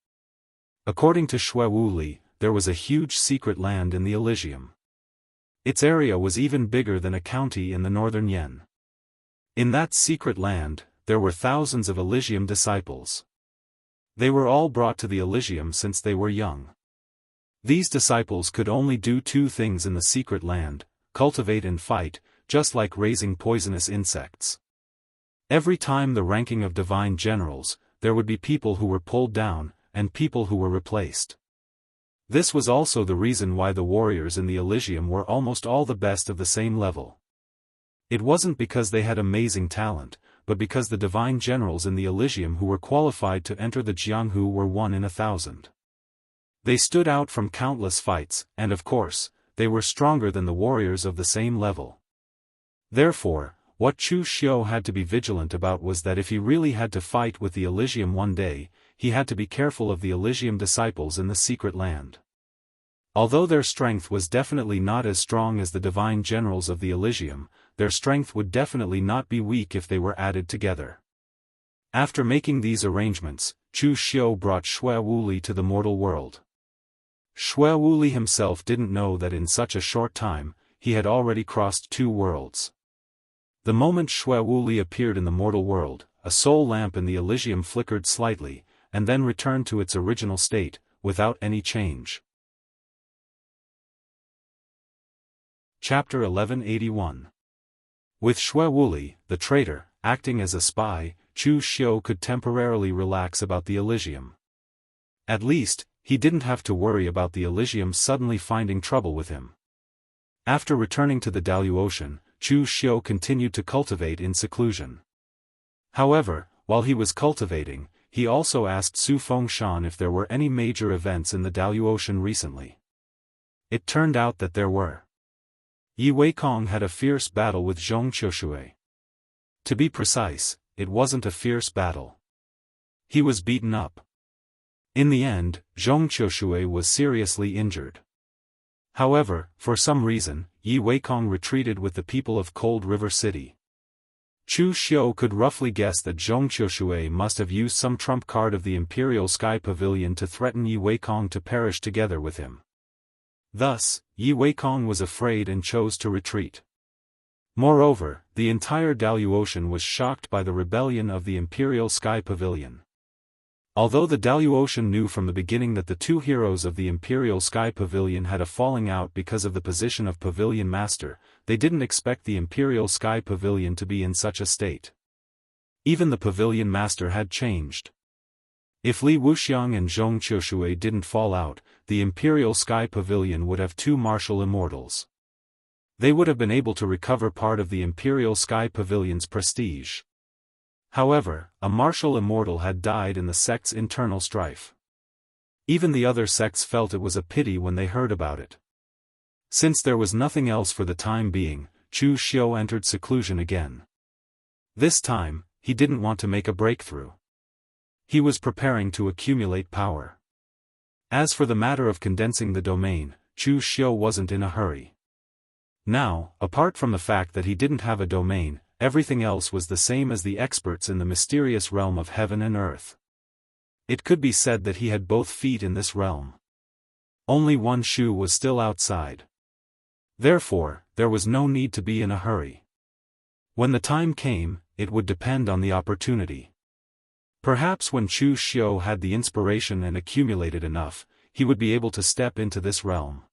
According to Xue Wuli, there was a huge secret land in the Elysium. Its area was even bigger than a county in the northern Yen. In that secret land, there were thousands of Elysium disciples. They were all brought to the Elysium since they were young. These disciples could only do 2 things in the secret land: cultivate and fight, just like raising poisonous insects. Every time the ranking of divine generals, there would be people who were pulled down, and people who were replaced. This was also the reason why the warriors in the Elysium were almost all the best of the same level. It wasn't because they had amazing talent, but because the divine generals in the Elysium who were qualified to enter the Jianghu were 1 in 1,000. They stood out from countless fights, and of course, they were stronger than the warriors of the same level. Therefore, what Chu Xiu had to be vigilant about was that if he really had to fight with the Elysium one day, he had to be careful of the Elysium disciples in the secret land. Although their strength was definitely not as strong as the divine generals of the Elysium, their strength would definitely not be weak if they were added together. After making these arrangements, Chu Xiu brought Xue Wuli to the mortal world. Xue Wuli himself didn't know that in such a short time, he had already crossed 2 worlds. The moment Xue Wuli appeared in the mortal world, a soul lamp in the Elysium flickered slightly, and then returned to its original state, without any change. Chapter 1181. With SwordWill, the traitor, acting as a spy, Chu Xiu could temporarily relax about the Elysium. At least, he didn't have to worry about the Elysium suddenly finding trouble with him. After returning to the Daoist, Chu Xiu continued to cultivate in seclusion. However, while he was cultivating, he also asked Su Fengshan if there were any major events in the Daoist recently. It turned out that there were. Yi Weikong had a fierce battle with Zhong Qiushui. To be precise, it wasn't a fierce battle. He was beaten up. In the end, Zhong Qiushui was seriously injured. However, for some reason, Yi Weikong retreated with the people of Cold River City. Chu Xiu could roughly guess that Zhong Qiushui must have used some trump card of the Imperial Sky Pavilion to threaten Yi Weikong to perish together with him. Thus, Yi Weikong was afraid and chose to retreat. Moreover, the entire Daoist was shocked by the rebellion of the Imperial Sky Pavilion. Although the Daoist knew from the beginning that the two heroes of the Imperial Sky Pavilion had a falling out because of the position of Pavilion Master, they didn't expect the Imperial Sky Pavilion to be in such a state. Even the Pavilion Master had changed. If Li Wuxiang and Zhong Qiushui didn't fall out, the Imperial Sky Pavilion would have two martial immortals. They would have been able to recover part of the Imperial Sky Pavilion's prestige. However, a martial immortal had died in the sect's internal strife. Even the other sects felt it was a pity when they heard about it. Since there was nothing else for the time being, Chu Xiu entered seclusion again. This time, he didn't want to make a breakthrough. He was preparing to accumulate power. As for the matter of condensing the domain, Chu Xiu wasn't in a hurry. Now, apart from the fact that he didn't have a domain, everything else was the same as the experts in the mysterious realm of heaven and earth. It could be said that he had both feet in this realm. Only one shoe was still outside. Therefore, there was no need to be in a hurry. When the time came, it would depend on the opportunity. Perhaps when Chu Xiu had the inspiration and accumulated enough, he would be able to step into this realm.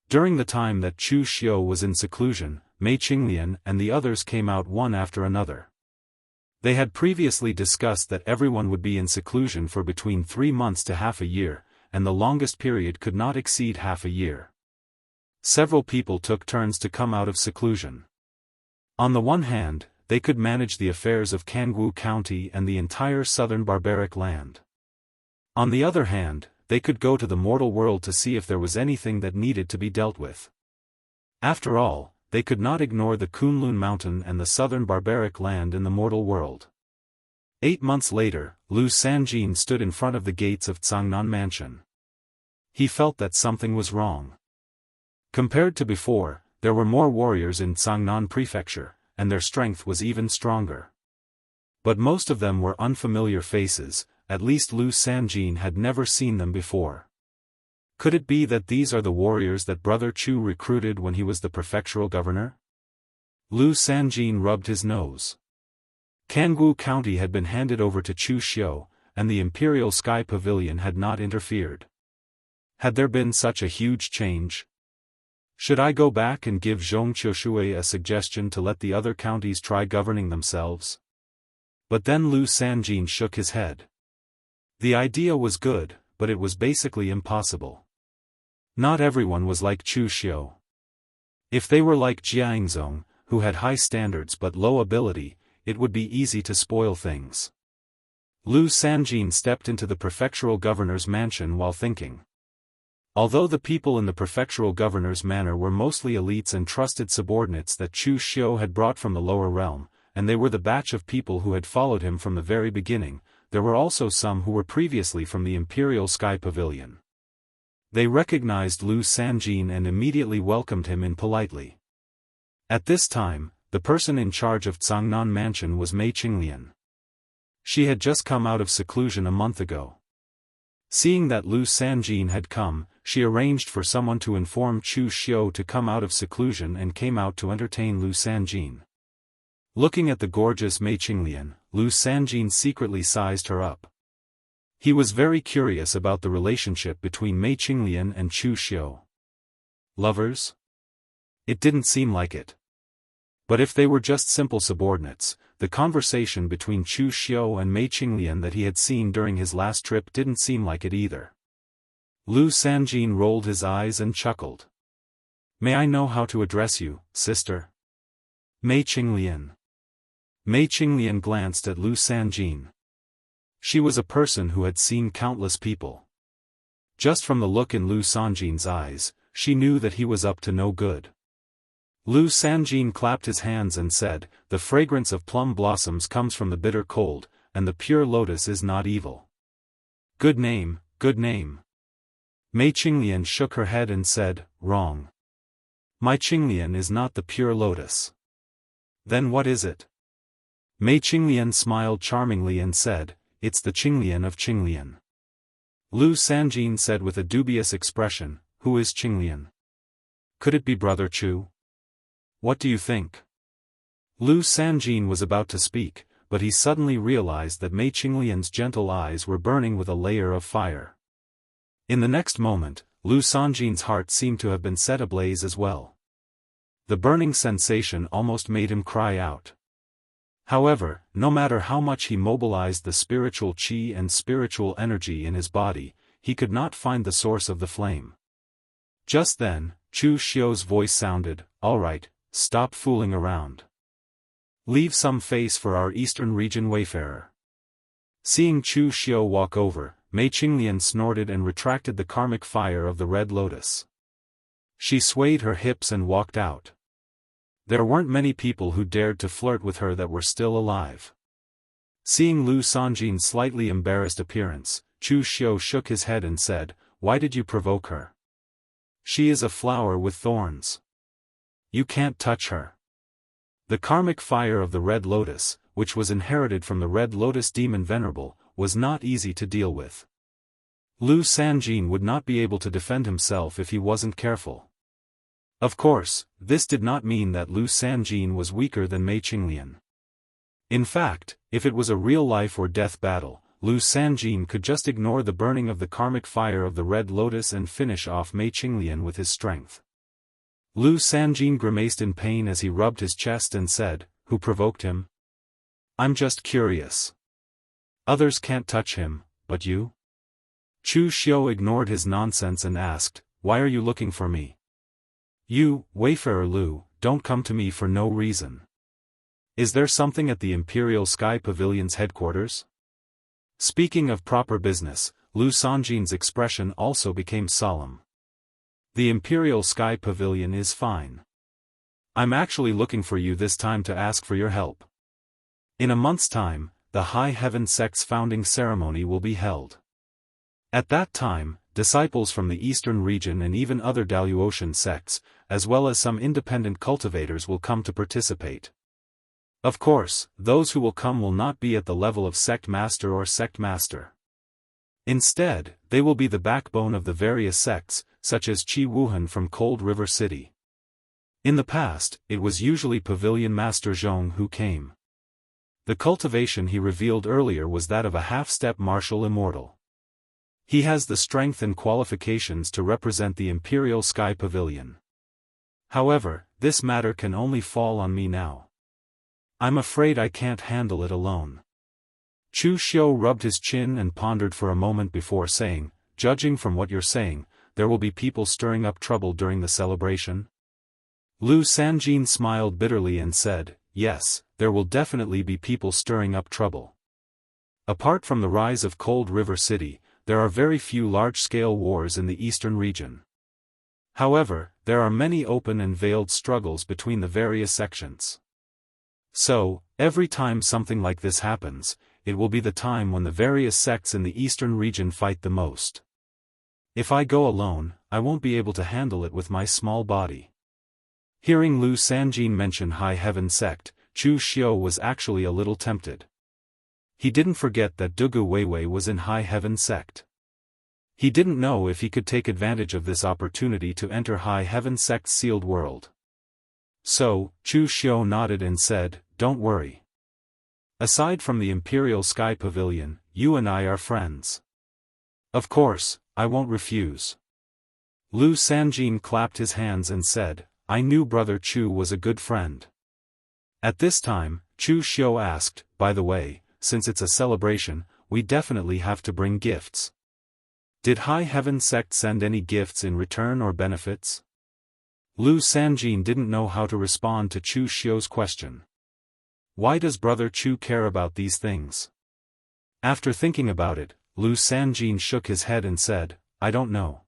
During the time that Chu Xiu was in seclusion, Mei Qinglian and the others came out one after another. They had previously discussed that everyone would be in seclusion for between 3 months to half a year, and the longest period could not exceed half a year. Several people took turns to come out of seclusion. On the one hand, they could manage the affairs of Jianghu County and the entire southern barbaric land. On the other hand, they could go to the mortal world to see if there was anything that needed to be dealt with. After all, they could not ignore the Kunlun Mountain and the southern barbaric land in the mortal world. 8 months later, Lu Sanjin stood in front of the gates of Cangnan Mansion. He felt that something was wrong. Compared to before, there were more warriors in Cangnan Prefecture, and their strength was even stronger. But most of them were unfamiliar faces, at least Lu Sanjin had never seen them before. Could it be that these are the warriors that Brother Chu recruited when he was the prefectural governor? Lu Sanjin rubbed his nose. Jianghu County had been handed over to Chu Xiu, and the Imperial Sky Pavilion had not interfered. Had there been such a huge change? Should I go back and give Zhong Qiushui a suggestion to let the other counties try governing themselves? But then Lu Sanjin shook his head. The idea was good, but it was basically impossible. Not everyone was like Chu Xiu. If they were like Jianghu, who had high standards but low ability, it would be easy to spoil things. Lu Sanjin stepped into the prefectural governor's mansion while thinking. Although the people in the prefectural governor's manor were mostly elites and trusted subordinates that Chu Xiu had brought from the lower realm, and they were the batch of people who had followed him from the very beginning, there were also some who were previously from the Imperial Sky Pavilion. They recognized Lu Sanjin and immediately welcomed him in politely. At this time, the person in charge of Cangnan Mansion was Mei Qinglian. She had just come out of seclusion a month ago. Seeing that Lu Sanjin had come, she arranged for someone to inform Chu Xiu to come out of seclusion and came out to entertain Lu Sanjin. Looking at the gorgeous Mei Qinglian, Lu Sanjin secretly sized her up. He was very curious about the relationship between Mei Qinglian and Chu Xiu. Lovers? It didn't seem like it. But if they were just simple subordinates, the conversation between Chu Xiu and Mei Qinglian that he had seen during his last trip didn't seem like it either. Lu Sanjin rolled his eyes and chuckled. May I know how to address you, sister? Mei Qinglian. Mei Qinglian glanced at Lu Sanjin. She was a person who had seen countless people. Just from the look in Lu Sanjin's eyes, she knew that he was up to no good. Lu Sanjin clapped his hands and said, the fragrance of plum blossoms comes from the bitter cold, and the pure lotus is not evil. Good name, good name. Mei Qinglian shook her head and said, wrong. My Qinglian is not the pure lotus. Then what is it? Mei Qinglian smiled charmingly and said, it's the Qinglian of Qinglian. Lu Sanjin said with a dubious expression, who is Qinglian? Could it be Brother Chu? What do you think? Lu Sanjin was about to speak, but he suddenly realized that Mei Qinglian's gentle eyes were burning with a layer of fire. In the next moment, Lu Sanjin's heart seemed to have been set ablaze as well. The burning sensation almost made him cry out. However, no matter how much he mobilized the spiritual qi and spiritual energy in his body, he could not find the source of the flame. Just then, Chu Xiu's voice sounded, all right, stop fooling around. Leave some face for our eastern region wayfarer. Seeing Chu Xiu walk over, Mei Qinglian snorted and retracted the karmic fire of the red lotus. She swayed her hips and walked out. There weren't many people who dared to flirt with her that were still alive. Seeing Lu Sanjin's slightly embarrassed appearance, Chu Xiu shook his head and said, why did you provoke her? She is a flower with thorns. You can't touch her. The karmic fire of the red lotus, which was inherited from the red lotus demon venerable, was not easy to deal with. Lu Sanjin would not be able to defend himself if he wasn't careful. Of course, this did not mean that Lu Sanjin was weaker than Mei Qinglian. In fact, if it was a real life or death battle, Lu Sanjin could just ignore the burning of the karmic fire of the red lotus and finish off Mei Qinglian with his strength. Lu Sanjin grimaced in pain as he rubbed his chest and said, who provoked him? I'm just curious. Others can't touch him, but you? Chu Xiu ignored his nonsense and asked, why are you looking for me? You, wayfarer Lu, don't come to me for no reason. Is there something at the Imperial Sky Pavilion's headquarters? Speaking of proper business, Lu Sanjin's expression also became solemn. The Imperial Sky Pavilion is fine. I'm actually looking for you this time to ask for your help. In a month's time, the High Heaven Sect's founding ceremony will be held. At that time, disciples from the Eastern region and even other Daoist sects, as well as some independent cultivators will come to participate. Of course, those who will come will not be at the level of sect master or sect master. Instead, they will be the backbone of the various sects, such as Qi Wuhan from Cold River City. In the past, it was usually Pavilion Master Zhong who came. The cultivation he revealed earlier was that of a half-step martial immortal. He has the strength and qualifications to represent the Imperial Sky Pavilion. However, this matter can only fall on me now. I'm afraid I can't handle it alone. Chu Xiu rubbed his chin and pondered for a moment before saying, judging from what you're saying, there will be people stirring up trouble during the celebration? Lu Sanjin smiled bitterly and said, yes, there will definitely be people stirring up trouble. Apart from the rise of Cold River City, there are very few large-scale wars in the eastern region. However, there are many open and veiled struggles between the various sections. So, every time something like this happens, it will be the time when the various sects in the eastern region fight the most. If I go alone, I won't be able to handle it with my small body. Hearing Lu Sanjin mention High Heaven Sect, Chu Xiu was actually a little tempted. He didn't forget that Dugu Weiwei was in High Heaven Sect. He didn't know if he could take advantage of this opportunity to enter High Heaven Sect's sealed world. So, Chu Xiu nodded and said, don't worry. Aside from the Imperial Sky Pavilion, you and I are friends. Of course, I won't refuse. Lu Sanjin clapped his hands and said, I knew Brother Chu was a good friend. At this time, Chu Xiu asked, by the way, since it's a celebration, we definitely have to bring gifts. Did High Heaven sect send any gifts in return or benefits? Lu Sanjin didn't know how to respond to Chu Xiu's question. Why does Brother Chu care about these things? After thinking about it, Lu Sanjin shook his head and said, I don't know.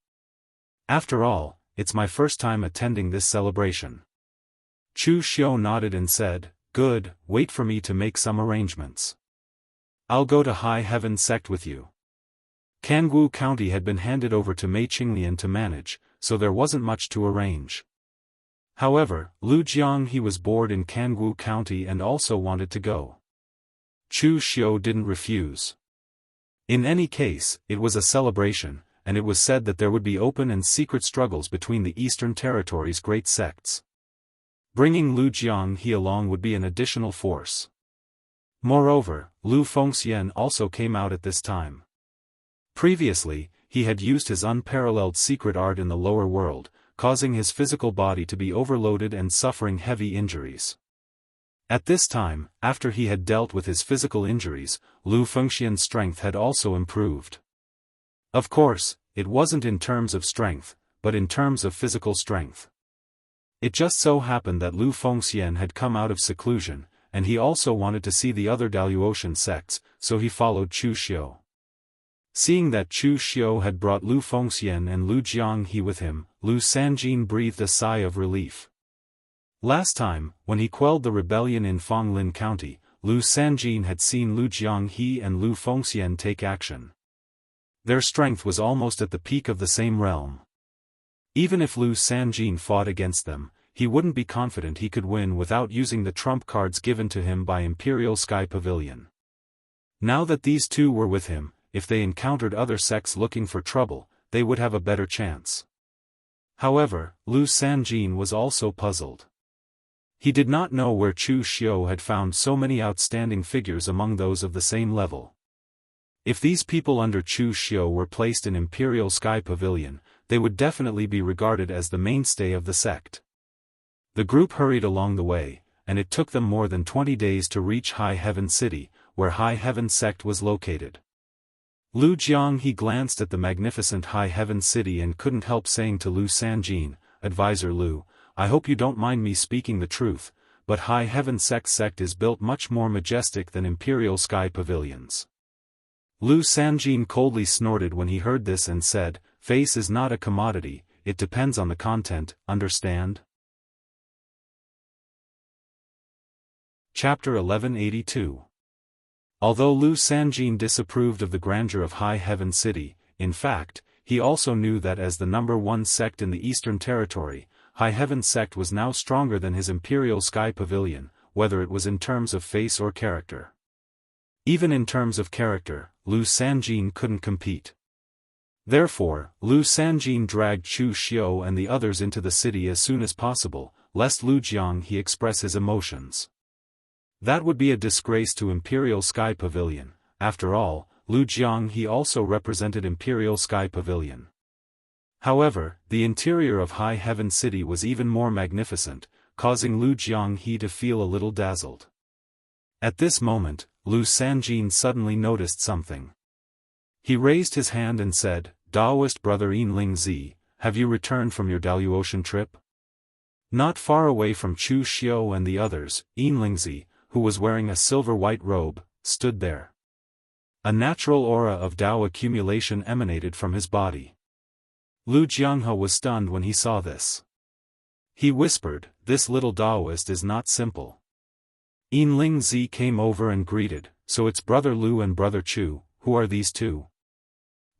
After all, it's my first time attending this celebration. Chu Xiu nodded and said, good, wait for me to make some arrangements. I'll go to High Heaven sect with you. Jianghu County had been handed over to Mei Qinglian to manage, so there wasn't much to arrange. However, Lu Jianghe was bored in Jianghu County and also wanted to go. Chu Xiu didn't refuse. In any case, it was a celebration, and it was said that there would be open and secret struggles between the Eastern Territory's great sects. Bringing Lu Jianghe along would be an additional force. Moreover, Lu Fengxian also came out at this time. Previously, he had used his unparalleled secret art in the lower world, causing his physical body to be overloaded and suffering heavy injuries. At this time, after he had dealt with his physical injuries, Lu Fengxian's strength had also improved. Of course, it wasn't in terms of strength, but in terms of physical strength. It just so happened that Lu Fengxian had come out of seclusion, and he also wanted to see the other Daoist sects, so he followed Chu Xiu. Seeing that Chu Xiu had brought Lu Fengxian and Lu Jianghe with him, Lu Sanjin breathed a sigh of relief. Last time, when he quelled the rebellion in Fenglin County, Lu Sanjin had seen Lu Jianghe and Lu Fengxian take action. Their strength was almost at the peak of the same realm. Even if Lu Sanjin fought against them, he wouldn't be confident he could win without using the trump cards given to him by Imperial Sky Pavilion. Now that these two were with him, if they encountered other sects looking for trouble, they would have a better chance. However, Lu Sanjin was also puzzled. He did not know where Chu Xiu had found so many outstanding figures among those of the same level. If these people under Chu Xiu were placed in Imperial Sky Pavilion, they would definitely be regarded as the mainstay of the sect. The group hurried along the way, and it took them more than 20 days to reach High Heaven City, where High Heaven sect was located. Lu Jianghe glanced at the magnificent High Heaven City and couldn't help saying to Lu Sanjin, Advisor Lu, I hope you don't mind me speaking the truth, but High Heaven sect is built much more majestic than Imperial Sky Pavilions. Lu Sanjin coldly snorted when he heard this and said, Face is not a commodity, it depends on the content, understand? Chapter 1182. Although Lu Sanjin disapproved of the grandeur of High Heaven City, in fact, he also knew that as the #1 sect in the Eastern Territory, High Heaven sect was now stronger than his Imperial Sky Pavilion, whether it was in terms of face or character. Even in terms of character, Lu Sanjin couldn't compete. Therefore, Lu Sanjin dragged Chu Xiu and the others into the city as soon as possible, lest Lu Jianghe express his emotions. That would be a disgrace to Imperial Sky Pavilion. After all, Lu Jianghe also represented Imperial Sky Pavilion. However, the interior of High Heaven City was even more magnificent, causing Lu Jianghe to feel a little dazzled. At this moment, Lu Sanjin suddenly noticed something. He raised his hand and said, Daoist brother Yin Zi, have you returned from your Daoist trip? Not far away from Chu Xiu and the others, Yin Zi, who was wearing a silver-white robe, stood there. A natural aura of Dao accumulation emanated from his body. Lu Jianghe was stunned when he saw this. He whispered, this little Daoist is not simple. Yin Zi came over and greeted, so it's brother Lu and brother Chu, who are these two?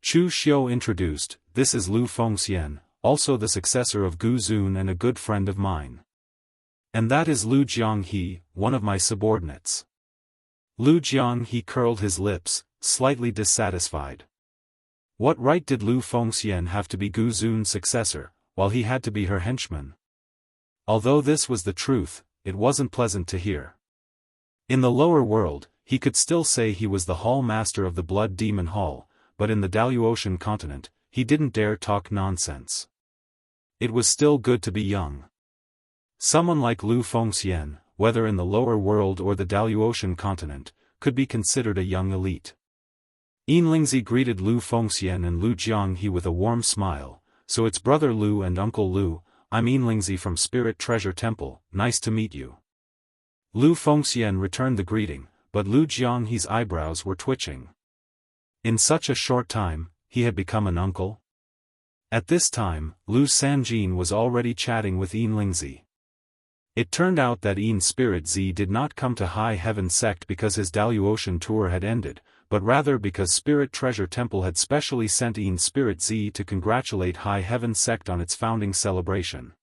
Chu Xiu introduced, this is Lu Fengxian, also the successor of Gu Zun and a good friend of mine. And that is Lu Jianghe, one of my subordinates. Lu Jianghe curled his lips, slightly dissatisfied. What right did Lu Fengxian have to be Gu Zun's successor, while he had to be her henchman? Although this was the truth, it wasn't pleasant to hear. In the lower world, he could still say he was the hall master of the Blood Demon Hall, but in the Daoist continent, he didn't dare talk nonsense. It was still good to be young. Someone like Lu Fengxian, whether in the lower world or the Daoist continent, could be considered a young elite. Yinlingzi greeted Lu Fengxian and Lu Jianghu with a warm smile. "So it's Brother Lu and Uncle Lu, I'm Yinlingzi from Spirit Treasure Temple, nice to meet you." Lu Fengxian returned the greeting, but Lu Jianghu's eyebrows were twitching. In such a short time, he had become an uncle? At this time, Lu Sanjin was already chatting with Yinlingzi. It turned out that Yin Spirit Z did not come to High Heaven Sect because his Daoist tour had ended, but rather because Spirit Treasure Temple had specially sent Yin Spirit Z to congratulate High Heaven Sect on its founding celebration.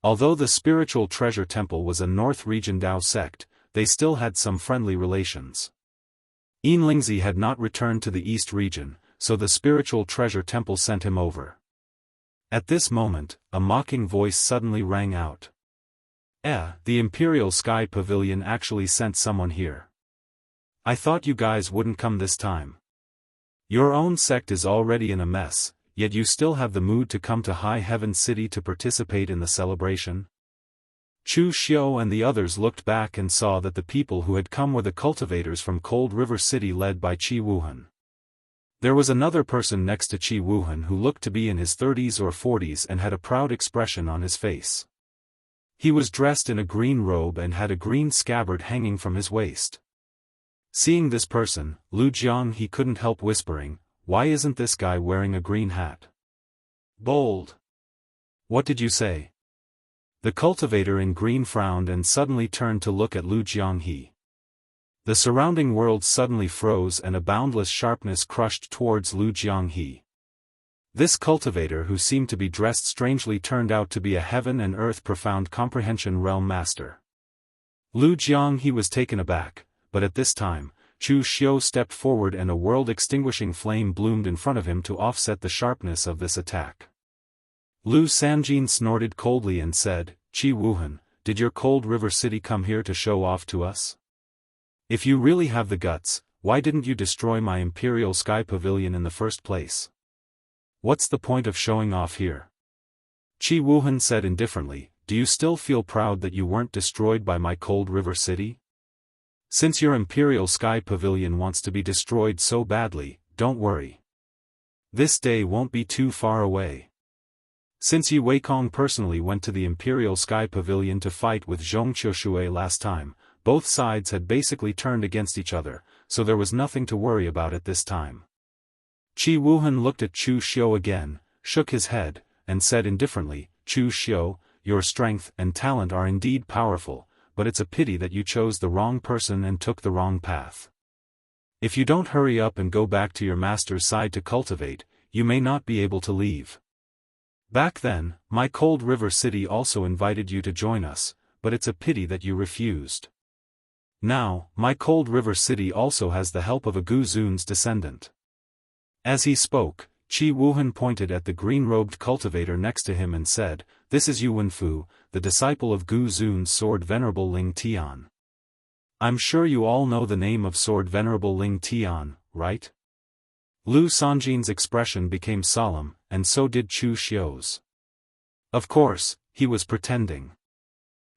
Although the Spiritual Treasure Temple was a North Region Dao sect, they still had some friendly relations. Yinlingzi had not returned to the East Region, so the Spiritual Treasure Temple sent him over. At this moment, a mocking voice suddenly rang out. The Imperial Sky Pavilion actually sent someone here. I thought you guys wouldn't come this time. Your own sect is already in a mess, yet you still have the mood to come to High Heaven City to participate in the celebration?" Chu Xiu and the others looked back and saw that the people who had come were the cultivators from Cold River City led by Qi Wuhan. There was another person next to Qi Wuhan who looked to be in his 30s or 40s and had a proud expression on his face. He was dressed in a green robe and had a green scabbard hanging from his waist. Seeing this person, Lu Jianghu couldn't help whispering, "Why isn't this guy wearing a green hat?" "Bold." "What did you say?" The cultivator in green frowned and suddenly turned to look at Lu Jianghu. The surrounding world suddenly froze and a boundless sharpness crushed towards Lu Jianghu. This cultivator who seemed to be dressed strangely turned out to be a heaven and earth profound comprehension realm master. Lu Jianghu was taken aback, but at this time, Chu Xiu stepped forward and a world-extinguishing flame bloomed in front of him to offset the sharpness of this attack. Lu Sanjin snorted coldly and said, "Qi Wuhan, did your Cold River City come here to show off to us? If you really have the guts, why didn't you destroy my Imperial Sky Pavilion in the first place? What's the point of showing off here?" Qi Wuhan said indifferently, "Do you still feel proud that you weren't destroyed by my Cold River City? Since your Imperial Sky Pavilion wants to be destroyed so badly, don't worry. This day won't be too far away. Since Yi Weikong personally went to the Imperial Sky Pavilion to fight with Zhong Qiushui last time, both sides had basically turned against each other, so there was nothing to worry about at this time." Qi Wuhan looked at Chu Xiu again, shook his head, and said indifferently, "Chu Xiu, your strength and talent are indeed powerful, but it's a pity that you chose the wrong person and took the wrong path. If you don't hurry up and go back to your master's side to cultivate, you may not be able to leave. Back then, my Cold River City also invited you to join us, but it's a pity that you refused. Now, my Cold River City also has the help of a Gu Zun's descendant." As he spoke, Qi Wuhan pointed at the green-robed cultivator next to him and said, "This is Yu Wenfu, the disciple of Gu Zun's sword Venerable Ling Tian. I'm sure you all know the name of sword Venerable Ling Tian, right?" Lu Sanjin's expression became solemn, and so did Chu Xiu's. Of course, he was pretending.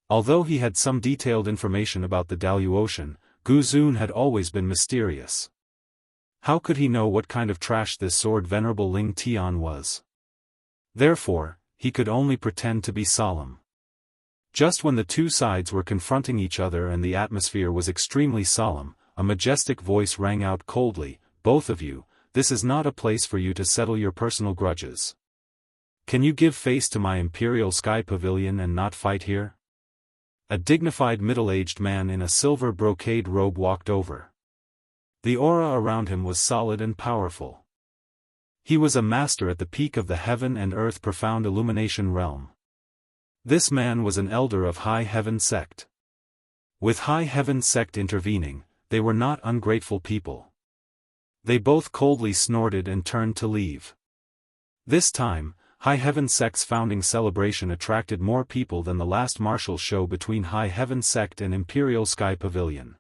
Although he had some detailed information about the Daoist, Gu Zun had always been mysterious. How could he know what kind of trash this sword Venerable Ling Tian was? Therefore, he could only pretend to be solemn. Just when the two sides were confronting each other and the atmosphere was extremely solemn, a majestic voice rang out coldly, "Both of you, this is not a place for you to settle your personal grudges. Can you give face to my Imperial Sky Pavilion and not fight here?" A dignified middle-aged man in a silver brocade robe walked over. The aura around him was solid and powerful. He was a master at the peak of the heaven and earth profound illumination realm. This man was an elder of High Heaven Sect. With High Heaven Sect intervening, they were not ungrateful people. They both coldly snorted and turned to leave. This time, High Heaven Sect's founding celebration attracted more people than the last martial show between High Heaven Sect and Imperial Sky Pavilion.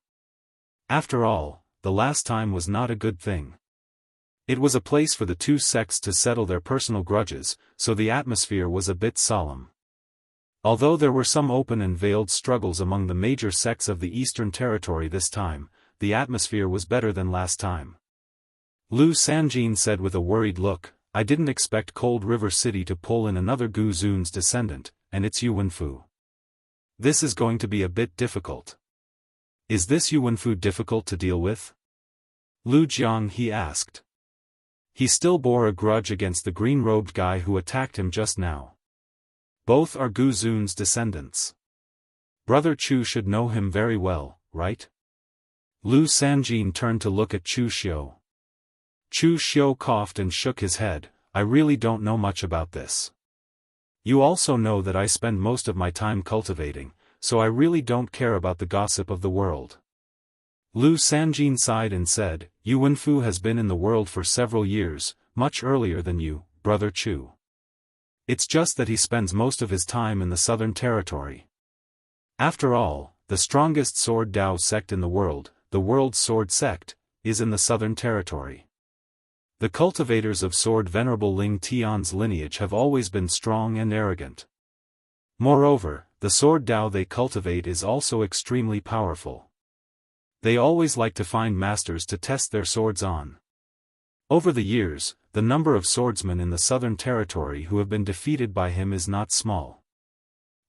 After all, the last time was not a good thing. It was a place for the two sects to settle their personal grudges, so the atmosphere was a bit solemn. Although there were some open and veiled struggles among the major sects of the Eastern Territory this time, the atmosphere was better than last time. Lu Sanjin said with a worried look, "I didn't expect Cold River City to pull in another Gu Zun's descendant, and it's Yuanfu. This is going to be a bit difficult." "Is this Yuanfu difficult to deal with?" Lu Jiang he asked. He still bore a grudge against the green-robed guy who attacked him just now. Both are Gu Zun's descendants. Brother Chu should know him very well, right? Lu Sanjin turned to look at Chu Xiu. Chu Xiu coughed and shook his head. "I really don't know much about this. You also know that I spend most of my time cultivating, so I really don't care about the gossip of the world." Lu Sanjin sighed and said, "Yuanfu has been in the world for several years, much earlier than you, Brother Chu. It's just that he spends most of his time in the Southern Territory. After all, the strongest sword Dao sect in the world, the World's Sword Sect, is in the Southern Territory. The cultivators of sword Venerable Ling Tian's lineage have always been strong and arrogant. Moreover, the sword Dao they cultivate is also extremely powerful. They always like to find masters to test their swords on. Over the years, the number of swordsmen in the Southern Territory who have been defeated by him is not small.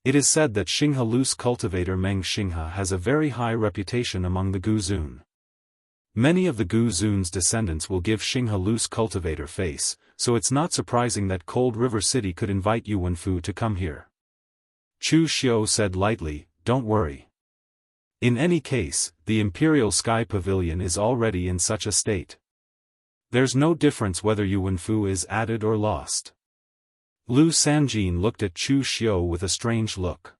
It is said that Xinghe Lu's cultivator Meng Xinghe has a very high reputation among the Gu Zun. Many of the Gu Zun's descendants will give Xinghe Lu's cultivator face, so it's not surprising that Cold River City could invite Yuanfu to come here." Chu Xiu said lightly, "Don't worry. In any case, the Imperial Sky Pavilion is already in such a state. There's no difference whether Yuanfu is added or lost." Lu Sanjin looked at Chu Xiu with a strange look.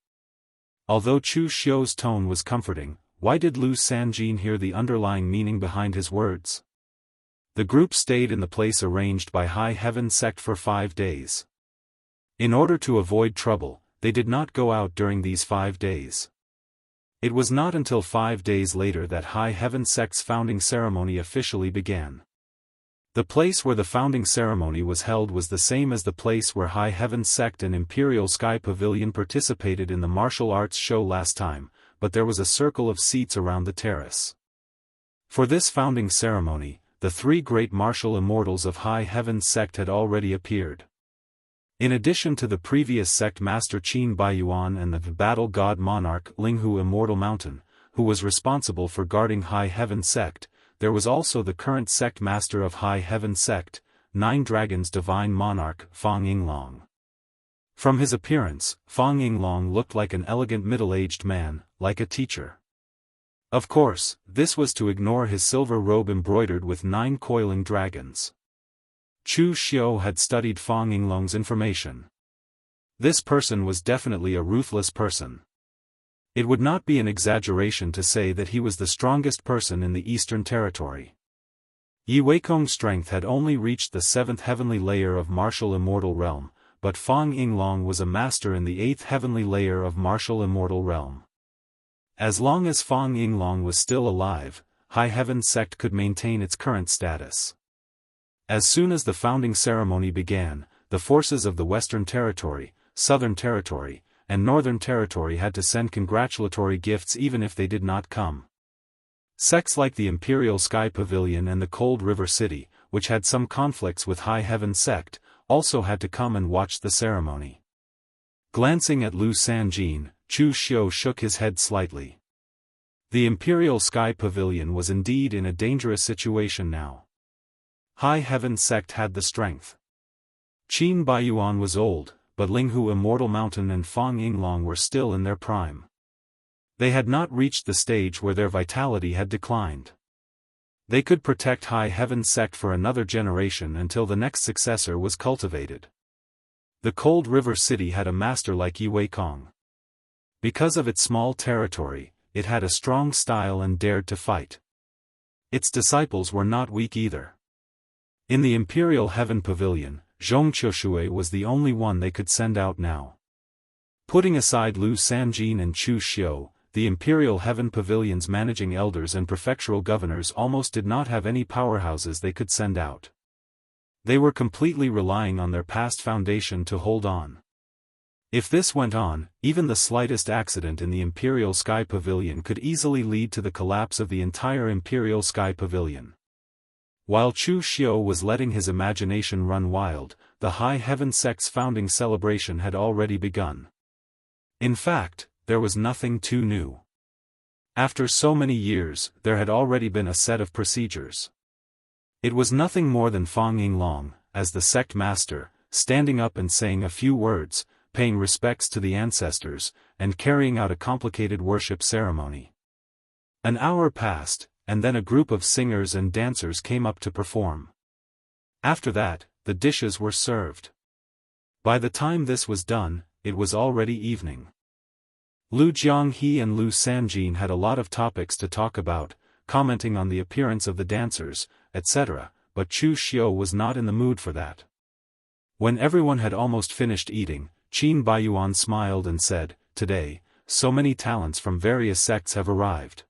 Although Chu Xiu's tone was comforting, why did Lu Sanjin hear the underlying meaning behind his words? The group stayed in the place arranged by High Heaven Sect for 5 days. In order to avoid trouble, they did not go out during these 5 days. It was not until 5 days later that High Heaven Sect's founding ceremony officially began. The place where the founding ceremony was held was the same as the place where High Heaven Sect and Imperial Sky Pavilion participated in the martial arts show last time, but there was a circle of seats around the terrace. For this founding ceremony, the 3 great martial immortals of High Heaven Sect had already appeared. In addition to the previous sect master Qin Baiyuan and the battle god monarch Linghu Immortal Mountain, who was responsible for guarding High Heaven Sect, there was also the current sect master of High Heaven Sect, 9 Dragons Divine Monarch Fang Yinglong. From his appearance, Fang Yinglong looked like an elegant middle-aged man, like a teacher. Of course, this was to ignore his silver robe embroidered with 9 coiling dragons. Chu Xiu had studied Fang Yinglong's information. This person was definitely a ruthless person. It would not be an exaggeration to say that he was the strongest person in the Eastern Territory. Yi Weikong's strength had only reached the 7th heavenly layer of martial immortal realm, but Fang Yinglong was a master in the 8th heavenly layer of martial immortal realm. As long as Fang Yinglong was still alive, High Heaven Sect could maintain its current status. As soon as the founding ceremony began, the forces of the Western Territory, Southern Territory, and Northern Territory had to send congratulatory gifts even if they did not come. Sects like the Imperial Sky Pavilion and the Cold River City, which had some conflicts with High Heaven Sect, also had to come and watch the ceremony. Glancing at Lu Sanjin, Chu Xiu shook his head slightly. The Imperial Sky Pavilion was indeed in a dangerous situation now. High Heaven Sect had the strength. Qin Baiyuan was old, but Linghu Immortal Mountain and Fang Yinglong were still in their prime. They had not reached the stage where their vitality had declined. They could protect High Heaven Sect for another generation until the next successor was cultivated. The Cold River City had a master like Yi Weikong. Because of its small territory, it had a strong style and dared to fight. Its disciples were not weak either. In the Imperial Heaven Pavilion, Zhong Qiushui was the only one they could send out now. Putting aside Lu Sanjin and Chu Xiu, the Imperial Heaven Pavilion's managing elders and prefectural governors almost did not have any powerhouses they could send out. They were completely relying on their past foundation to hold on. If this went on, even the slightest accident in the Imperial Sky Pavilion could easily lead to the collapse of the entire Imperial Sky Pavilion. While Chu Xiu was letting his imagination run wild, the High Heaven Sect's founding celebration had already begun. In fact, there was nothing too new. After so many years, there had already been a set of procedures. It was nothing more than Fang Yinglong, as the sect master, standing up and saying a few words, paying respects to the ancestors, and carrying out a complicated worship ceremony. An hour passed, and then a group of singers and dancers came up to perform. After that, the dishes were served. By the time this was done, it was already evening. Lu Jianghe and Lu Sanjin had a lot of topics to talk about, commenting on the appearance of the dancers, etc., but Chu Xiu was not in the mood for that. When everyone had almost finished eating, Qin Baiyuan smiled and said, "Today, so many talents from various sects have arrived.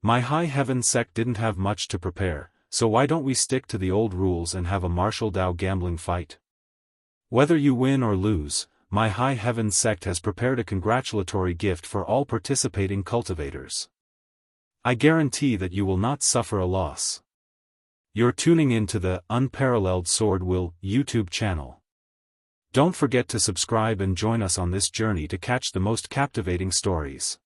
My High Heaven sect didn't have much to prepare, so why don't we stick to the old rules and have a martial Dao gambling fight? Whether you win or lose, my High Heaven sect has prepared a congratulatory gift for all participating cultivators. I guarantee that you will not suffer a loss." You're tuning in to the Unparalleled SwordWill YouTube channel. Don't forget to subscribe and join us on this journey to catch the most captivating stories.